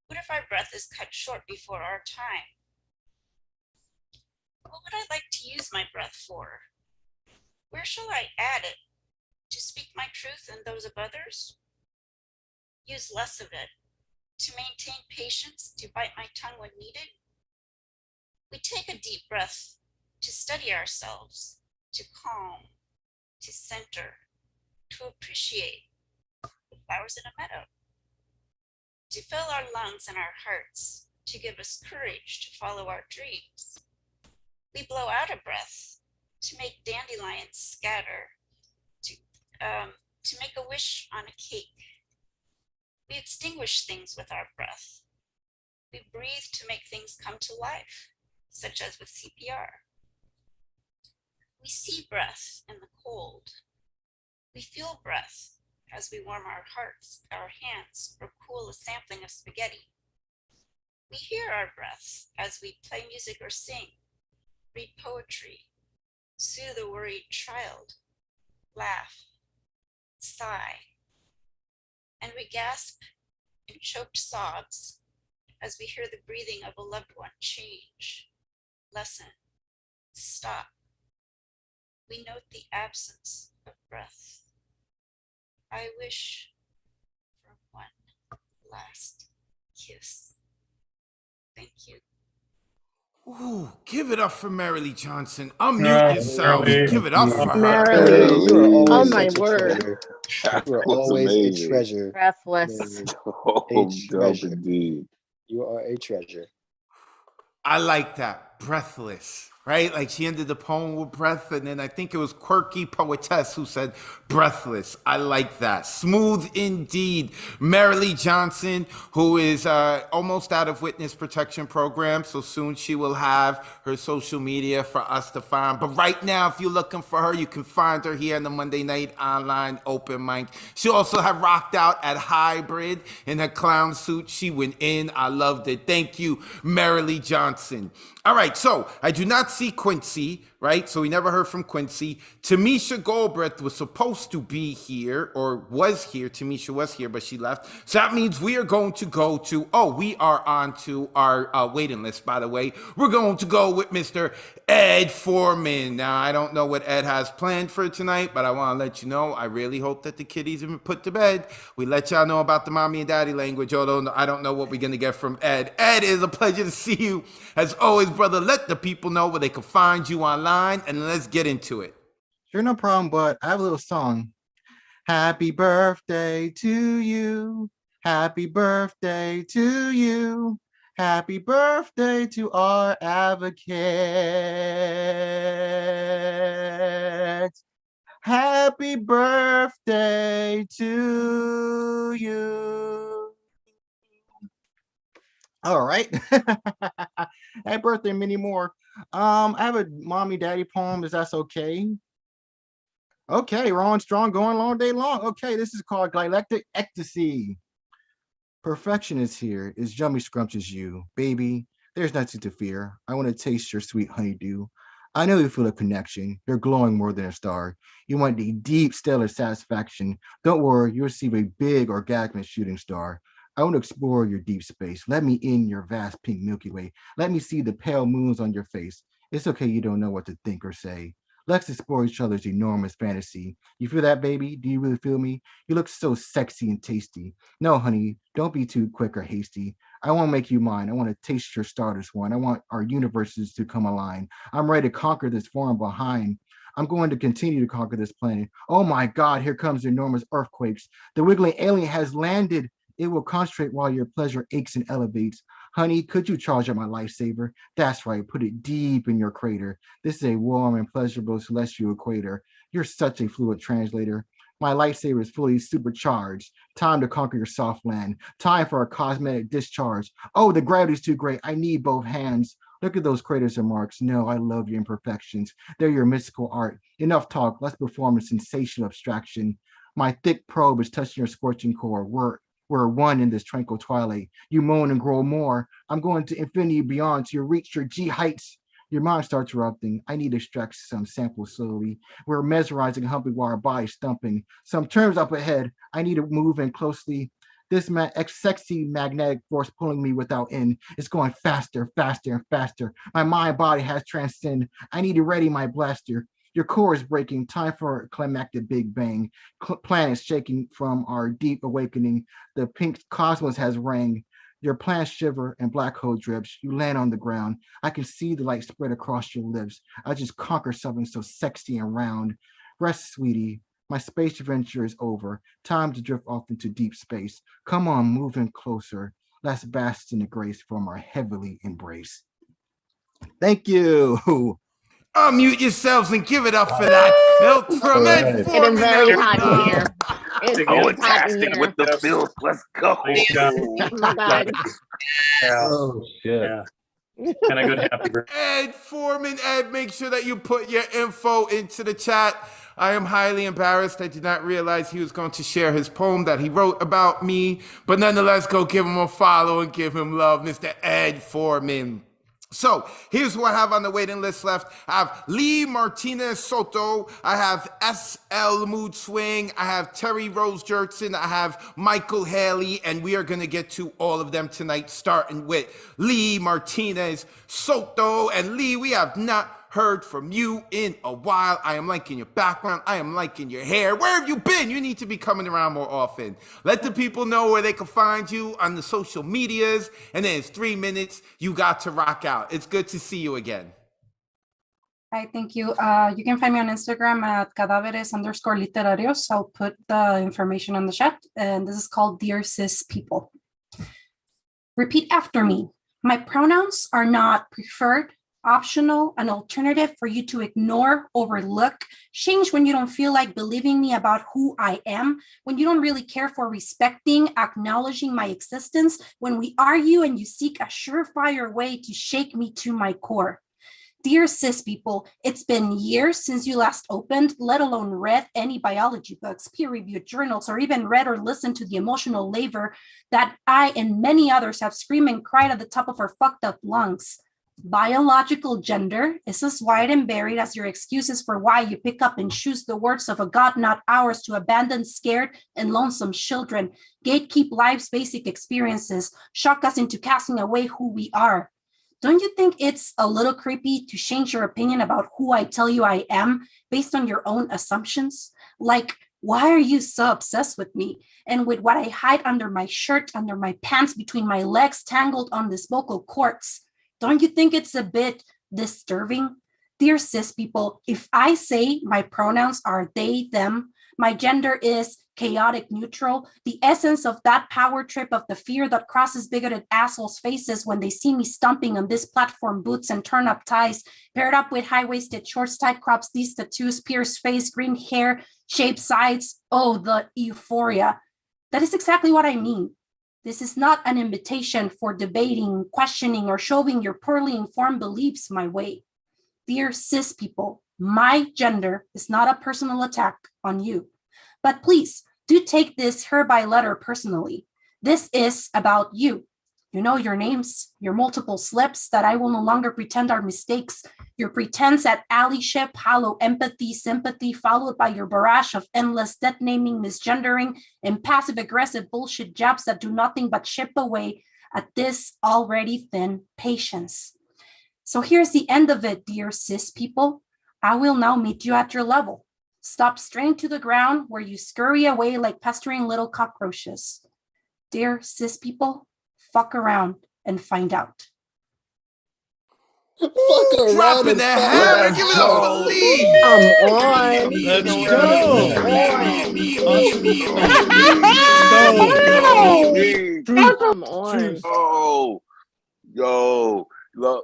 What if our breath is cut short before our time? What would I like to use my breath for? Where shall I add it? To speak my truth and those of others? Use less of it. To maintain patience, to bite my tongue when needed? We take a deep breath to study ourselves, to calm, to center, to appreciate the flowers in a meadow, to fill our lungs and our hearts, to give us courage to follow our dreams. We blow out a breath to make dandelions scatter, to make a wish on a cake. We extinguish things with our breath. We breathe to make things come to life, such as with CPR. We see breath in the cold. We feel breath as we warm our hearts, our hands, or cool a sampling of spaghetti. We hear our breath as we play music or sing, read poetry, soothe a worried child, laugh, sigh, and we gasp in choked sobs as we hear the breathing of a loved one change, lessen, stop. We note the absence of breath. I wish for one last kiss. Thank you. Ooh, give it up for Marilee Johnson. Unmute yourself. Give it up for her. Marilee, you are always Oh my such a word. treasure. That You are was always a amazing. treasure. Breathless. Oh, A dope treasure. indeed. You are a treasure. I like that. Breathless, right? Like she ended the poem with breath, and then I think it was Quirky Poetess who said breathless. I like that. Smooth indeed. Marilee Johnson, who is almost out of witness protection program, so soon she will have her social media for us to find. But right now, if you're looking for her, you can find her here in the Monday Night Online Open Mic. She also had rocked out at Hybrid in her clown suit. She went in. I loved it. Thank you, Marilee Johnson. All right, so I do not see Quincy, right? So we never heard from Quincy. Tamisha Goldbreath was supposed to be here, or was here. Tamisha was here, but she left. So that means we are going to go to, we are on to our waiting list, by the way. We're going to go with Mr. Ed Foreman. Now, I don't know what Ed has planned for tonight, but I want to let you know, I really hope that the kiddies have been put to bed. We let y'all know about the mommy and daddy language, although I don't know what we're going to get from Ed. Ed, it is a pleasure to see you. As always, brother, let the people know where they can find you online, and let's get into it. Sure, no problem, but I have a little song. Happy birthday to you. Happy birthday to you. Happy birthday to our advocate. Happy birthday to you. All right. Happy birthday, many more. I have a mommy daddy poem, if that's okay. Okay, Ron Strong going long day long. Okay, this is called Galactic Ecstasy. Perfection is here, is yummy scrumptious you. Baby, there's nothing to fear. I want to taste your sweet honeydew. I know you feel a connection. You're glowing more than a star. You want the deep stellar satisfaction. Don't worry, you'll receive a big orgasmic shooting star. I want to explore your deep space. Let me in your vast pink Milky Way. Let me see the pale moons on your face. It's okay you don't know what to think or say. Let's explore each other's enormous fantasy. You feel that, baby? Do you really feel me? You look so sexy and tasty. No, honey, don't be too quick or hasty. I want to make you mine. I want to taste your stardust one. I want our universes to come align. I'm ready to conquer this form behind. I'm going to continue to conquer this planet. Oh my God, here comes enormous earthquakes. The wiggling alien has landed. It will concentrate while your pleasure aches and elevates. Honey, could you charge up my lifesaver? That's right, put it deep in your crater. This is a warm and pleasurable celestial equator. You're such a fluid translator. My lightsaber is fully supercharged. Time to conquer your soft land. Time for a cosmetic discharge. Oh, the gravity's too great. I need both hands. Look at those craters and marks. No, I love your imperfections. They're your mystical art. Enough talk. Let's perform a sensational abstraction. My thick probe is touching your scorching core. We're one in this tranquil twilight. You moan and grow more. I'm going to infinity beyond to reach your G heights. Your mind starts erupting. I need to extract some samples slowly. We're mesmerizing, humping while our body's stumping. Some terms up ahead. I need to move in closely. This sexy magnetic force pulling me without end. It's going faster, faster, and faster. My mind body has transcended. I need to ready my blaster. Your core is breaking. Time for a climactic Big Bang. Planets shaking from our deep awakening. The pink cosmos has rang. Your plants shiver and black hole drips. You land on the ground. I can see the light spread across your lips. I just conquer something so sexy and round. Rest, sweetie. My space adventure is over. Time to drift off into deep space. Come on, move in closer. Let's bask in the grace from our heavenly embrace. Thank you. Unmute yourselves and give it up for that filth from Ed It is very hot in Foreman. here. It's hot in here. with the filth. Let's go. Oh my God. Oh shit. Yeah. Can I go to happy birthday? Ed Foreman, Ed, make sure that you put your info into the chat. I am highly embarrassed. I did not realize he was going to share his poem that he wrote about me. But nonetheless, go give him a follow and give him love, Mr. Ed Foreman. So here's who I have on the waiting list left. I have Lee Martinez Soto. I have SL Mood Swing. I have Terry Rose Jerkson. I have Michael Haley. And we are going to get to all of them tonight, starting with Lee Martinez Soto. And Lee, we have not heard from you in a while. I am liking your background. I am liking your hair. Where have you been? You need to be coming around more often. Let the people know where they can find you on the social medias. And then it's 3 minutes. You got to rock out. It's good to see you again. Hi, thank you. You can find me on Instagram at cadáveres_literarios. I'll put the information on the chat. And this is called Dear Cis People. Repeat after me. My pronouns are not preferred, optional, an alternative for you to ignore, overlook, change when you don't feel like believing me about who I am, when you don't really care for respecting, acknowledging my existence, when we argue and you seek a surefire way to shake me to my core. Dear cis people, it's been years since you last opened, let alone read any biology books, peer-reviewed journals, or even read or listened to the emotional labor that I and many others have screamed and cried at the top of our fucked up lungs. Biological gender is as wide and buried as your excuses for why you pick up and choose the words of a God not ours to abandon scared and lonesome children, gatekeep life's basic experiences, shock us into casting away who we are. Don't you think it's a little creepy to change your opinion about who I tell you I am based on your own assumptions? Like, why are you so obsessed with me and with what I hide under my shirt, under my pants, between my legs, tangled on these vocal cords? Don't you think it's a bit disturbing? Dear cis people, if I say my pronouns are they, them, my gender is chaotic neutral, the essence of that power trip of the fear that crosses bigoted assholes' faces when they see me stomping on this platform, boots and turn-up ties, paired up with high-waisted shorts, tight crops, these tattoos, pierced face, green hair, shaved sides, oh, the euphoria. That is exactly what I mean. This is not an invitation for debating, questioning, or shoving your poorly informed beliefs my way. Dear cis people, my gender is not a personal attack on you. But please, do take this hereby letter personally. This is about you. You know your names, your multiple slips that I will no longer pretend are mistakes, your pretense at allyship, hollow empathy, sympathy, followed by your barrage of endless death naming, misgendering, and passive-aggressive bullshit jabs that do nothing but chip away at this already thin patience. So here's the end of it, dear cis people. I will now meet you at your level. Stop straying to the ground where you scurry away like pestering little cockroaches. Dear cis people, fuck around and find out. Fuck around Dropping and the find hammer, out. give it up for Lee. Come on. Let's Come on.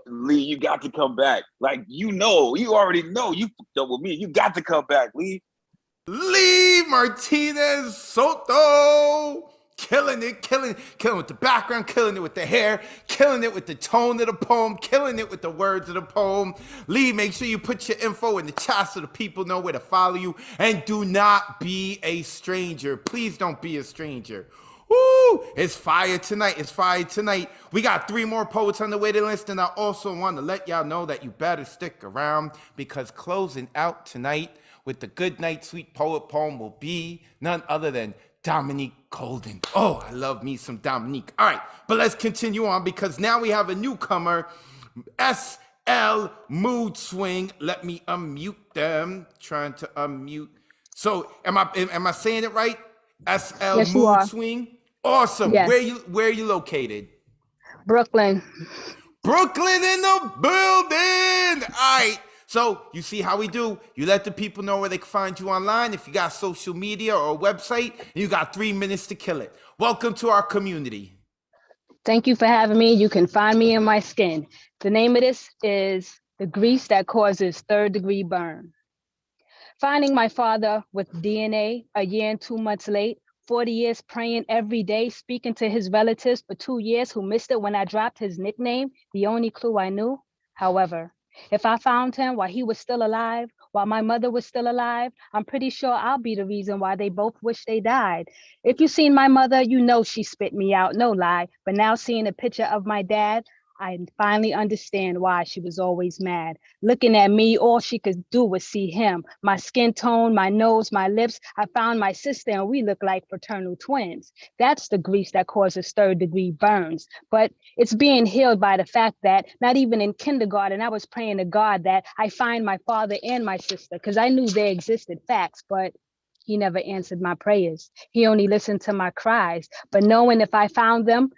Lee, you got to come back. Like, you already know you fucked up with me. You got to come back, Lee. Lee Martinez Soto. Killing it with the background, killing it with the hair, killing it with the tone of the poem, killing it with the words of the poem. Lee, make sure you put your info in the chat so the people know where to follow you. And do not be a stranger. Please don't be a stranger. Woo! It's fire tonight. It's fire tonight. We got 3 more poets on the waiting list, and I also want to let y'all know that you better stick around because closing out tonight with the Good Night Sweet Poet poem will be none other than Dominique Golden. Oh, I love me some Dominique. All right, but let's continue on because now we have a newcomer, SL Mood Swing. Let me unmute them. Trying to unmute. So, am I saying it right? SL Yes, you Mood are. Swing. Awesome. Yes. Where are you located? Brooklyn. Brooklyn in the building. All right. So you see how we do. You let the people know where they can find you online. If you got social media or a website, and you got 3 minutes to kill it. Welcome to our community. Thank you for having me. You can find me in my skin. The name of this is The Grease That Causes 3rd-degree Burn. Finding my father with DNA a year and 2 months late, 40 years praying every day, speaking to his relatives for 2 years who missed it when I dropped his nickname, the only clue I knew. However, if I found him while he was still alive, while my mother was still alive, I'm pretty sure I'll be the reason why they both wish they died. If you've seen my mother, you know she spit me out, no lie. But now seeing a picture of my dad, I finally understand why she was always mad. Looking at me, all she could do was see him. My skin tone, my nose, my lips. I found my sister and we look like fraternal twins. That's the grease that causes 3rd-degree burns. But it's being healed by the fact that not even in kindergarten, I was praying to God that I find my father and my sister because I knew they existed facts, but he never answered my prayers. He only listened to my cries. But knowing if I found him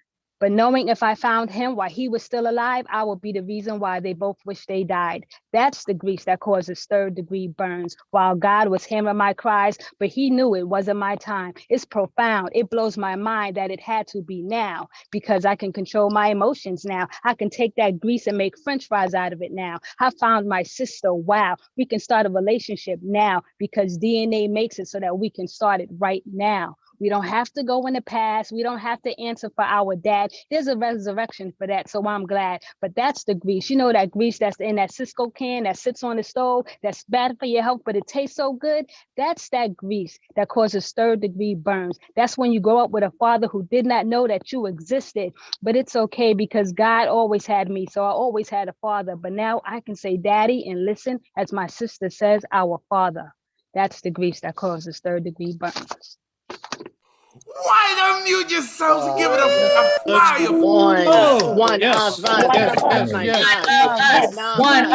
while he was still alive, I would be the reason why they both wish they died. That's the grease that causes 3rd-degree burns. While God was hearing my cries, but he knew it wasn't my time. It's profound. It blows my mind that it had to be now because I can control my emotions now. I can take that grease and make French fries out of it now. I found my sister. Wow. We can start a relationship now because DNA makes it so that we can start it right now. We don't have to go in the past. We don't have to answer for our dad. There's a resurrection for that, so I'm glad. But that's the grease. You know that grease that's in that Cisco can that sits on the stove, that's bad for your health, but it tastes so good? That's that grease that causes 3rd-degree burns. That's when you grow up with a father who did not know that you existed. But it's okay because God always had me, so I always had a father. But now I can say daddy and listen, as my sister says, our father. That's the grease that causes 3rd-degree burns. Why unmute yourselves and give it a fire? One of us. One of us. One of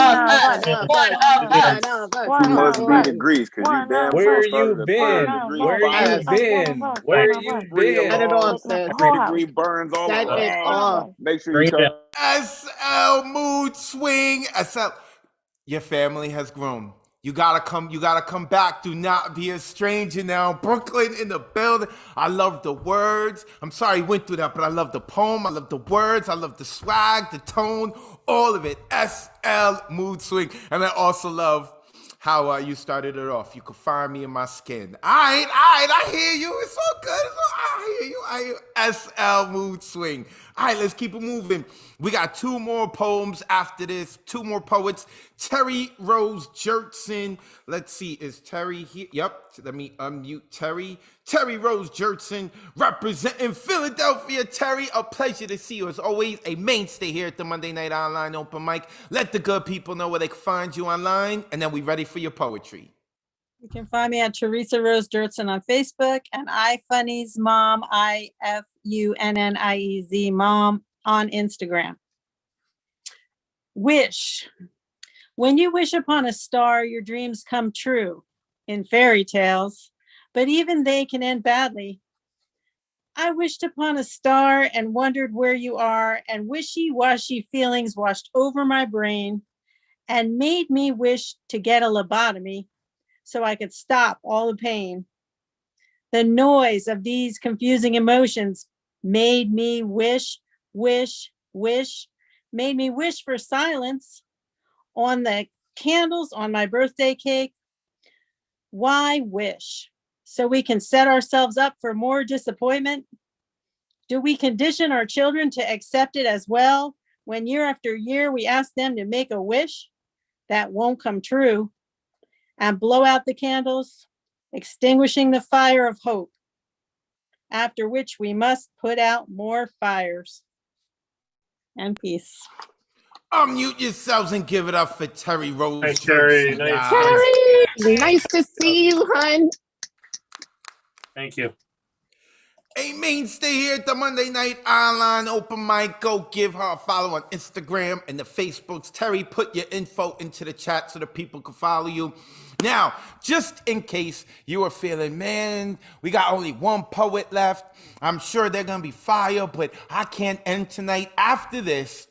us. You must be the grease because you damn Where sure started you a been? 3rd-degree Where you fire. been? Where you been? Set it off, sis. 3rd-degree burns all Set it off. around. Make sure you turn. SL Mood Swing. SL, your family has grown. You gotta come back. Do not be a stranger now. Brooklyn in the building. I love the words. I'm sorry you went through that, but I love the poem. I love the words. I love the swag, the tone, all of it. SL Mood Swing. And I also love how you started it off. You can find me in my skin. All right, I hear you. It's all good. I hear you. SL Mood Swing. All right, let's keep it moving. We got 2 more poems after this. 2 more poets. Terry Rose Jertson. Let's see, is Terry here? Yep, let me unmute Terry. Terry Rose Jertson, representing Philadelphia. Terry, a pleasure to see you as always, a mainstay here at the Monday Night Online Open Mic. Let the good people know where they can find you online, and then we ready for your poetry. You can find me at Teresa Rose Dirtson on Facebook and iFunnies Mom, IFUNNIEZ Mom on Instagram. Wish. When you wish upon a star, your dreams come true in fairy tales, but even they can end badly. I wished upon a star and wondered where you are, and wishy-washy feelings washed over my brain and made me wish to get a lobotomy so I could stop all the pain. The noise of these confusing emotions made me wish, made me wish for silence on the candles on my birthday cake. Why wish? So we can set ourselves up for more disappointment? Do we condition our children to accept it as well when year after year we ask them to make a wish that won't come true and blow out the candles, extinguishing the fire of hope, after which we must put out more fires? And peace. Unmute yourselves and give it up for Terry Rose. Nice, Terry. Nice. Terry, nice to see you, hun. Thank you. A mainstay here at the Monday Night Online Open Mic. Go give her a follow on Instagram and the Facebooks. Terry, put your info into the chat so that people can follow you. Now, just in case you are feeling, man, we got only one poet left. I'm sure they're going to be fire, but I can't end tonight. After this,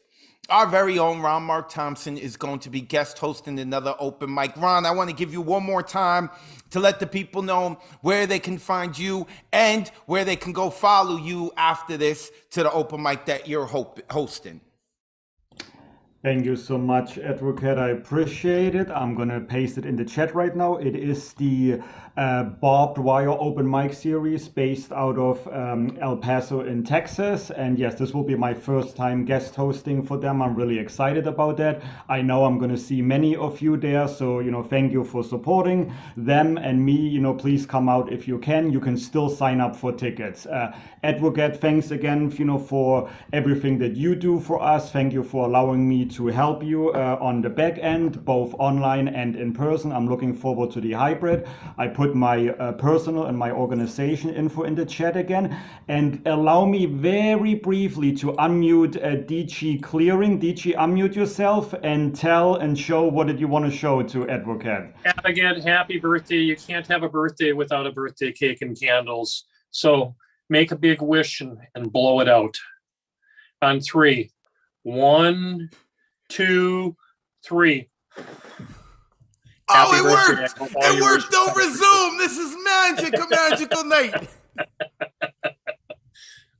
our very own Ron Mark Thompson is going to be guest hosting another open mic. Ron, I want to give you one more time to let the people know where they can find you and where they can go follow you after this to the open mic that you're hosting. Thank you so much, Advocate. I appreciate it. I'm going to paste it in the chat right now. It is the barbed wire open mic series based out of El Paso in Texas. And yes, this will be my first time guest hosting for them. I'm really excited about that. I know I'm going to see many of you there. So, thank you for supporting them and me. Please come out if you can. You can still sign up for tickets. Advocate, thanks again, for everything that you do for us. Thank you for allowing me to help you on the back end, both online and in person. I'm looking forward to the hybrid. I put my personal and my organization info in the chat again. And allow me very briefly to unmute DG Clearing. DG, unmute yourself and tell and show what did you want to show to Advocate. Again, happy birthday. You can't have a birthday without a birthday cake and candles. So make a big wish and blow it out. On 3. 1, 2, 3. Oh, it worked! It worked over Zoom. This is magic, a magical night.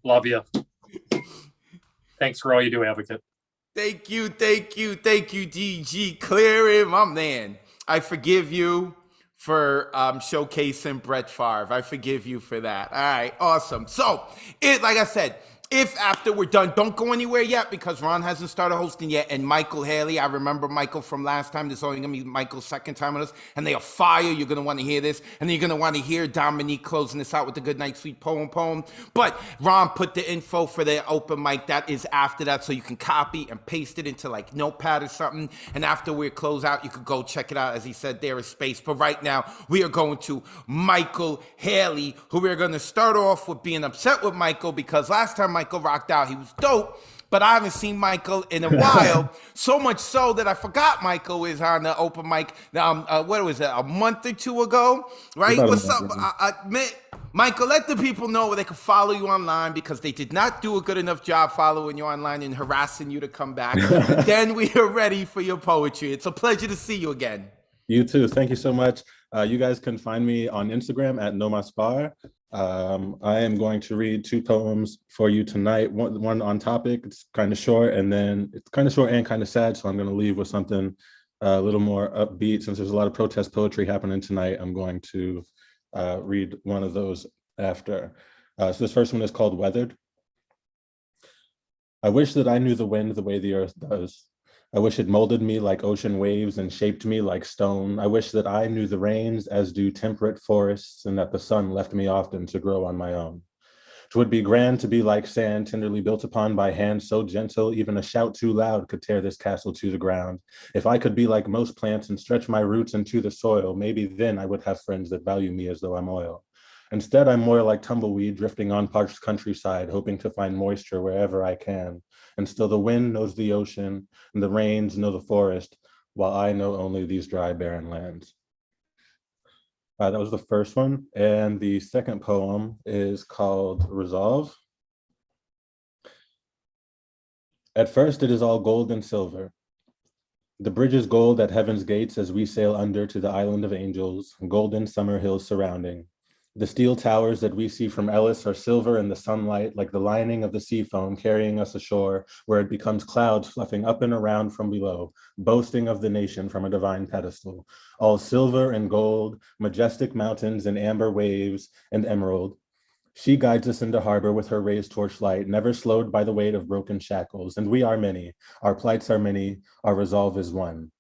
Love you. Thanks for all you do, Advocate. Thank you, DG Clearing, my man. I forgive you for showcasing Brett Favre. I forgive you for that. All right, awesome. So, like I said, if after we're done, don't go anywhere yet because Ron hasn't started hosting yet. And Michael Haley, I remember Michael from last time. This is only going to be Michael's second time with us. And they are fire. You're going to want to hear this. And then you're going to want to hear Dominique closing this out with the Good Night Sweet poem. But Ron put the info for the open mic. That is after that. So you can copy and paste it into like Notepad or something. And after we close out, you could go check it out. As he said, there is space. But right now, we are going to Michael Haley, who we're going to start off with being upset with Michael because last time Michael rocked out, he was dope, but I haven't seen Michael in a while. So much so that I forgot Michael is on the open mic. What was it, a month or two ago? Right? What's up? Michael, let the people know where they can follow you online because they did not do a good enough job following you online and harassing you to come back. And then we are ready for your poetry. It's a pleasure to see you again. You too. Thank you so much. You guys can find me on Instagram at nomaspar. I am going to read 2 poems for you tonight. One on topic. It's kind of short, and then it's kind of short and kind of sad. So I'm going to leave with something a little more upbeat. Since there's a lot of protest poetry happening tonight, I'm going to read one of those after. So this first one is called Weathered. I wish that I knew the wind the way the earth does. I wish it molded me like ocean waves and shaped me like stone. I wish that I knew the rains as do temperate forests, and that the sun left me often to grow on my own. 'Twould be grand to be like sand tenderly built upon by hands so gentle, even a shout too loud could tear this castle to the ground. If I could be like most plants and stretch my roots into the soil, maybe then I would have friends that value me as though I'm oil. Instead, I'm more like tumbleweed drifting on parched countryside, hoping to find moisture wherever I can. And still the wind knows the ocean, and the rains know the forest, while I know only these dry, barren lands. That was the first one. And the second poem is called Resolve. At first, it is all gold and silver. The bridge is gold at heaven's gates as we sail under to the island of angels, golden summer hills surrounding. The steel towers that we see from Ellis are silver in the sunlight, like the lining of the sea foam carrying us ashore, where it becomes clouds fluffing up and around from below, boasting of the nation from a divine pedestal. All silver and gold, majestic mountains and amber waves and emerald. She guides us into harbor with her raised torchlight, never slowed by the weight of broken shackles. And we are many, our plights are many, our resolve is one.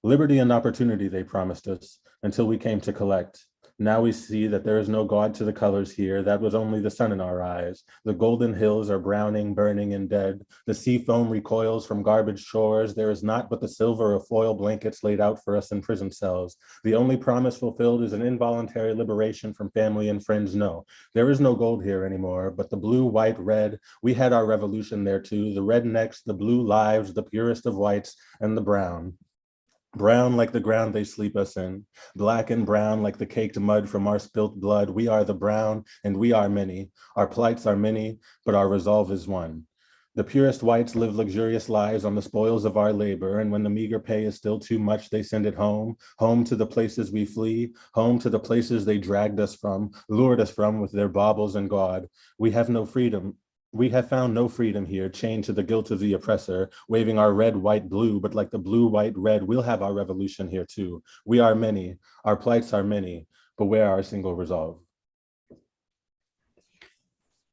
Liberty and opportunity they promised us, until we came to collect. Now we see that there is no God to the colors here. That was only the sun in our eyes. The golden hills are browning, burning, and dead. The sea foam recoils from garbage shores. There is not but the silver of foil blankets laid out for us in prison cells. The only promise fulfilled is an involuntary liberation from family and friends. No, there is no gold here anymore, but the blue, white, red. We had our revolution there too. The rednecks, the blue lives, the purest of whites, and the brown. Brown like the ground they sleep us in, black and brown like the caked mud from our spilt blood. We are the brown and we are many. Our plights are many, but our resolve is one. The purest whites live luxurious lives on the spoils of our labor, and when the meager pay is still too much, they send it home, home to the places we flee, home to the places they dragged us from, lured us from with their baubles and God. We have no freedom. We have found no freedom here, chained to the guilt of the oppressor, waving our red, white, blue, but like the blue, white, red, we'll have our revolution here too. We are many, our plights are many, but where our single resolve?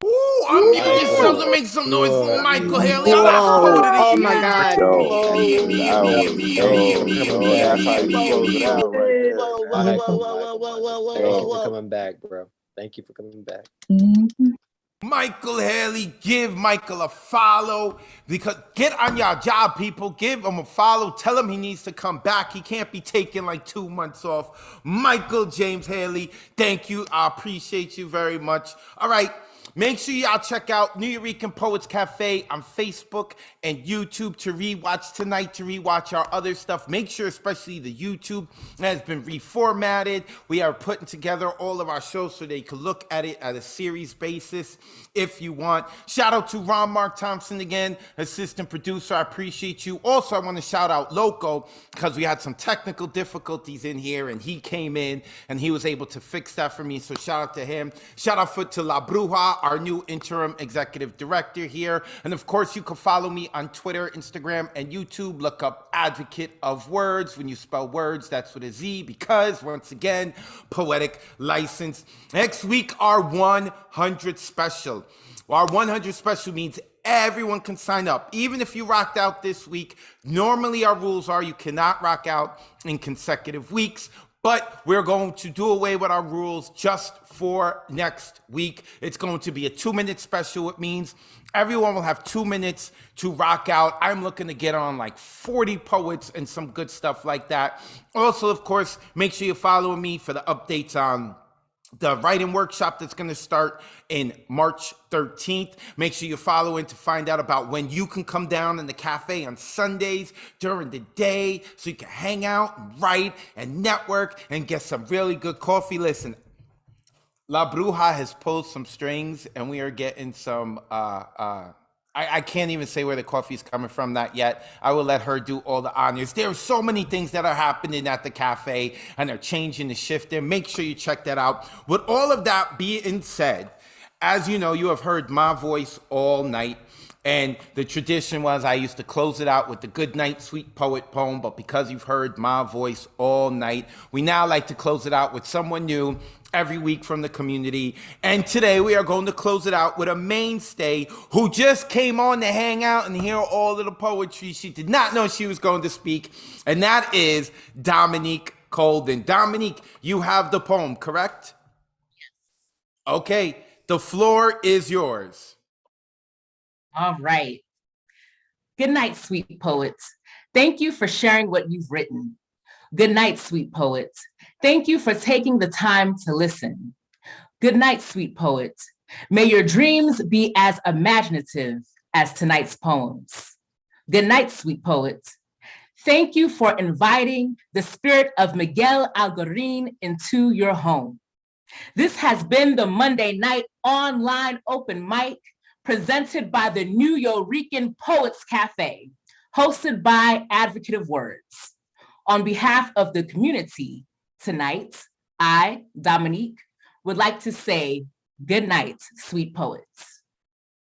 Ooh, unmute yourselves and make some noise for Michael Haley. I'm not Oh my God. That's how you close it out right there. Thank you for coming back, bro. Thank you for coming back. Michael Haley, give Michael a follow, because get on your job, people. Give him a follow. Tell him he needs to come back. He can't be taking like 2 months off. Michael James Haley, thank you. I appreciate you very much. All right. Make sure y'all check out New Eurekan Poets Cafe on Facebook and YouTube to rewatch tonight, to rewatch our other stuff. Make sure especially the YouTube has been reformatted. We are putting together all of our shows so they can look at it at a series basis if you want. Shout out to Ron Mark Thompson again, assistant producer. I appreciate you. Also, I want to shout out Loco because we had some technical difficulties in here and he came in and he was able to fix that for me. So shout out to him. Shout out to La Bruja, our new interim executive director here. And of course, you can follow me on Twitter, Instagram, and YouTube. Look up Advocate of Wordz. When you spell words, that's with a Z, because once again, poetic license. Next week, our 100 special. Our 100 special means everyone can sign up. Even if you rocked out this week, normally our rules are you cannot rock out in consecutive weeks. But we're going to do away with our rules just for next week. It's going to be a 2-minute special. It means everyone will have 2 minutes to rock out. I'm looking to get on like 40 poets and some good stuff like that. Also, of course, make sure you follow me for the updates on the writing workshop that's going to start in March 13th. Make sure you follow in to find out about when you can come down in the cafe on Sundays during the day so you can hang out and write and network and get some really good coffee. Listen, La Bruja has pulled some strings and we are getting some I can't even say where the coffee's coming from, not yet. I will let her do all the honors. There are so many things that are happening at the cafe and they're changing the shift there. Make sure you check that out. With all of that being said, as you know, you have heard my voice all night. And the tradition was I used to close it out with the Good Night, Sweet Poet poem, but because you've heard my voice all night, we now like to close it out with someone new every week from the community. And today we are going to close it out with a mainstay who just came on to hang out and hear all of the poetry. She did not know she was going to speak, and that is Dominique Colden. Dominique, you have the poem, correct? Okay, the floor is yours. All right. Good night, sweet poets. Thank you for sharing what you've written. Good night, sweet poets. Thank you for taking the time to listen. Good night, sweet poets. May your dreams be as imaginative as tonight's poems. Good night, sweet poets. Thank you for inviting the spirit of Miguel Algarin into your home. This has been the Monday night online open mic presented by the New Yorican Poets Cafe, hosted by Advocate of Wordz. On behalf of the community, tonight, I, Dominique, would like to say good night, sweet poets.